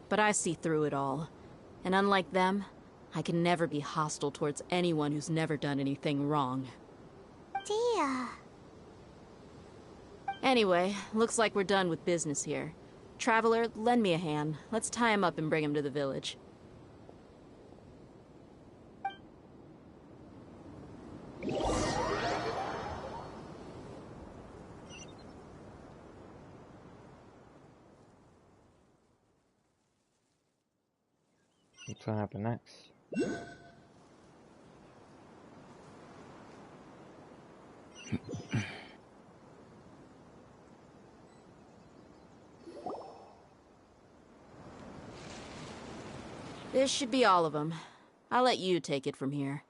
But I see through it all. And unlike them, I can never be hostile towards anyone who's never done anything wrong. Dia. Anyway, looks like we're done with business here. Traveler, lend me a hand. Let's tie him up and bring him to the village. What's gonna happen next? This should be all of them. I'll let you take it from here.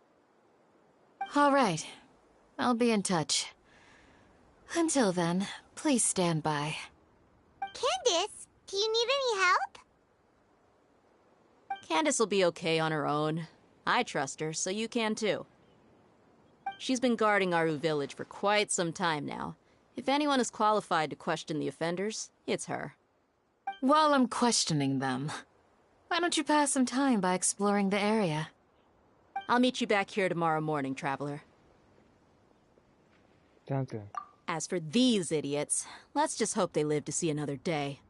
All right. I'll be in touch. Until then, please stand by. Candace, do you need any help? Candace will be okay on her own. I trust her, so you can too. She's been guarding Aru village for quite some time now. If anyone is qualified to question the offenders, it's her. While I'm questioning them, why don't you pass some time by exploring the area? I'll meet you back here tomorrow morning, Traveler. Sounds good. As for these idiots, let's just hope they live to see another day.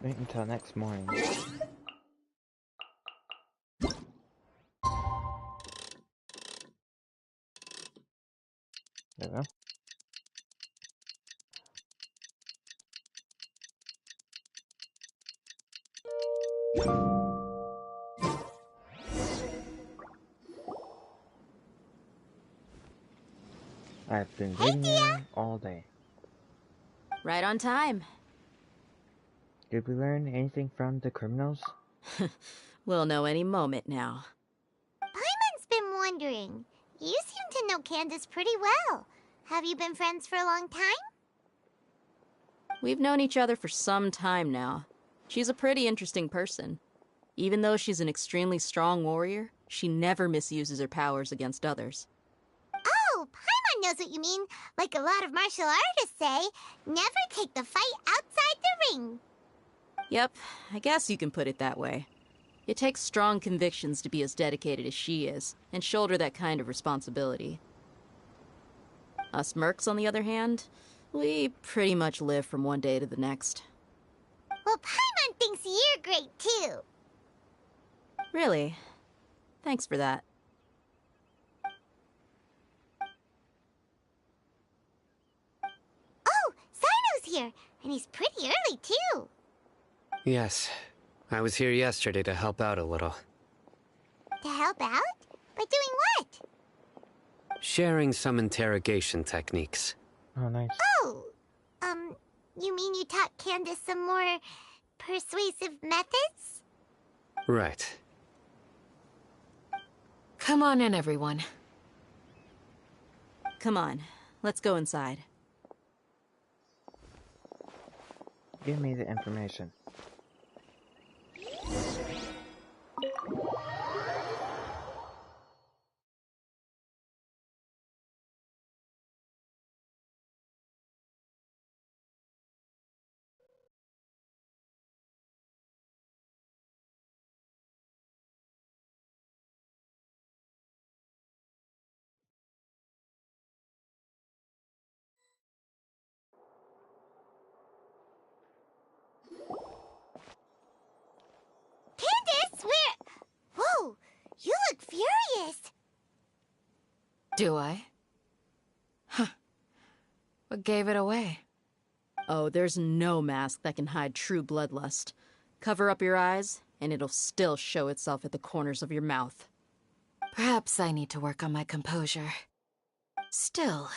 Wait until next morning. There we go. I've been waiting here all day. Right on time. Did we learn anything from the criminals? We'll know any moment now. Paimon's been wondering. You seem to know Candace pretty well. Have you been friends for a long time? We've known each other for some time now. She's a pretty interesting person. Even though she's an extremely strong warrior, she never misuses her powers against others. Oh, Paimon knows what you mean. Like a lot of martial artists say, never take the fight outside the ring. Yep, I guess you can put it that way. It takes strong convictions to be as dedicated as she is, and shoulder that kind of responsibility. Us mercs, on the other hand, we pretty much live from one day to the next. Well, Paimon thinks you're great, too. Really? Thanks for that. Oh, Sino's here, and he's pretty early, too. Yes. I was here yesterday to help out a little. To help out? By doing what? Sharing some interrogation techniques. Oh, nice. Oh, you mean you taught Candace some more persuasive methods? Right. Come on in, everyone. Come on, let's go inside. Give me the information. Candace, whoa, you look furious. Do I? Huh. What gave it away? Oh, there's no mask that can hide true bloodlust. Cover up your eyes, and it'll still show itself at the corners of your mouth. Perhaps I need to work on my composure. Still,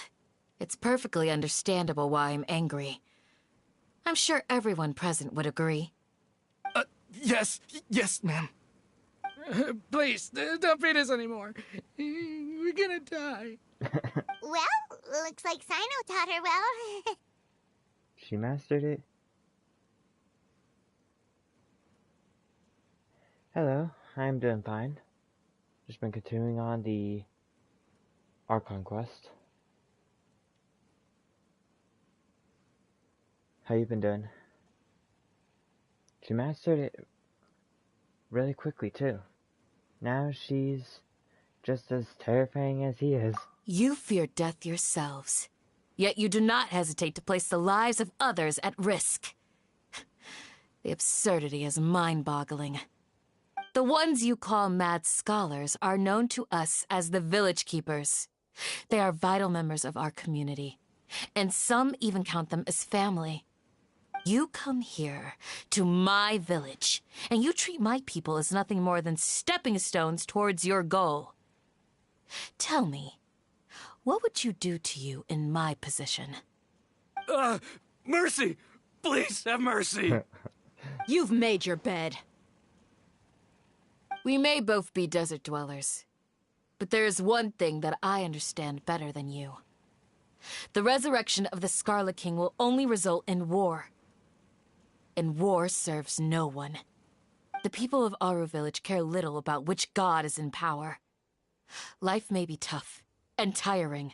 it's perfectly understandable why I'm angry. I'm sure everyone present would agree. Yes, ma'am. Please, don't beat us anymore. We're gonna die. Well, looks like Sino taught her well. She mastered it. Hello, I'm doing fine. Just been continuing on the Archon quest. How you been doing? She mastered it really quickly too. Now she's just as terrifying as he is. You fear death yourselves, yet you do not hesitate to place the lives of others at risk. The absurdity is mind-boggling. The ones you call mad scholars are known to us as the Village Keepers. They are vital members of our community, and some even count them as family. You come here, to my village, and you treat my people as nothing more than stepping stones towards your goal. Tell me, what would you do to you in my position? Mercy! Please have mercy! You've made your bed. We may both be desert dwellers, but there is one thing that I understand better than you. The resurrection of the Scarlet King will only result in war. And war serves no one. The people of Aru Village care little about which god is in power. Life may be tough and tiring,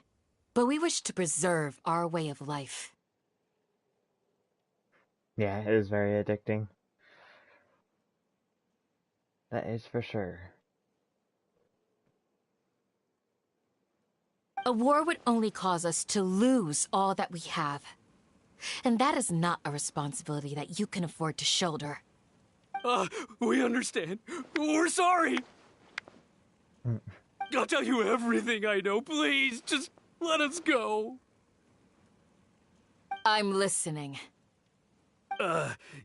but we wish to preserve our way of life. Yeah, it is very addicting. That is for sure. A war would only cause us to lose all that we have. And that is not a responsibility that you can afford to shoulder. We understand. We're sorry. I'll tell you everything I know. Please, just let us go. I'm listening.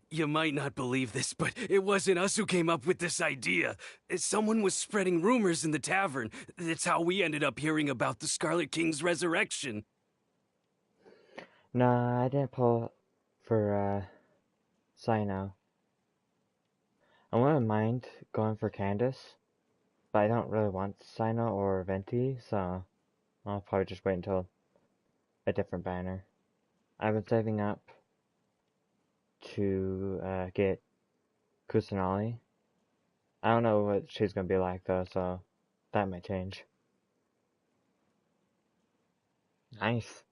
You might not believe this, but it wasn't us who came up with this idea. Someone was spreading rumors in the tavern. That's how we ended up hearing about the Scarlet King's resurrection. Nah, I didn't pull for, Sino. I wouldn't mind going for Candace, but I don't really want Sino or Venti, so I'll probably just wait until a different banner. I've been saving up to get Kusanali. I don't know what she's gonna be like though, so that might change. Nice.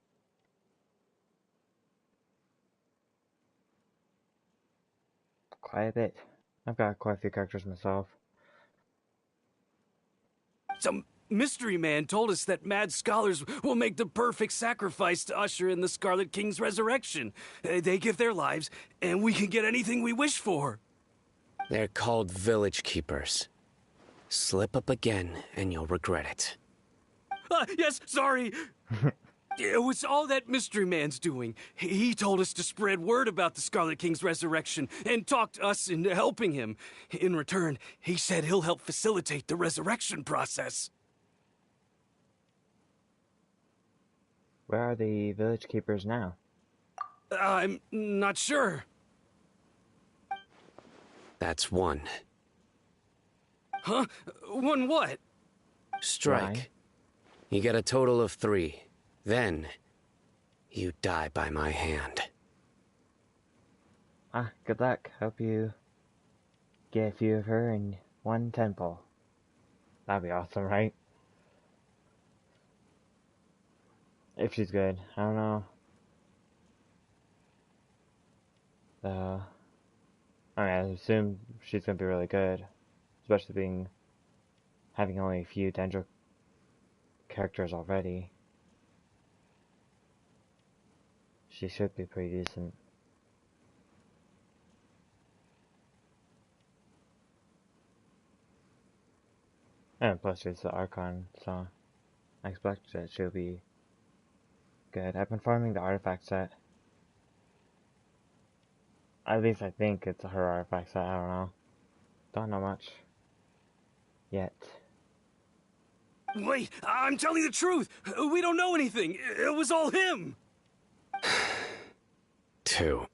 Quite a bit. I've got quite a few characters myself. Some Mystery Man told us that mad scholars will make the perfect sacrifice to usher in the Scarlet King's resurrection. They give their lives, and we can get anything we wish for. They're called village keepers. Slip up again, and you'll regret it. Yes, sorry. It was all that Mystery Man's doing. He told us to spread word about the Scarlet King's resurrection and talked us into helping him. In return, he said he'll help facilitate the resurrection process. Where are the village keepers now? I'm not sure. That's one. Huh? One what? Strike. Why? You get a total of 3. Then, you die by my hand. Ah, good luck. Hope you get a few of her in one temple. That'd be awesome, right? If she's good. I don't know. I mean, I assume she's gonna be really good. Especially having only a few Dendro characters already. She should be pretty decent. And plus she's the Archon, so I expect that she'll be good. I've been farming the artifact set. At least I think it's her artifact set, I don't know. Don't know much. Yet. Wait, I'm telling the truth. We don't know anything. It was all him. 2.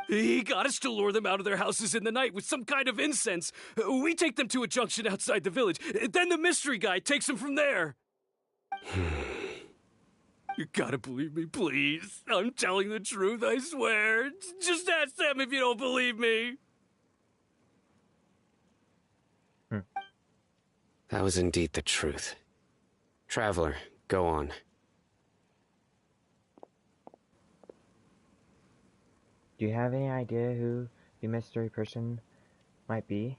He got us to lure them out of their houses in the night with some kind of incense. We take them to a junction outside the village. Then the mystery guy takes them from there. You gotta believe me, please. I'm telling the truth, I swear. Just ask them if you don't believe me. That was indeed the truth. Traveler, go on. Do you have any idea who the mystery person might be?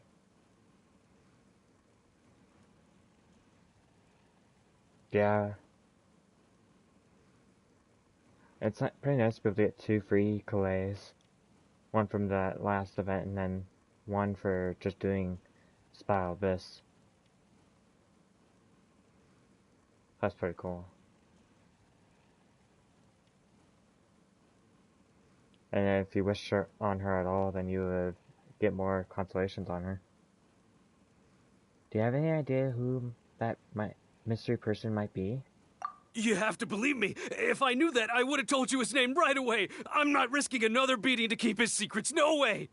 Yeah. It's not pretty nice to be able to get 2 free collays. One from that last event and then one for just doing Spiral Abyss. That's pretty cool. And if you wish on her at all, then you would get more consolations on her. Do you have any idea who that mystery person might be? You have to believe me. If I knew that, I would have told you his name right away. I'm not risking another beating to keep his secrets. No way.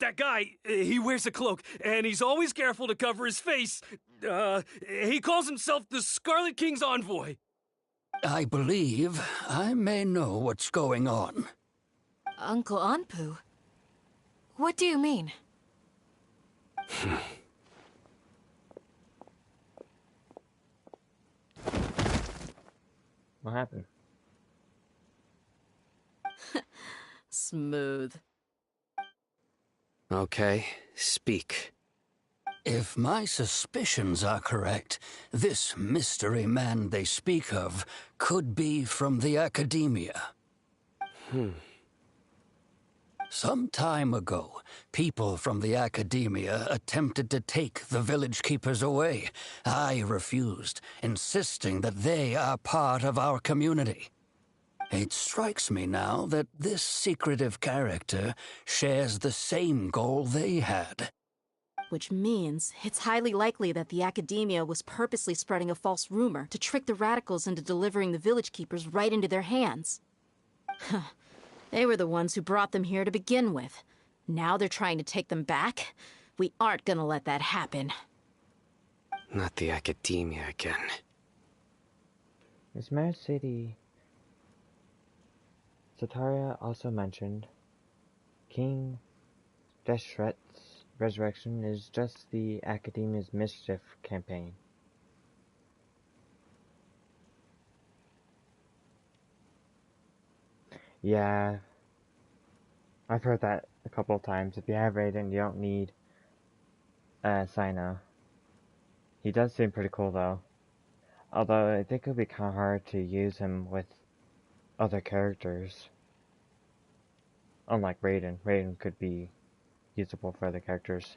That guy, he wears a cloak, and he's always careful to cover his face. He calls himself the Scarlet King's envoy. I believe I may know what's going on. Uncle Anpu? What do you mean? What happened? Smooth. Okay, speak. If my suspicions are correct, this mystery man they speak of could be from the Academia. Some time ago, people from the Academia attempted to take the village keepers away. I refused, insisting that they are part of our community. It strikes me now that this secretive character shares the same goal they had. Which means it's highly likely that the Academia was purposely spreading a false rumor to trick the radicals into delivering the village keepers right into their hands. They were the ones who brought them here to begin with. Now they're trying to take them back? We aren't gonna let that happen. Not the Academia again. Is Mare City... Sataria also mentioned King Deshret's resurrection is just the Academia's mischief campaign. Yeah, I've heard that a couple of times. If you have Raiden, you don't need Sino. He does seem pretty cool though. Although I think it would be kind of hard to use him with other characters. Unlike Raiden. Raiden could be usable for other characters.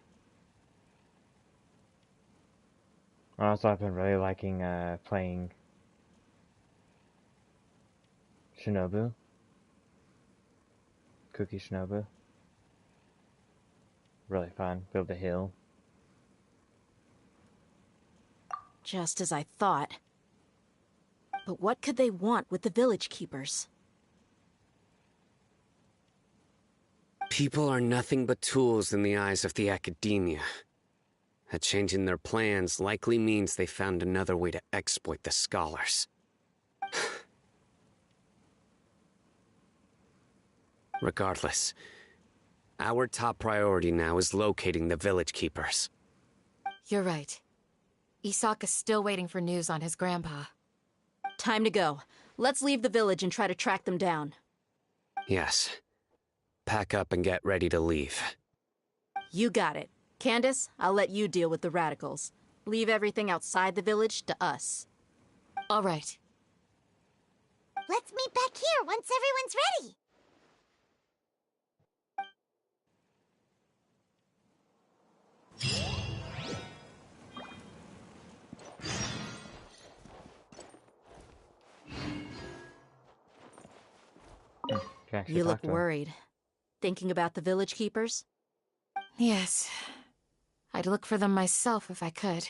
Also, I've been really liking playing Shinobu. Cookie Shinobu. Really fun. Build a hill. Just as I thought. But what could they want with the village keepers? People are nothing but tools in the eyes of the academia. A change in their plans likely means they found another way to exploit the scholars. Regardless, our top priority now is locating the village keepers. You're right. Isak is still waiting for news on his grandpa. Time to go. Let's leave the village and try to track them down. Yes. Pack up and get ready to leave. You got it. Candace, I'll let you deal with the radicals. Leave everything outside the village to us. All right. Let's meet back here once everyone's ready. You look worried. Thinking about the village keepers? Yes. I'd look for them myself if I could.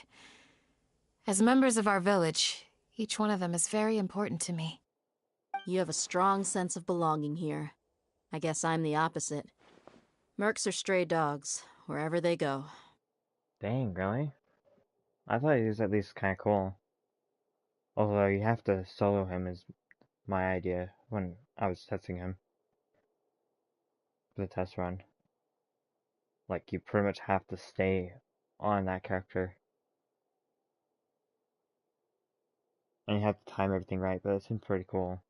As members of our village, each one of them is very important to me. You have a strong sense of belonging here. I guess I'm the opposite. Mercs are stray dogs, wherever they go. Dang, really? I thought he was at least kind of cool. Although you have to solo him is my idea when I was testing him. For the test run. Like, you pretty much have to stay on that character. And you have to time everything right, but it seems pretty cool.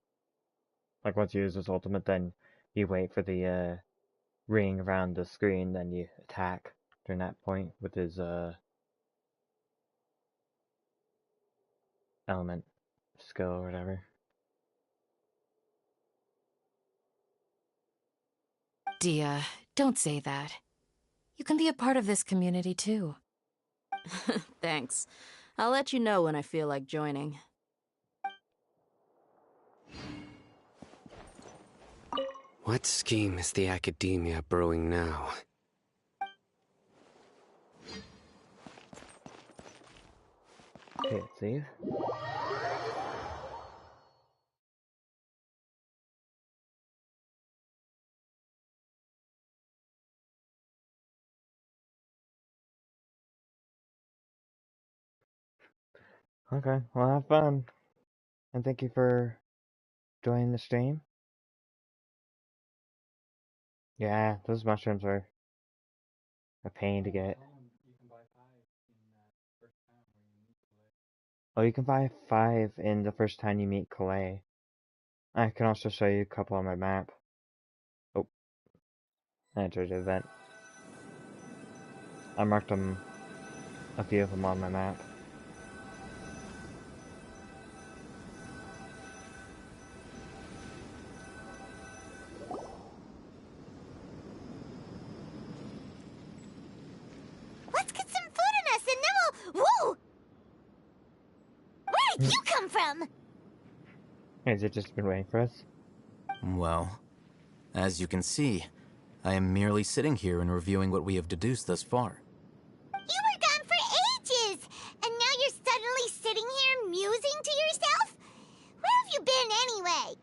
Like, once you use his ultimate, then you wait for the ring around the screen, then you attack during that point with his element skill or whatever. Dia, don't say that. You can be a part of this community too. Thanks. I'll let you know when I feel like joining. What scheme is the academia brewing now? Okay, save. Okay, well, have fun. And thank you for joining the stream. Yeah, those mushrooms are a pain to get. Oh, you can buy 5 in the first time you meet Kalei. I can also show you a couple on my map. Oh, I entered the event. I marked them, a few of them on my map. Let's get some food in us and then we'll... Whoa! Where did you come from? Has it just been waiting for us? Well, as you can see, I am merely sitting here and reviewing what we have deduced thus far. You were gone for ages, and now you're suddenly sitting here musing to yourself? Where have you been anyway?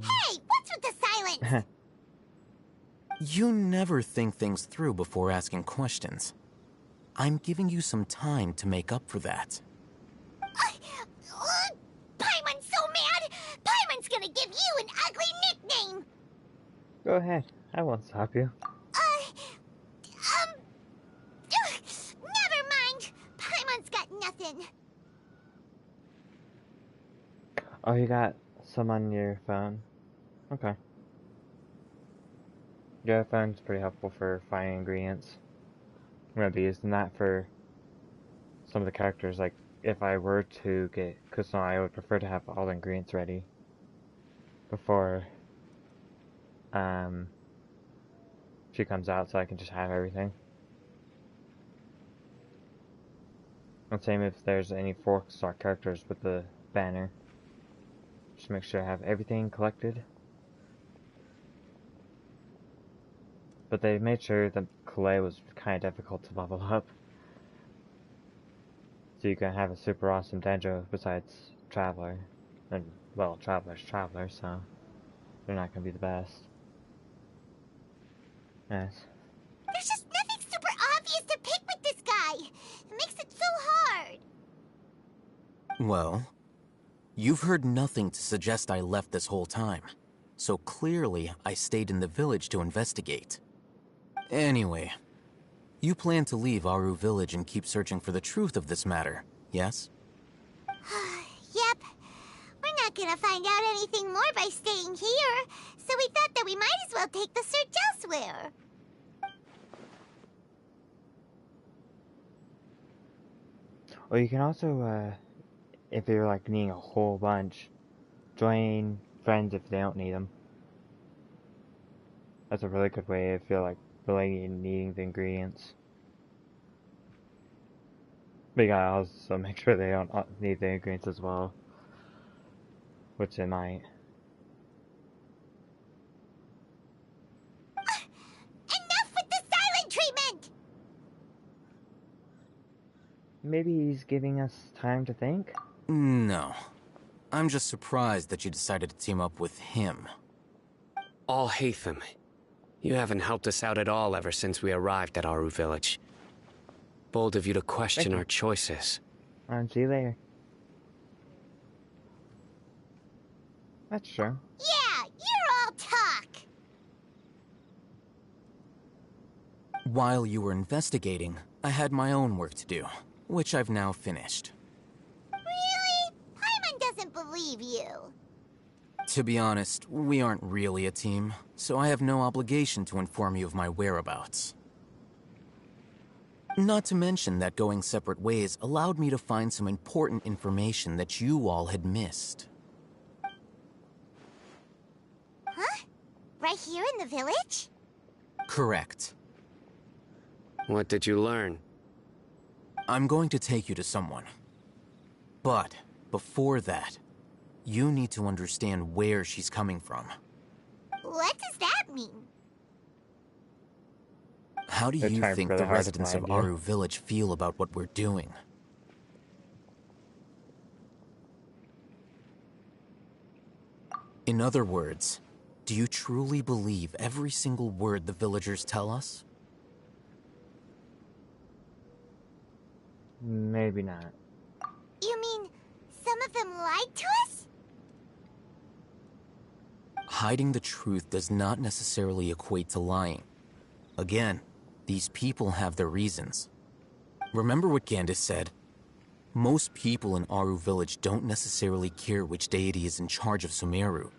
Hey, what's with the silence? You never think things through before asking questions. I'm giving you some time to make up for that. Paimon's so mad! Paimon's gonna give you an ugly nickname! Go ahead, I won't stop you. Never mind! Paimon's got nothing. Oh, you got some on your phone? Okay. Yeah, I found it's pretty helpful for finding ingredients. I'm gonna be using that for some of the characters. Like, if I were to get Kusano, I would prefer to have all the ingredients ready before she comes out, so I can just have everything. And same if there's any 4-star characters with the banner. Just make sure I have everything collected. But they made sure that Clay was kind of difficult to level up. So you can have a super awesome Danjo besides Traveler. And, well, Traveler's Traveler, so they're not going to be the best. Yes. There's just nothing super obvious to pick with this guy. It makes it so hard. Well, you've heard nothing to suggest I left this whole time. So clearly, I stayed in the village to investigate. Anyway, you plan to leave Aru Village and keep searching for the truth of this matter, yes? Yep. We're not gonna find out anything more by staying here, so we thought that we might as well take the search elsewhere. Or you can also, if you're like needing a whole bunch, join friends if they don't need them. That's a really good way if you're like really needing the ingredients. But you gotta also make sure they don't need the ingredients as well, which they might. Enough with the silent treatment! Maybe he's giving us time to think? No. I'm just surprised that you decided to team up with him. Alhaitham, you haven't helped us out at all ever since we arrived at Aru Village. Bold of you to question our choices. See you later. That's true. Yeah, you're all talk! While you were investigating, I had my own work to do, which I've now finished. Really? Paimon doesn't believe you. To be honest, we aren't really a team, so I have no obligation to inform you of my whereabouts. Not to mention that going separate ways allowed me to find some important information that you all had missed. Huh? Right here in the village? Correct. What did you learn? I'm going to take you to someone. But, before that, you need to understand where she's coming from. What does that mean? How do you think the residents of Aru Village feel about what we're doing? In other words, do you truly believe every single word the villagers tell us? Maybe not. You mean, some of them lied to us? Hiding the truth does not necessarily equate to lying. Again, these people have their reasons. Remember what Gandis said? Most people in Aru Village don't necessarily care which deity is in charge of Sumeru.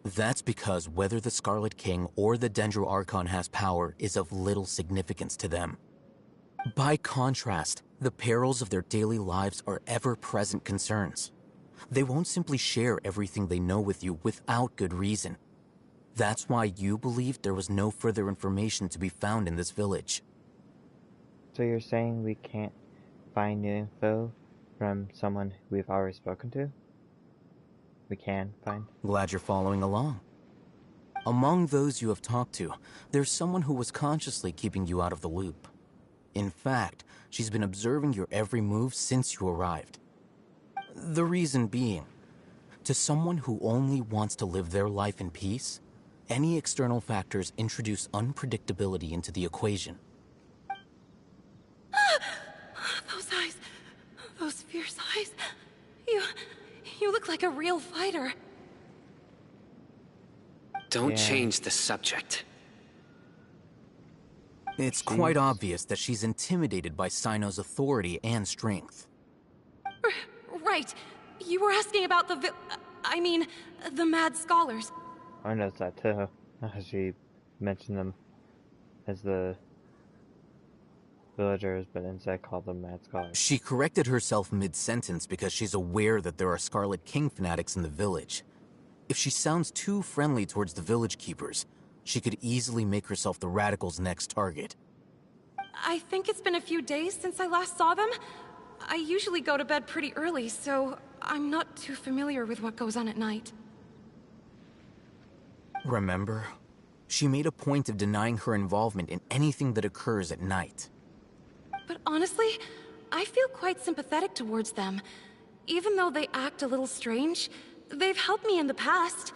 That's because whether the Scarlet King or the Dendro Archon has power is of little significance to them. By contrast, the perils of their daily lives are ever-present concerns. They won't simply share everything they know with you without good reason. That's why you believed there was no further information to be found in this village. So you're saying we can't find new info from someone we've already spoken to? We can find? Glad you're following along. Among those you have talked to, there's someone who was consciously keeping you out of the loop. In fact, she's been observing your every move since you arrived. The reason being, to someone who only wants to live their life in peace, any external factors introduce unpredictability into the equation. Those eyes. Those fierce eyes. You look like a real fighter. Don't change the subject. It's quite obvious that she's intimidated by Sino's authority and strength. Right. You were asking about the Mad Scholars. I noticed that too. She mention them as the villagers, but instead called them Mad Scholars. She corrected herself mid-sentence because she's aware that there are Scarlet King fanatics in the village. If she sounds too friendly towards the village keepers, she could easily make herself the Radicals' next target. I think it's been a few days since I last saw them. I usually go to bed pretty early, so I'm not too familiar with what goes on at night. Remember? She made a point of denying her involvement in anything that occurs at night. But honestly, I feel quite sympathetic towards them. Even though they act a little strange, they've helped me in the past.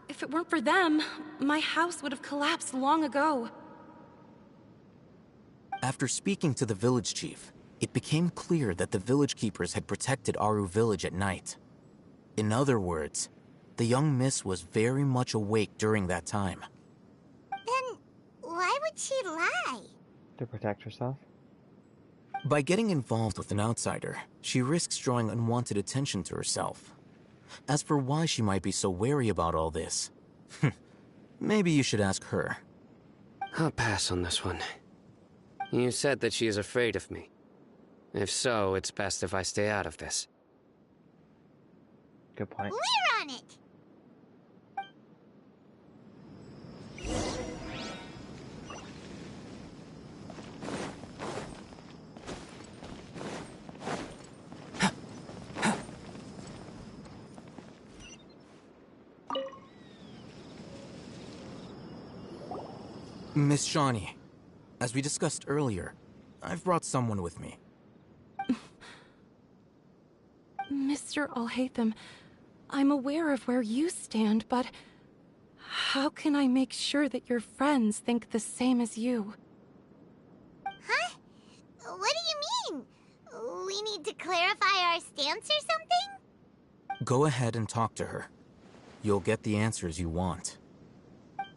If it weren't for them, my house would have collapsed long ago. After speaking to the village chief, it became clear that the village keepers had protected Aru village at night. In other words, the young miss was very much awake during that time. Then why would she lie? To protect herself? By getting involved with an outsider, she risks drawing unwanted attention to herself. As for why she might be so wary about all this, maybe you should ask her. I'll pass on this one. You said that she is afraid of me. If so, it's best if I stay out of this. Good point. We're on it! Miss Shawnee, as we discussed earlier, I've brought someone with me. Mr. Alhaitham, I'm aware of where you stand, but how can I make sure that your friends think the same as you? Huh? What do you mean? We need to clarify our stance or something? Go ahead and talk to her. You'll get the answers you want.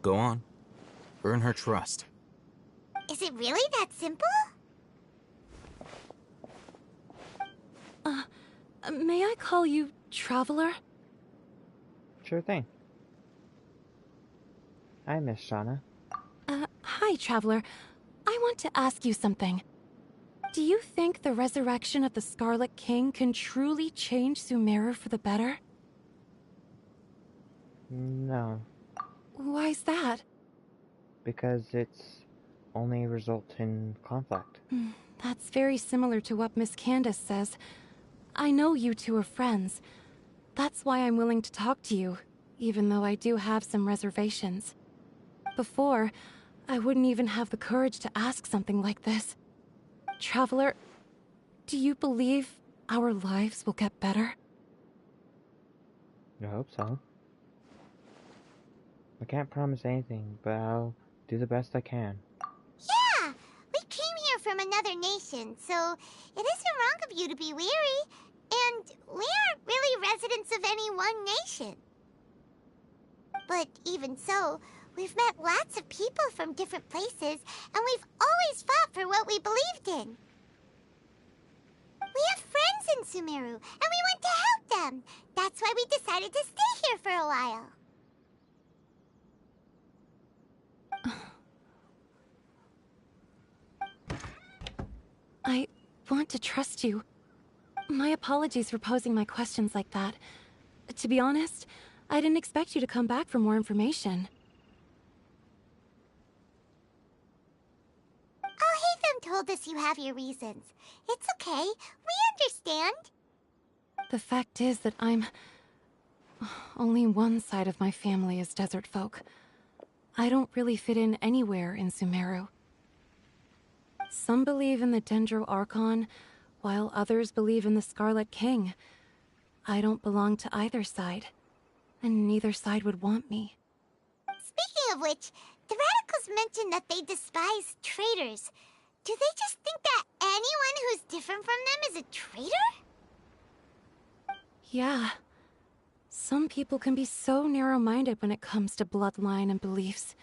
Go on. Earn her trust. Is it really that simple? May I call you Traveler? Sure thing. Hi, Miss Shauna. Hi, Traveler. I want to ask you something. Do you think the resurrection of the Scarlet King can truly change Sumeru for the better? No. Why's that? Because it's only result in conflict. That's very similar to what Miss Candace says. I know you two are friends. That's why I'm willing to talk to you, even though I do have some reservations. Before, I wouldn't even have the courage to ask something like this. Traveler, do you believe our lives will get better? I hope so. I can't promise anything, but I'll do the best I can. Yeah! We came here from another nation, so it isn't wrong of you to be weary. And we aren't really residents of any one nation. But even so, we've met lots of people from different places, and we've always fought for what we believed in. We have friends in Sumeru, and we want to help them. That's why we decided to stay here for a while. I want to trust you. My apologies for posing my questions like that. To be honest, I didn't expect you to come back for more information. Alhaitham told us you have your reasons. It's okay. We understand. The fact is that only one side of my family is desert folk. I don't really fit in anywhere in Sumeru. Some believe in the Dendro Archon, while others believe in the Scarlet King. I don't belong to either side, and neither side would want me. Speaking of which, the Radicals mentioned that they despise traitors. Do they just think that anyone who's different from them is a traitor? Yeah. Some people can be so narrow-minded when it comes to bloodline and beliefs.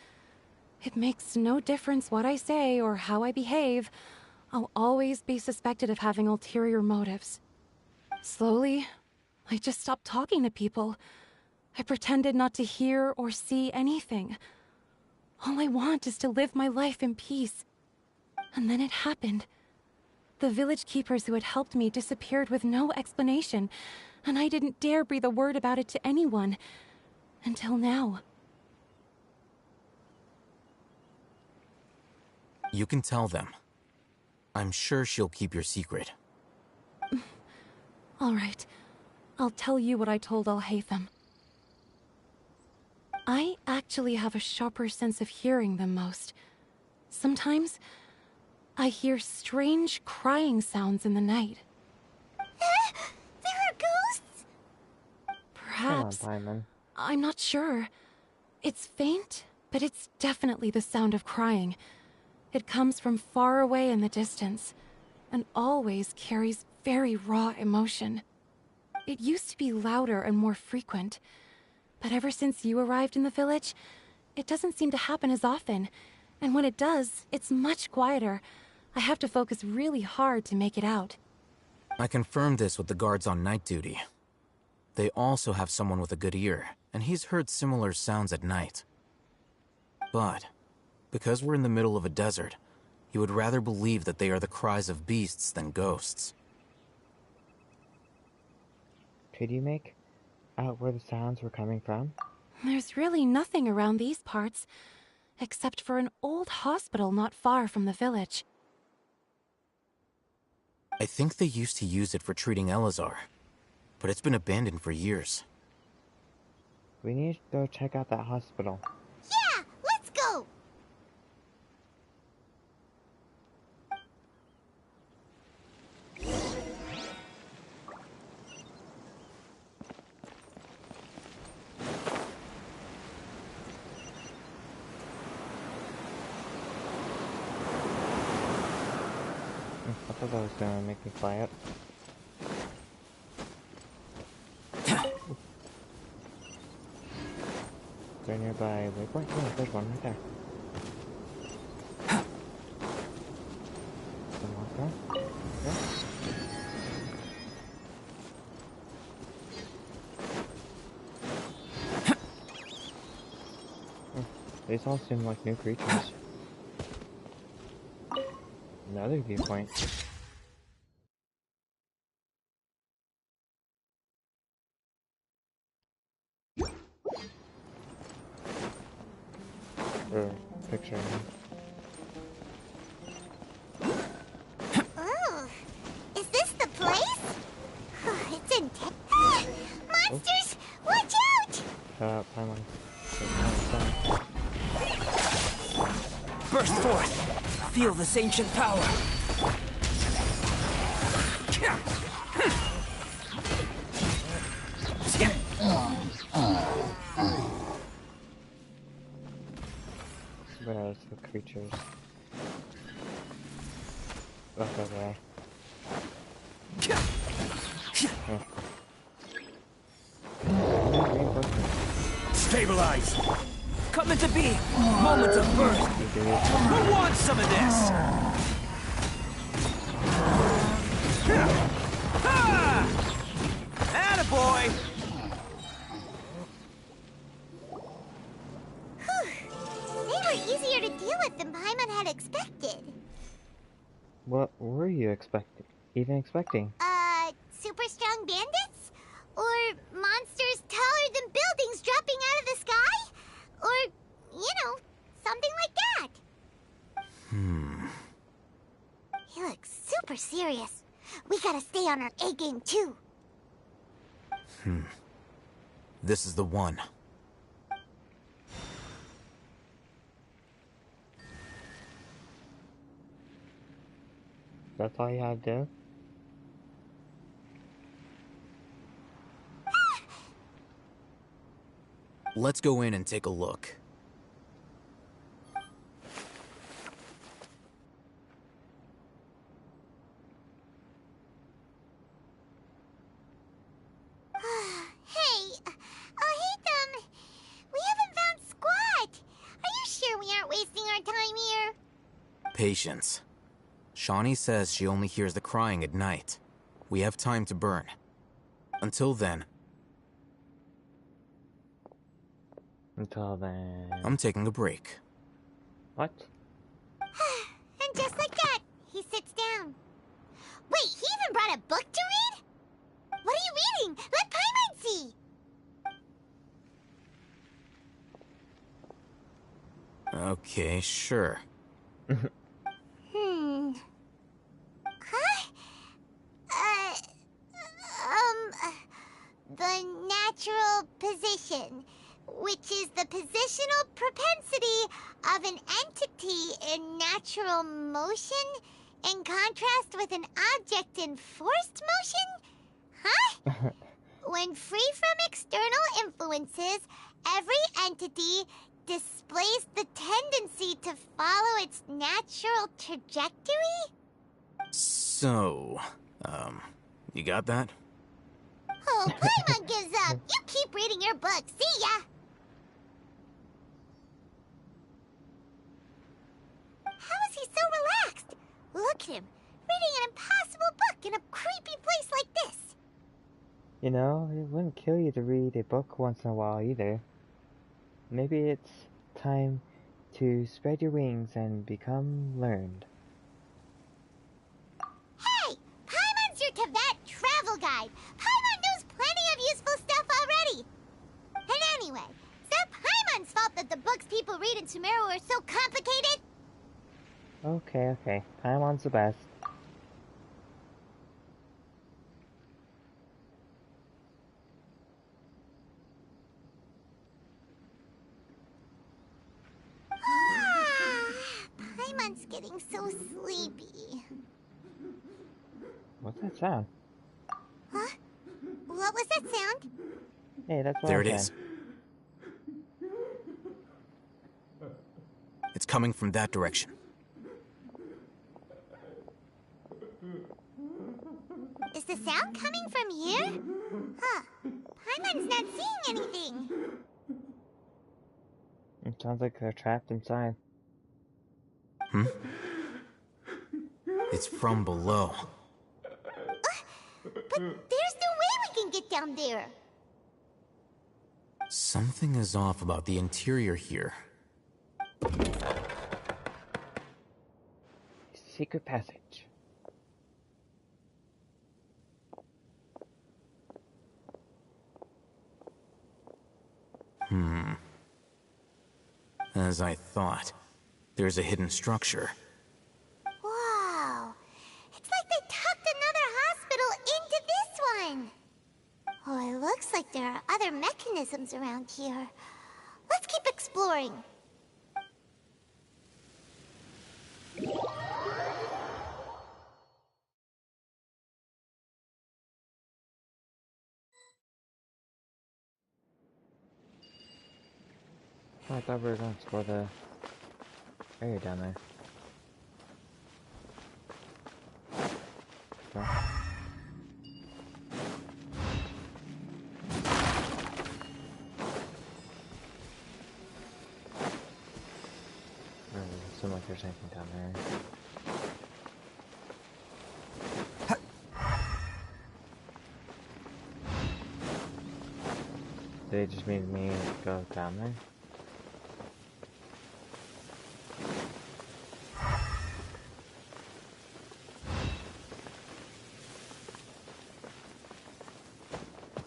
It makes no difference what I say or how I behave. I'll always be suspected of having ulterior motives. Slowly, I just stopped talking to people. I pretended not to hear or see anything. All I want is to live my life in peace. And then it happened. The village keepers who had helped me disappeared with no explanation, and I didn't dare breathe a word about it to anyone. Until now. You can tell them. I'm sure she'll keep your secret. All right. I'll tell you what I told Alhaitham. I actually have a sharper sense of hearing than most. Sometimes, I hear strange crying sounds in the night. There are ghosts? Perhaps. Come on, Paimon. I'm not sure. It's faint, but it's definitely the sound of crying. It comes from far away in the distance, and always carries very raw emotion. It used to be louder and more frequent, but ever since you arrived in the village, it doesn't seem to happen as often, and when it does, it's much quieter. I have to focus really hard to make it out. I confirmed this with the guards on night duty. They also have someone with a good ear, and he's heard similar sounds at night. But, because we're in the middle of a desert, he would rather believe that they are the cries of beasts than ghosts. Could you make out where the sounds were coming from? There's really nothing around these parts, except for an old hospital not far from the village. I think they used to use it for treating Elazar, but it's been abandoned for years. We need to go check out that hospital. Yeah, let's go! I thought that was gonna make me fly up. Is there a nearby waypoint? Oh, there's one right there. Unlock that? Yeah. These all seem like new creatures. Another viewpoint. Or picture. Oh, is this the place? It's intense. Monsters! Watch out! Paimon. Burst forth! Feel this ancient power! What else for creatures? Walk away. Stabilize! Coming to be! Moment of birth! Who wants some of this? Attaboy! They were easier to deal with than Paimon had expected. What were you expecting? Super strong bandits? Or monsters taller than buildings dropping out of the sky? Or, something like that. He looks super serious. We gotta stay on our A game too. This is the one. That's all you have to do? Let's go in and take a look. Hey, Alhaitham, we haven't found squat. Are you sure we aren't wasting our time here? Patience. Shawnee says she only hears the crying at night. We have time to burn. Until then, I'm taking a break. What? And just like that, he sits down. Wait, he even brought a book to read? What are you reading? Let Paimon see! Okay, sure. Huh? The natural position, which is the positional propensity of an entity in natural motion in contrast with an object in forced motion? Huh? When free from external influences, every entity displays the tendency to follow its natural trajectory? So, you got that? Oh, Paimon gives up! You keep reading your book, see ya! How is he so relaxed? Look at him, reading an impossible book in a creepy place like this. You know, it wouldn't kill you to read a book once in a while either. Maybe it's time to spread your wings and become learned. Hey! Paimon's your Tibet travel guide! Paimon knows plenty of useful stuff already! And anyway, is that Paimon's fault that the books people read in Sumeru are so complicated? Okay. Paimon's the best. Paimon's getting so sleepy. What's that sound? Huh? What was that sound? Hey, that's what There I'm it is. saying. It's coming from that direction. Is the sound coming from here? Huh. Paimon's not seeing anything. It sounds like they're trapped inside. It's from below. But there's no way we can get down there. Something is off about the interior here. Secret passage. As I thought, there's a hidden structure. Wow. It's like they tucked another hospital into this one. Oh, it looks like there are other mechanisms around here. Let's keep exploring. I thought we were going to explore the area down there. So. Doesn't seem like there's anything down there. They just made me go down there?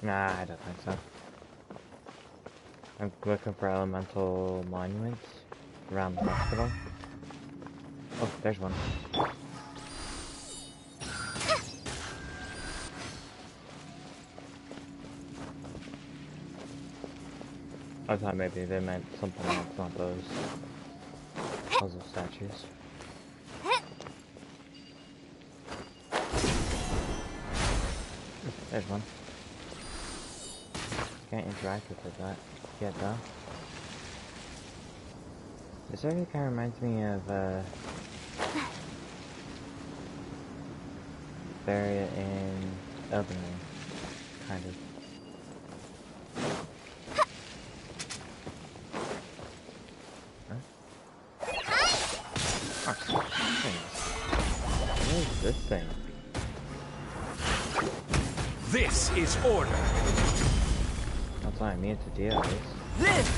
Nah, I don't think so. I'm looking for elemental monuments around the hospital. Oh, there's one. I thought maybe they meant something else, not those puzzle statues. There's one. Can't interact with it that yet though. This area kind of reminds me of area in Elden Ring, kind of. What is this thing? This is order. That's all I need to deal with. This!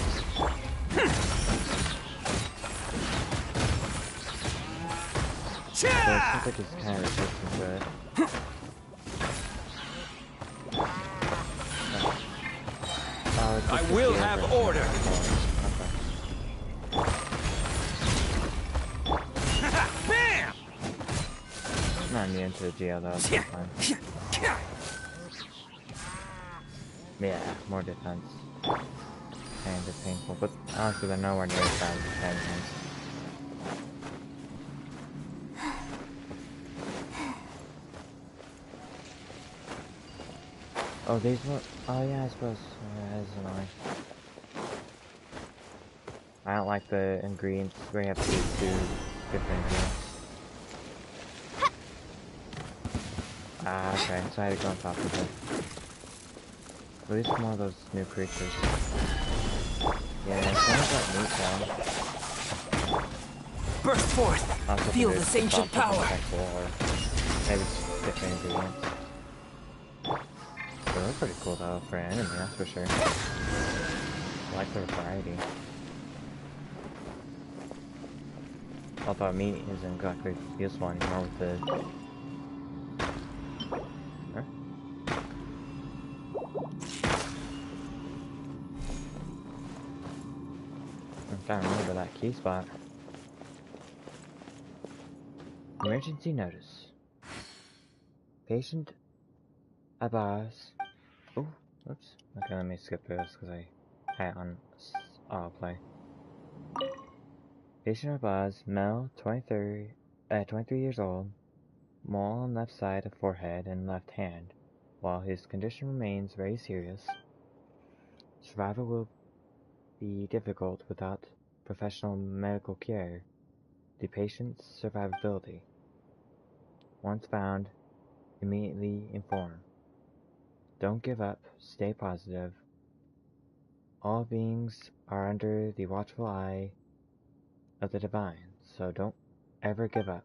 So it seems like he's kind of resistant to it. I will have order. Bam! I'm not immune to the geo though, that's fine. Yeah, more defense. And it's painful, but honestly they're nowhere near as bad as the Canadians. Oh, these were. Oh, yeah, I suppose. That is annoying. I don't like the ingredients where you have to use two different ingredients. Ah, okay, so I had to go on top of it. At least more of those new creatures. Yeah, as long as that meat down. Burst forth! Feel this ancient power! Or maybe it's different ingredients. They look pretty cool though for an anime, that's for sure. I like their variety. Although meat isn't exactly useful anymore with the... Huh? I can't remember that key spot. Emergency notice. Patient Abbas. Oh, oops. Okay, let me skip through this because I had it on autoplay. Patient Abbas, male, 23 years old, mole on left side of forehead and left hand. While his condition remains very serious, survival will be difficult without professional medical care. The patient's survivability. Once found, immediately inform. Don't give up, stay positive. All beings are under the watchful eye of the divine, so don't ever give up.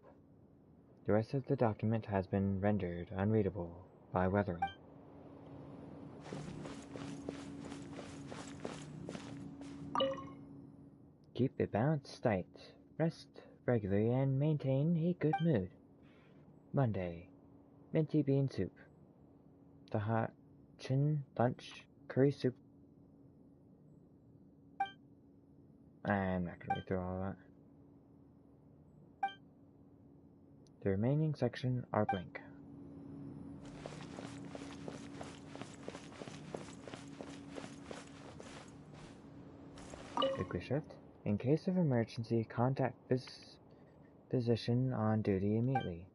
The rest of the document has been rendered unreadable by weathering. Keep a balanced diet, rest regularly, and maintain a good mood. Monday, minty bean soup. The hot chin lunch, curry soup. I'm not gonna read through all that. The remaining section are blank. Weekly shift. In case of emergency, contact physician on duty immediately.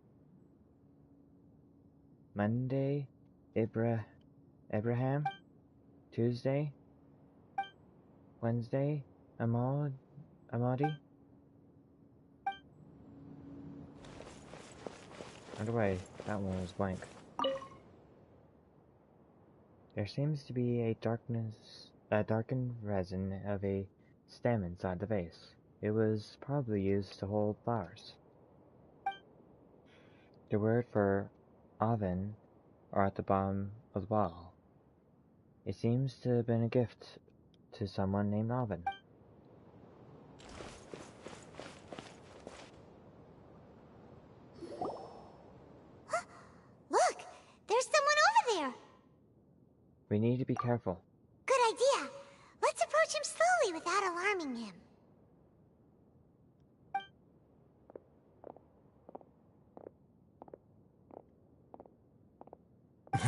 Monday, Abraham. Tuesday, Wednesday, Amadi. Wonder why that one was blank. There seems to be a darkened resin of a stem inside the vase. It was probably used to hold flowers. The word for oven are at the bottom of the bottle. It seems to have been a gift to someone named Oven. Look! There's someone over there! We need to be careful. Good idea. Let's approach him slowly without alarming him.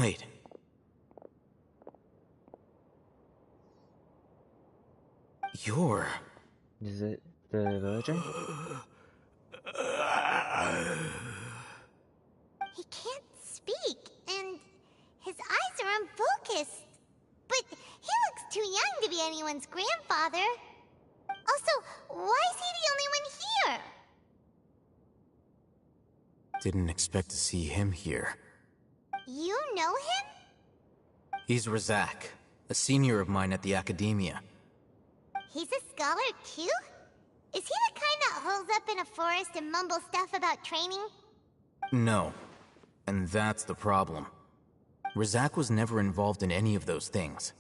Wait. You're... Is it the villager? He can't speak, and his eyes are unfocused. But he looks too young to be anyone's grandfather. Also, why is he the only one here? Didn't expect to see him here. You know him? He's Razak, a senior of mine at the Academia. He's a scholar too? Is he the kind that holes up in a forest and mumbles stuff about training? No. And that's the problem. Razak was never involved in any of those things.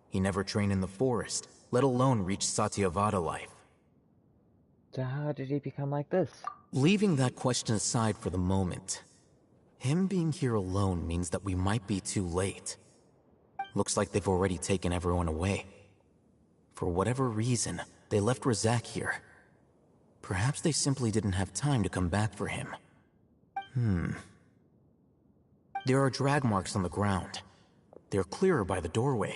He never trained in the forest, let alone reach Satyavada life. So how did he become like this? Leaving that question aside for the moment, him being here alone means that we might be too late. Looks like they've already taken everyone away. For whatever reason, they left Razak here. Perhaps they simply didn't have time to come back for him. There are drag marks on the ground. They're clearer by the doorway.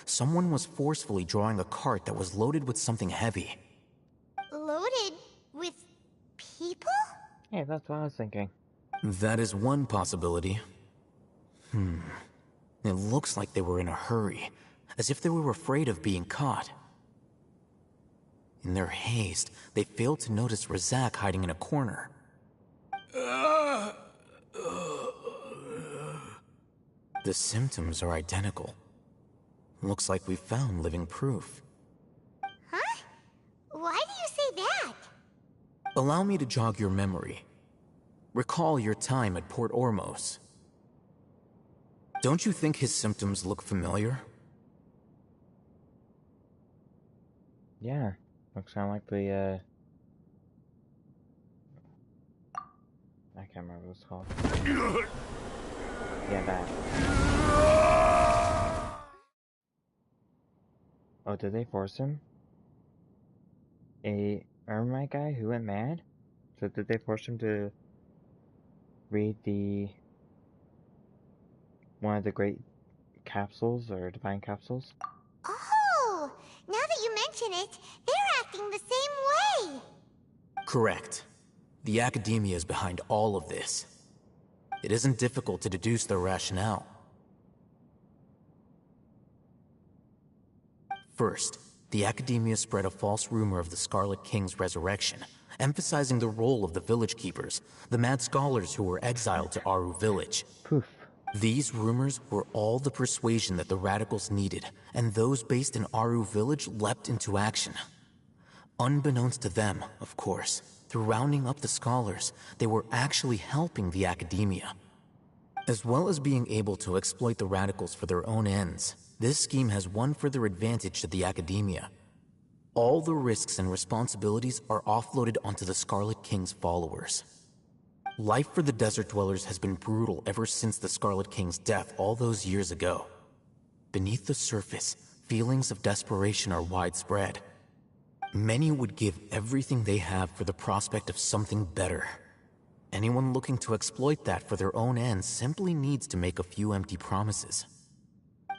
Someone was forcefully drawing a cart that was loaded with something heavy. Loaded with people? Yeah, that's what I was thinking. That is one possibility. It looks like they were in a hurry, as if they were afraid of being caught. In their haste, they failed to notice Razak hiding in a corner. The symptoms are identical. Looks like we found living proof. Huh? Why do you say that? Allow me to jog your memory. Recall your time at Port Ormos. Don't you think his symptoms look familiar? Yeah, looks kind of like the, I can't remember what it's called. Yeah, that. Oh, did they force him? A Ermite guy who went mad? So did they force him to read one of the great capsules, or divine capsules? Oh, now that you mention it, they're acting the same way. Correct. The Academia is behind all of this. It isn't difficult to deduce their rationale. First, the Academia spread a false rumor of the Scarlet King's resurrection, emphasizing the role of the Village Keepers, the mad scholars who were exiled to Aru Village. Poof. These rumors were all the persuasion that the Radicals needed, and those based in Aru Village leapt into action. Unbeknownst to them, of course, through rounding up the scholars, they were actually helping the Academia. As well as being able to exploit the Radicals for their own ends, this scheme has one further advantage to the Academia. All the risks and responsibilities are offloaded onto the Scarlet King's followers. Life for the Desert Dwellers has been brutal ever since the Scarlet King's death all those years ago. Beneath the surface, feelings of desperation are widespread. Many would give everything they have for the prospect of something better. Anyone looking to exploit that for their own ends simply needs to make a few empty promises.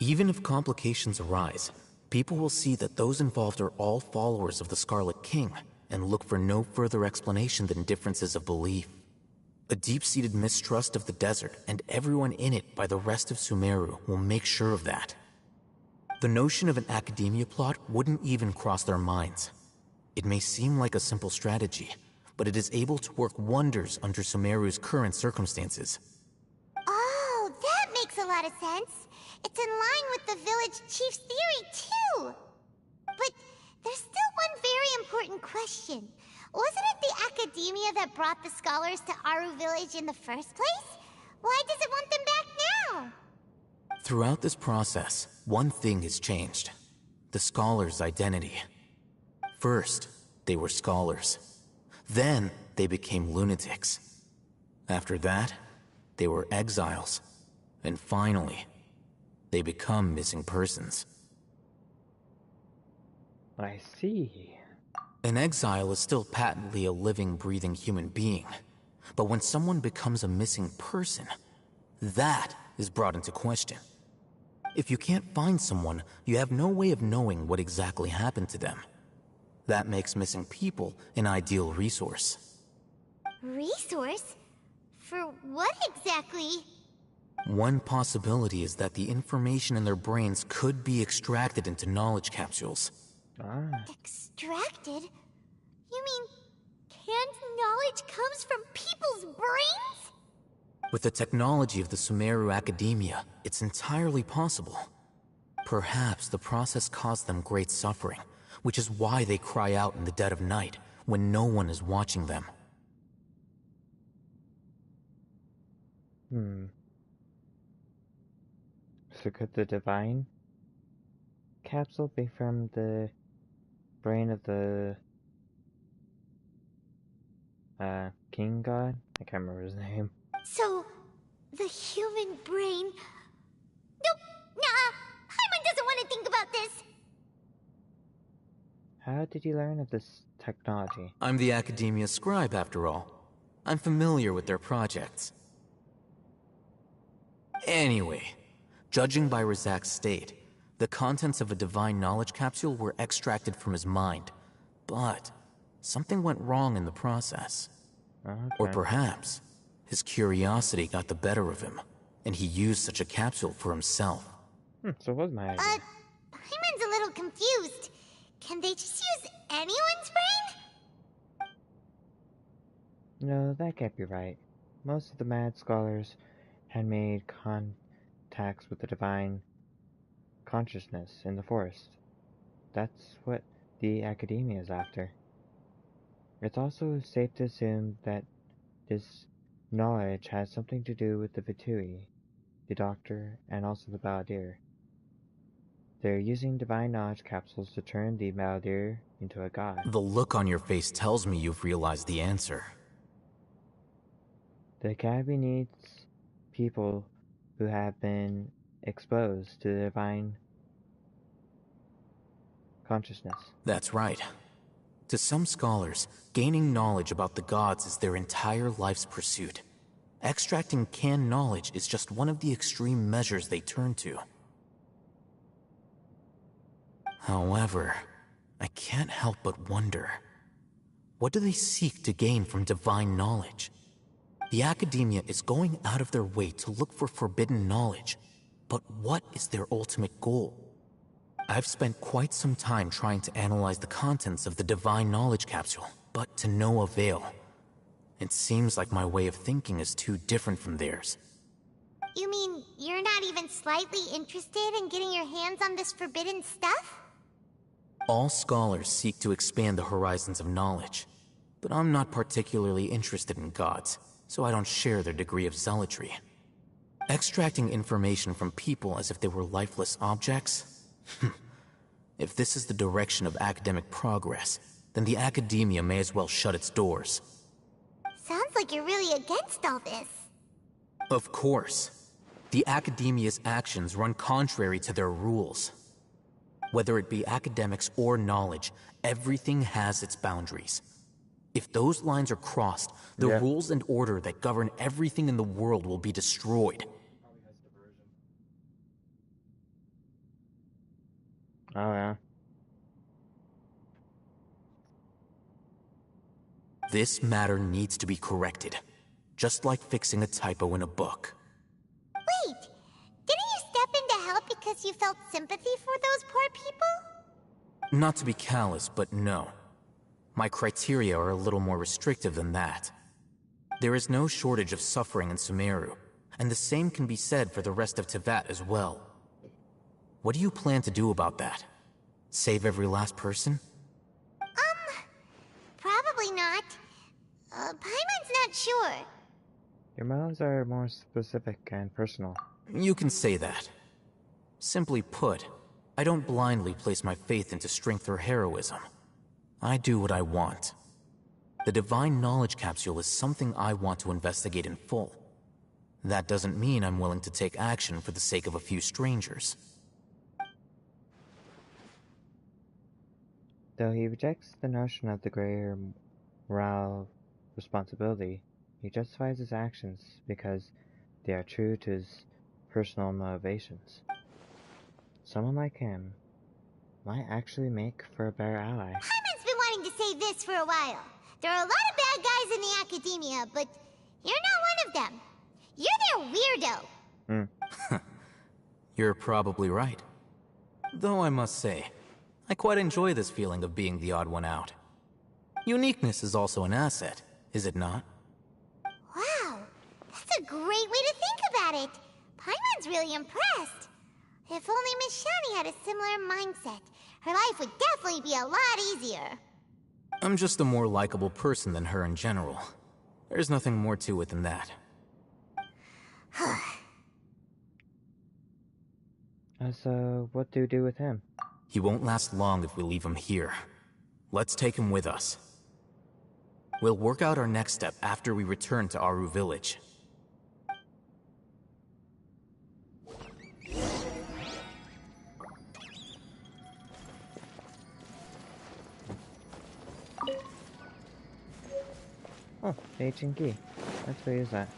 Even if complications arise, people will see that those involved are all followers of the Scarlet King and look for no further explanation than differences of belief. A deep-seated mistrust of the desert and everyone in it by the rest of Sumeru will make sure of that. The notion of an Academia plot wouldn't even cross their minds. It may seem like a simple strategy, but it is able to work wonders under Sumeru's current circumstances. Oh, that makes a lot of sense. It's in line with the village chief's theory, too. But there's still one very important question. Wasn't it the Academia that brought the scholars to Aru Village in the first place? Why does it want them back now? Throughout this process, one thing has changed. The scholars' identity. First, they were scholars. Then, they became lunatics. After that, they were exiles. And finally, they become missing persons. I see. An exile is still patently a living, breathing human being. But when someone becomes a missing person, that is brought into question. If you can't find someone, you have no way of knowing what exactly happened to them. That makes missing people an ideal resource. Resource? For what exactly? One possibility is that the information in their brains could be extracted into knowledge capsules. Extracted? You mean canned knowledge comes from people's brains? With the technology of the Sumeru Academia, it's entirely possible. Perhaps the process caused them great suffering, which is why they cry out in the dead of night when no one is watching them. So could the divine capsule be from the brain of the king god? I can't remember his name. So, the human brain... Nope, nah, Paimon doesn't want to think about this. How did you learn of this technology? I'm the Academia scribe, after all. I'm familiar with their projects. Anyway, judging by Razak's state, the contents of a divine knowledge capsule were extracted from his mind. But something went wrong in the process. Okay. Or perhaps his curiosity got the better of him, and he used such a capsule for himself. So was my idea. Paimon's a little confused. Can they just use anyone's brain? No, that can't be right. Most of the mad scholars had made contacts with the divine consciousness in the forest. That's what the Academia is after. It's also safe to assume that this knowledge has something to do with the Vitui, the Doctor, and also the Balladeer. They're using divine knowledge capsules to turn the Balladeer into a god. The look on your face tells me you've realized the answer. The Academy needs people who have been exposed to the divine consciousness. That's right. To some scholars, gaining knowledge about the gods is their entire life's pursuit. Extracting canned knowledge is just one of the extreme measures they turn to. However, I can't help but wonder, what do they seek to gain from divine knowledge? The Academia is going out of their way to look for forbidden knowledge, but what is their ultimate goal? I've spent quite some time trying to analyze the contents of the divine knowledge capsule, but to no avail. It seems like my way of thinking is too different from theirs. You mean you're not even slightly interested in getting your hands on this forbidden stuff? All scholars seek to expand the horizons of knowledge, but I'm not particularly interested in gods, so I don't share their degree of zealotry. Extracting information from people as if they were lifeless objects? If this is the direction of academic progress, then the Academia may as well shut its doors. Sounds like you're really against all this. Of course. The Academia's actions run contrary to their rules. Whether it be academics or knowledge, everything has its boundaries. If those lines are crossed, the rules and order that govern everything in the world will be destroyed. Oh, yeah. This matter needs to be corrected, just like fixing a typo in a book. Wait, didn't you step in to help because you felt sympathy for those poor people? Not to be callous, but no. My criteria are a little more restrictive than that. There is no shortage of suffering in Sumeru, and the same can be said for the rest of Teyvat as well. What do you plan to do about that? Save every last person? Probably not. Paimon's not sure. Your motives are more specific and personal. You can say that. Simply put, I don't blindly place my faith into strength or heroism. I do what I want. The divine knowledge capsule is something I want to investigate in full. That doesn't mean I'm willing to take action for the sake of a few strangers. Though he rejects the notion of the greater moral responsibility, he justifies his actions because they are true to his personal motivations. Someone like him might actually make for a better ally. Paimon's been wanting to say this for a while. There are a lot of bad guys in the Academia, but you're not one of them. You're their weirdo. You're probably right. Though I must say, I quite enjoy this feeling of being the odd one out. Uniqueness is also an asset, is it not? Wow, that's a great way to think about it. Paimon's really impressed. If only Miss Shani had a similar mindset, her life would definitely be a lot easier. I'm just a more likable person than her in general. There's nothing more to it than that. So, what do we do with him? He won't last long if we leave him here. Let's take him with us. We'll work out our next step after we return to Aru Village. Oh, the ancient key. Let's go use that.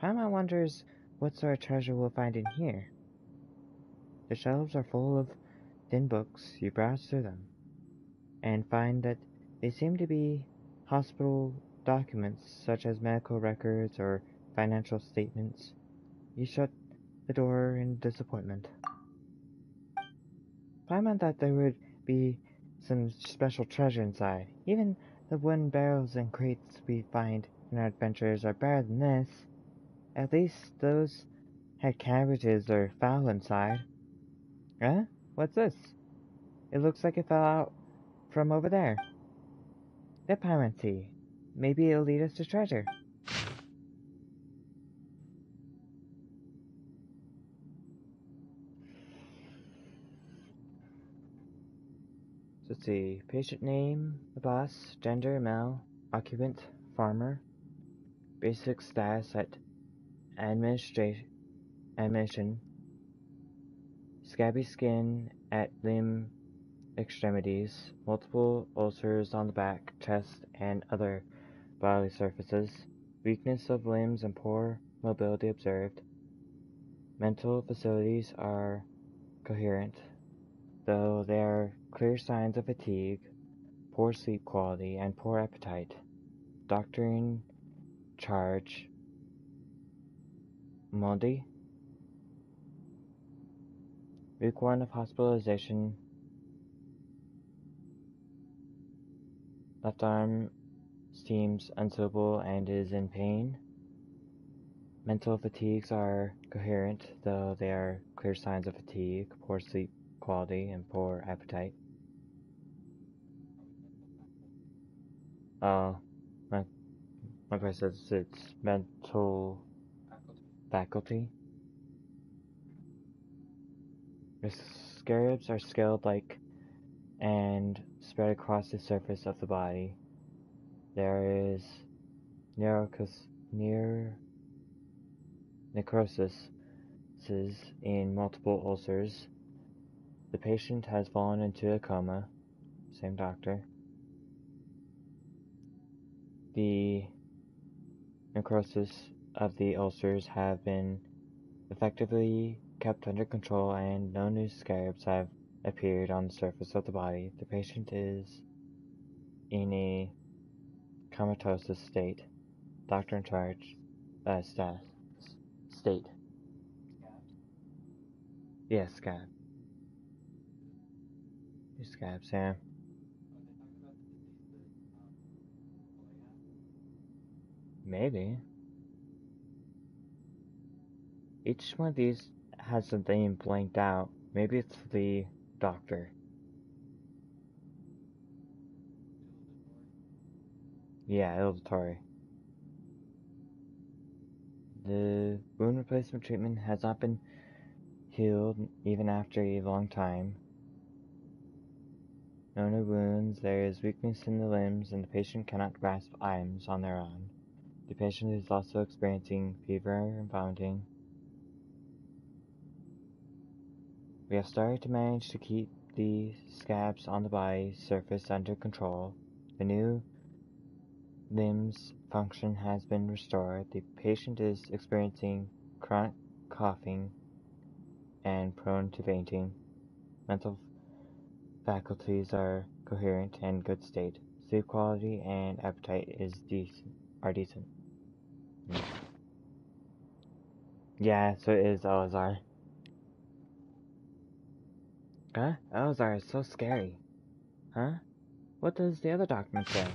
Paimon wonders what sort of treasure we'll find in here. The shelves are full of thin books. You browse through them and find that they seem to be hospital documents such as medical records or financial statements. You shut the door in disappointment. Paimon thought there would be some special treasure inside. Even the wooden barrels and crates we find in our adventures are better than this. At least those had cabbages or fowl inside. Huh? What's this? It looks like it fell out from over there. Let Paimon see. Maybe it'll lead us to treasure. Let's see. Patient name, the boss, gender, male, occupant, farmer, basic status at admission, scabby skin at limb extremities, multiple ulcers on the back, chest, and other bodily surfaces, weakness of limbs and poor mobility observed. Mental facilities are coherent, though there are clear signs of fatigue, poor sleep quality, and poor appetite. Doctor in charge, Moldy. Week 1 of hospitalization. Left arm seems unstable and is in pain. Mental fatigues are coherent, though there are clear signs of fatigue, poor sleep quality, and poor appetite. My place says it's mental faculty. The scarabs are scaled-like and spread across the surface of the body. There is necrosis in multiple ulcers. The patient has fallen into a coma. Same doctor. The necrosis of the ulcers have been effectively kept under control and no new scarabs have appeared on the surface of the body. The patient is in a comatose state. Doctor in charge. State. Yeah, scab. Scabs, yeah. Maybe. Each one of these has a name blanked out. Maybe it's the doctor. Yeah, Ildatori. The wound replacement treatment has not been healed even after a long time. No new wounds, there is weakness in the limbs, and the patient cannot grasp items on their own. The patient is also experiencing fever and vomiting. We have started to manage to keep the scabs on the body surface under control. The new limbs function has been restored. The patient is experiencing chronic coughing and prone to fainting. Mental faculties are coherent and good state. Sleep quality and appetite are decent. Yeah, so it is Elazar. Huh? Elazar is so scary. Huh? What does the other document say?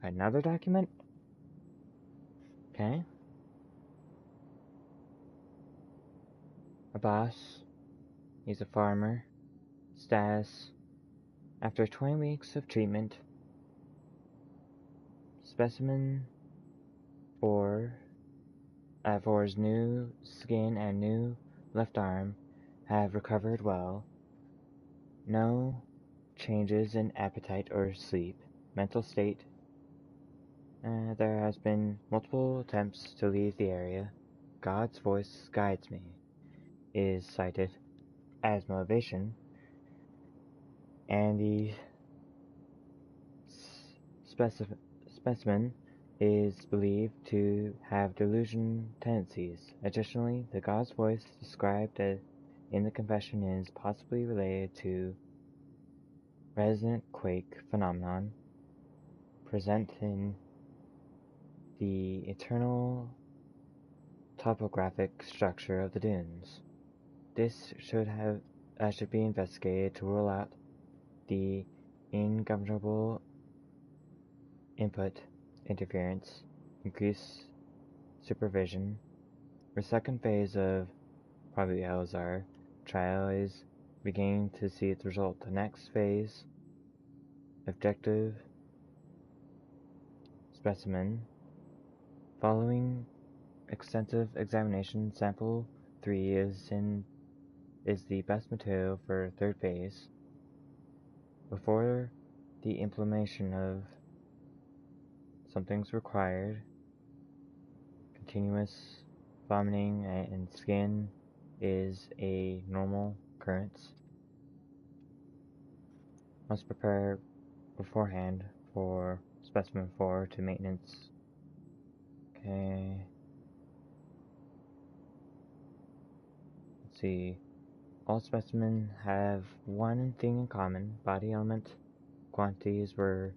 Another document? Okay. A boss. He's a farmer. Status. After 20 weeks of treatment, Specimen 4's new skin and new left arm have recovered well. No changes in appetite or sleep, mental state. There has been multiple attempts to leave the area. God's voice guides me is cited as motivation, and the specimen is believed to have delusion tendencies. Additionally, the God's voice described in the confession is possibly related to resonant quake phenomenon present in the eternal topographic structure of the dunes. This should be investigated to rule out the ungovernable input interference, increase supervision. The second phase of probably Elzar trial is beginning to see its result. The next phase, objective specimen. Following extensive examination, sample 3 is the best material for third phase. Before the implementation of something's required, continuous vomiting and skin is a normal occurrence. Must prepare beforehand for specimen 4 to maintenance. Okay. Let's see. All specimens have one thing in common. Body element quantities were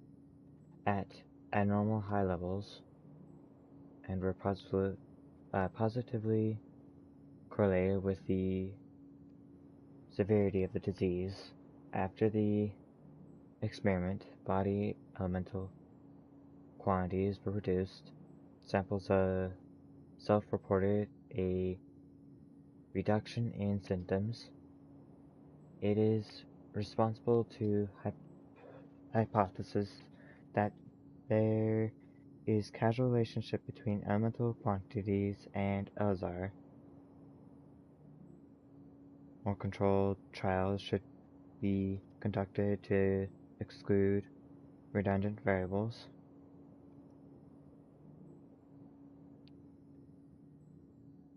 at abnormal high levels and were positively correlated with the severity of the disease. After the experiment, body elemental quantities were reduced. Samples self-reported a reduction in symptoms. It is responsible to hypothesis that there is causal relationship between elemental quantities and Elzar. More controlled trials should be conducted to exclude redundant variables.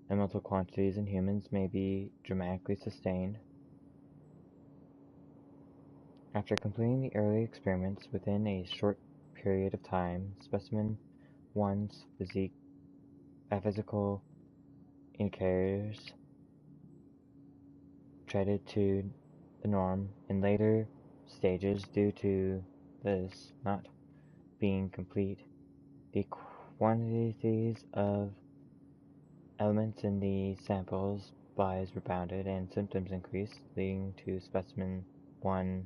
Elemental quantities in humans may be dramatically sustained. After completing the early experiments within a short period of time, specimen 1's physical indicators trended to the norm. In later stages, due to this not being complete, the quantities of elements in the samples bias rebounded and symptoms increased, leading to specimen 1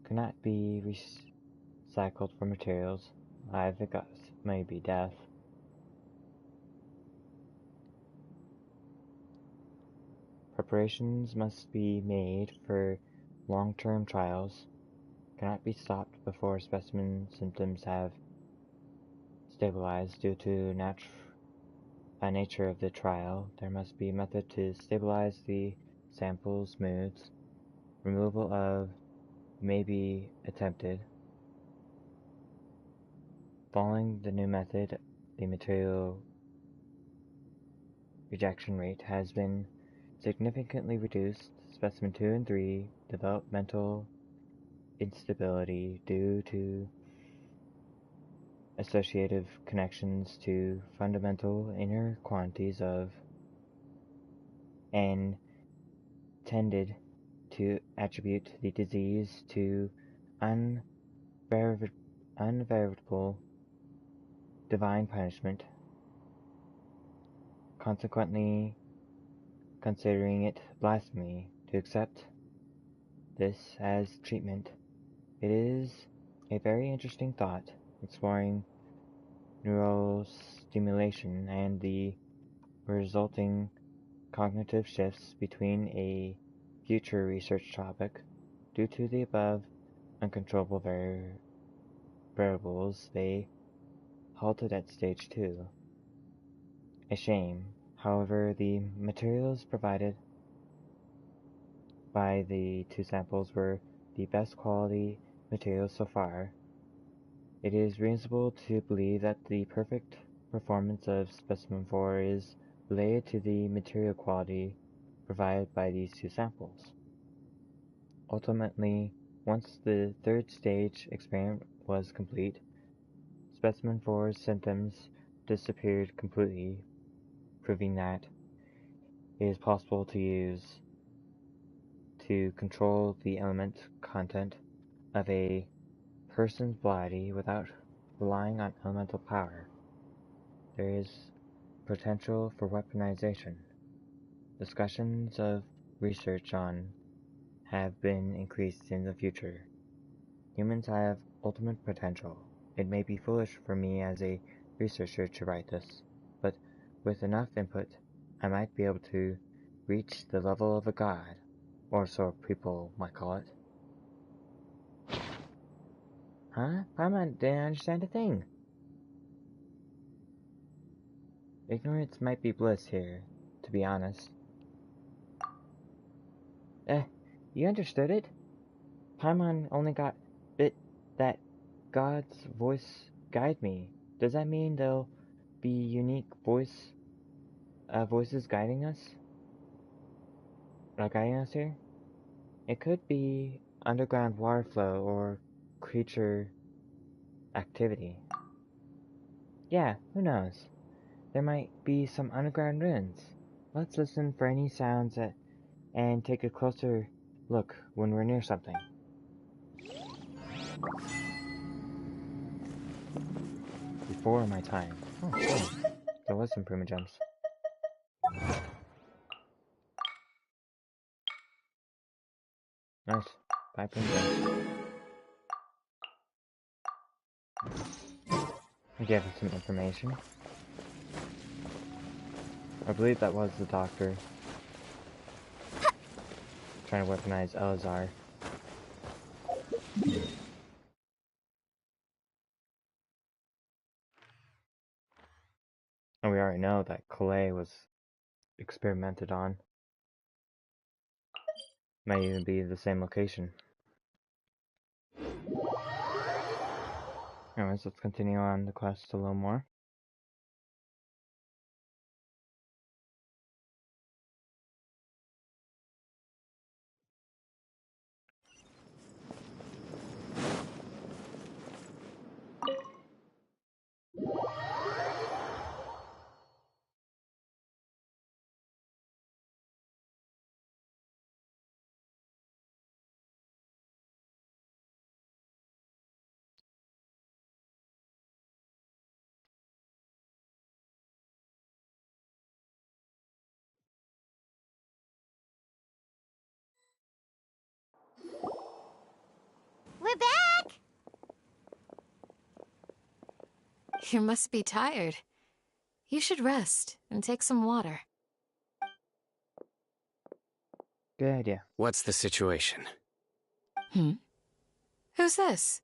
could not be recycled for materials. Live may be death. Preparations must be made for long-term trials. Cannot be stopped before specimen symptoms have stabilized due to nature of the trial. There must be a method to stabilize the sample's moods. Removal of may be attempted. Following the new method, the material rejection rate has been significantly reduced. Specimen 2 and 3 develop mental instability due to associative connections to fundamental inner quantities of and tended to attribute the disease to unveritable divine punishment, consequently considering it blasphemy to accept this as treatment. It is a very interesting thought, exploring neural stimulation and the resulting cognitive shifts between a future research topic. Due to the above uncontrollable Byrluls, they halted at stage 2. A shame. However, the materials provided by the 2 samples were the best quality materials so far. It is reasonable to believe that the perfect performance of Specimen 4 is related to the material quality provided by these 2 samples. Ultimately, once the 3rd stage experiment was complete, Specimen 4's symptoms disappeared completely, proving that it is possible to use to control the element content of a person's body without relying on elemental power. There is potential for weaponization. Discussions of research on have been increased in the future. Humans have ultimate potential. It may be foolish for me as a researcher to write this, but with enough input, I might be able to reach the level of a god, or so people might call it. Huh? Paimon didn't understand a thing. Ignorance might be bliss here, to be honest. You understood it? Paimon only got it that God's voice guide me. Does that mean there'll be unique voices guiding us? Guiding us here? It could be underground water flow or creature activity. Yeah, who knows? There might be some underground ruins. Let's listen for any sounds and take a closer look when we're near something. Before my time. Oh, cool. There was some prima gems. Nice. 5 prima gems. I gave him some information. I believe that was the doctor trying to weaponize Elazar. And we already know that Calais was experimented on. Might even be the same location. Anyways, let's continue on the quest a little more. We're back! You must be tired. You should rest and take some water. Good idea. What's the situation? Who's this?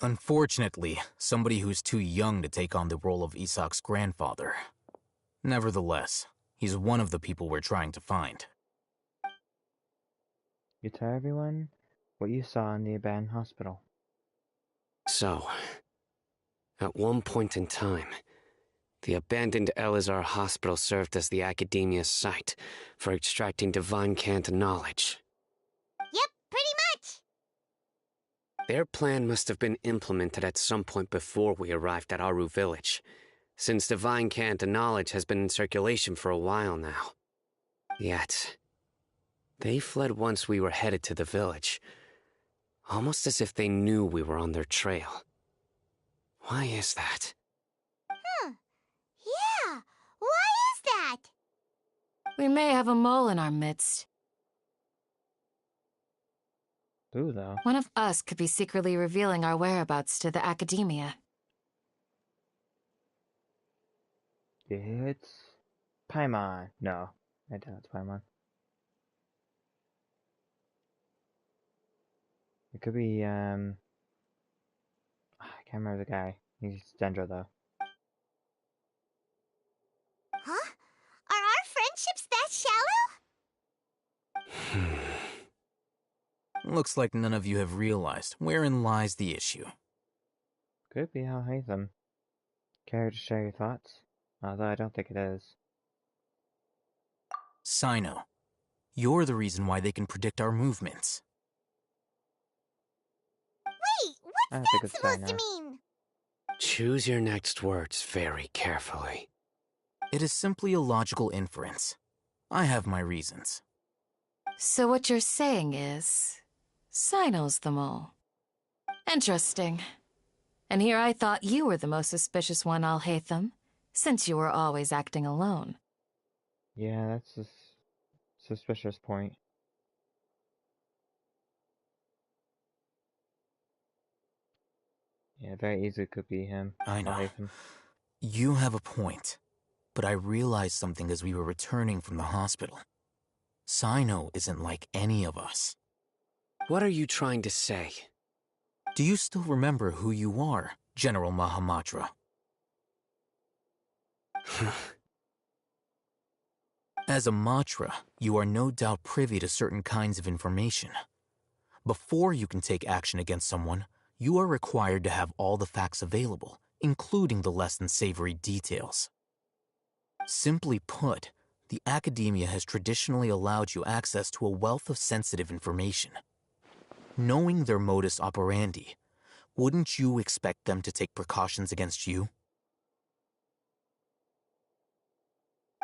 Unfortunately, somebody who's too young to take on the role of Isak's grandfather. Nevertheless, he's one of the people we're trying to find. You tell everyone what you saw in the abandoned hospital. So, at one point in time, the abandoned Elazar hospital served as the academia's site for extracting divine cant knowledge. Yep, pretty much! Their plan must have been implemented at some point before we arrived at Aru village, since divine cant knowledge has been in circulation for a while now. Yet, they fled once we were headed to the village, almost as if they knew we were on their trail. Why is that? Yeah, why is that? We may have a mole in our midst. Who, though? One of us could be secretly revealing our whereabouts to the academia. It's Paimon. No, I doubt it's Paimon. It could be, Can't remember the guy. He's Dendro, though. Huh? Are our friendships that shallow? Looks like none of you have realized wherein lies the issue. Could be I'll hate them. Care to share your thoughts? Although I don't think it is. Sino, you're the reason why they can predict our movements. Wait, what's that supposed to mean? Choose your next words very carefully. It is simply a logical inference. I have my reasons. So what you're saying is, Sino's the mole. Interesting. And here I thought you were the most suspicious one, Alhaitham, since you were always acting alone. Yeah, that's a suspicious point. Yeah, very easily could be him. I know. Alhaitham. You have a point, but I realized something as we were returning from the hospital. Sino isn't like any of us. What are you trying to say? Do you still remember who you are, General Mahamatra? As a Matra, you are no doubt privy to certain kinds of information. Before you can take action against someone, you are required to have all the facts available, including the less than savory details. Simply put, the academia has traditionally allowed you access to a wealth of sensitive information. Knowing their modus operandi, wouldn't you expect them to take precautions against you?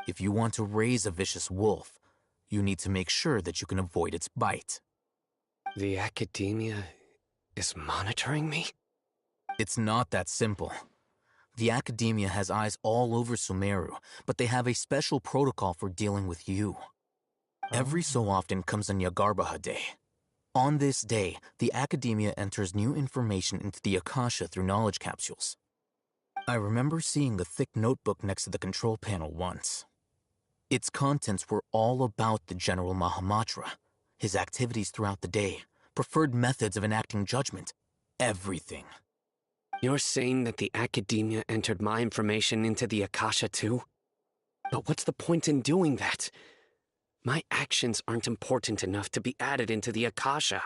If you want to raise a vicious wolf, you need to make sure that you can avoid its bite. The academia is monitoring me? It's not that simple. The academia has eyes all over Sumeru, but they have a special protocol for dealing with you. Every so often comes a Nyagarbaha Day. On this day, the academia enters new information into the Akasha through knowledge capsules. I remember seeing a thick notebook next to the control panel once. Its contents were all about the General Mahamatra, his activities throughout the day, preferred methods of enacting judgment, everything. You're saying that the academia entered my information into the Akasha too? But what's the point in doing that? My actions aren't important enough to be added into the Akasha.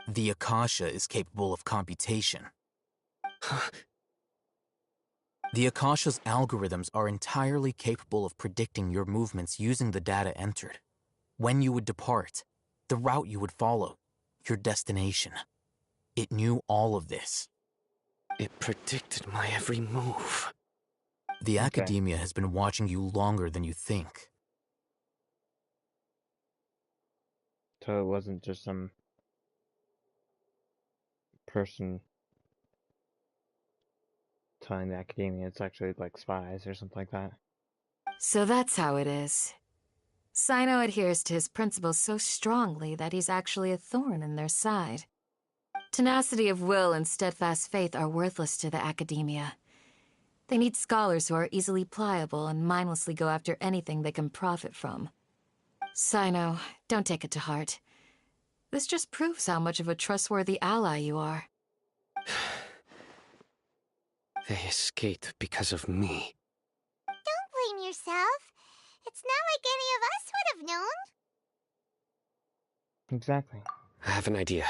The Akasha is capable of computation. The Akasha's algorithms are entirely capable of predicting your movements using the data entered. When you would depart, the route you would follow, your destination. It knew all of this. It predicted my every move. The academia has been watching you longer than you think. So it wasn't just some person telling the academia, it's actually like spies or something like that. So that's how it is. Sino adheres to his principles so strongly that he's actually a thorn in their side. Tenacity of will and steadfast faith are worthless to the academia. They need scholars who are easily pliable and mindlessly go after anything they can profit from. Sino, don't take it to heart. This just proves how much of a trustworthy ally you are. They escaped because of me. Don't blame yourself. It's not like any of us would have known. Exactly. I have an idea.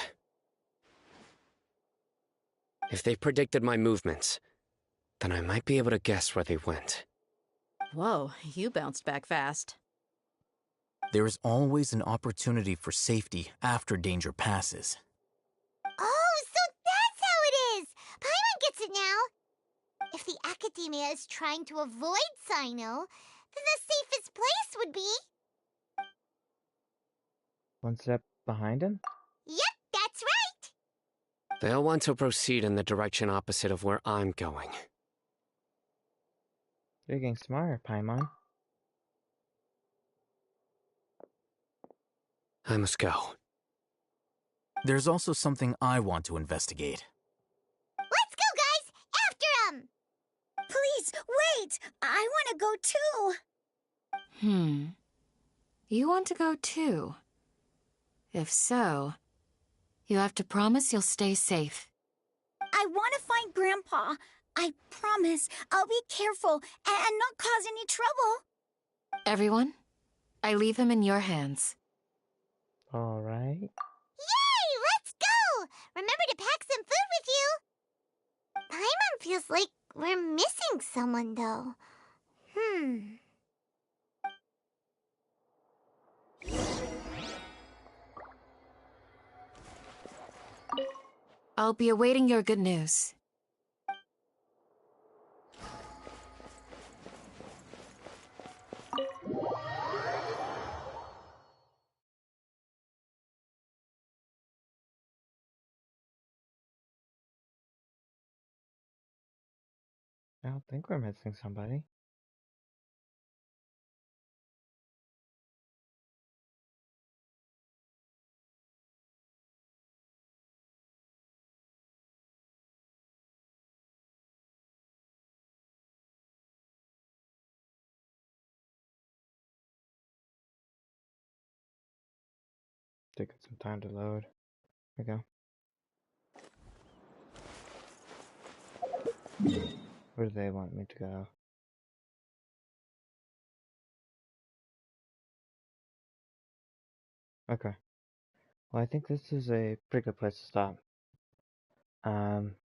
If they predicted my movements, then I might be able to guess where they went. Whoa, you bounced back fast. There is always an opportunity for safety after danger passes. Oh, so that's how it is! Paimon gets it now! If the academia is trying to avoid Sino, then the safest place would be... One step behind him? Yep, that's right! They'll want to proceed in the direction opposite of where I'm going. You're getting smarter, Paimon. I must go. There's also something I want to investigate. Let's go, guys! After him! Please, wait! I want to go too! You want to go too? If so, you have to promise you'll stay safe. I want to find Grandpa. I promise I'll be careful and not cause any trouble. Everyone, I leave him in your hands. Alright. Yay! Let's go! Remember to pack some food with you. Paimon feels like we're missing someone, though. I'll be awaiting your good news. I don't think we're missing somebody. Taking some time to load. There we go. Where do they want me to go? Okay. Well, I think this is a pretty good place to stop.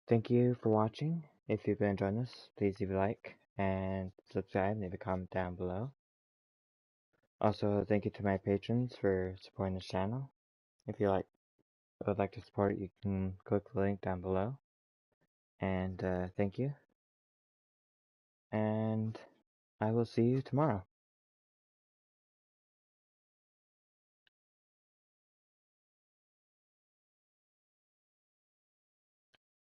Thank you for watching. If you've been enjoying this, please leave a like and subscribe, leave a comment down below. Also, thank you to my patrons for supporting this channel. If you would like to support it, you can click the link down below. And thank you. And I will see you tomorrow.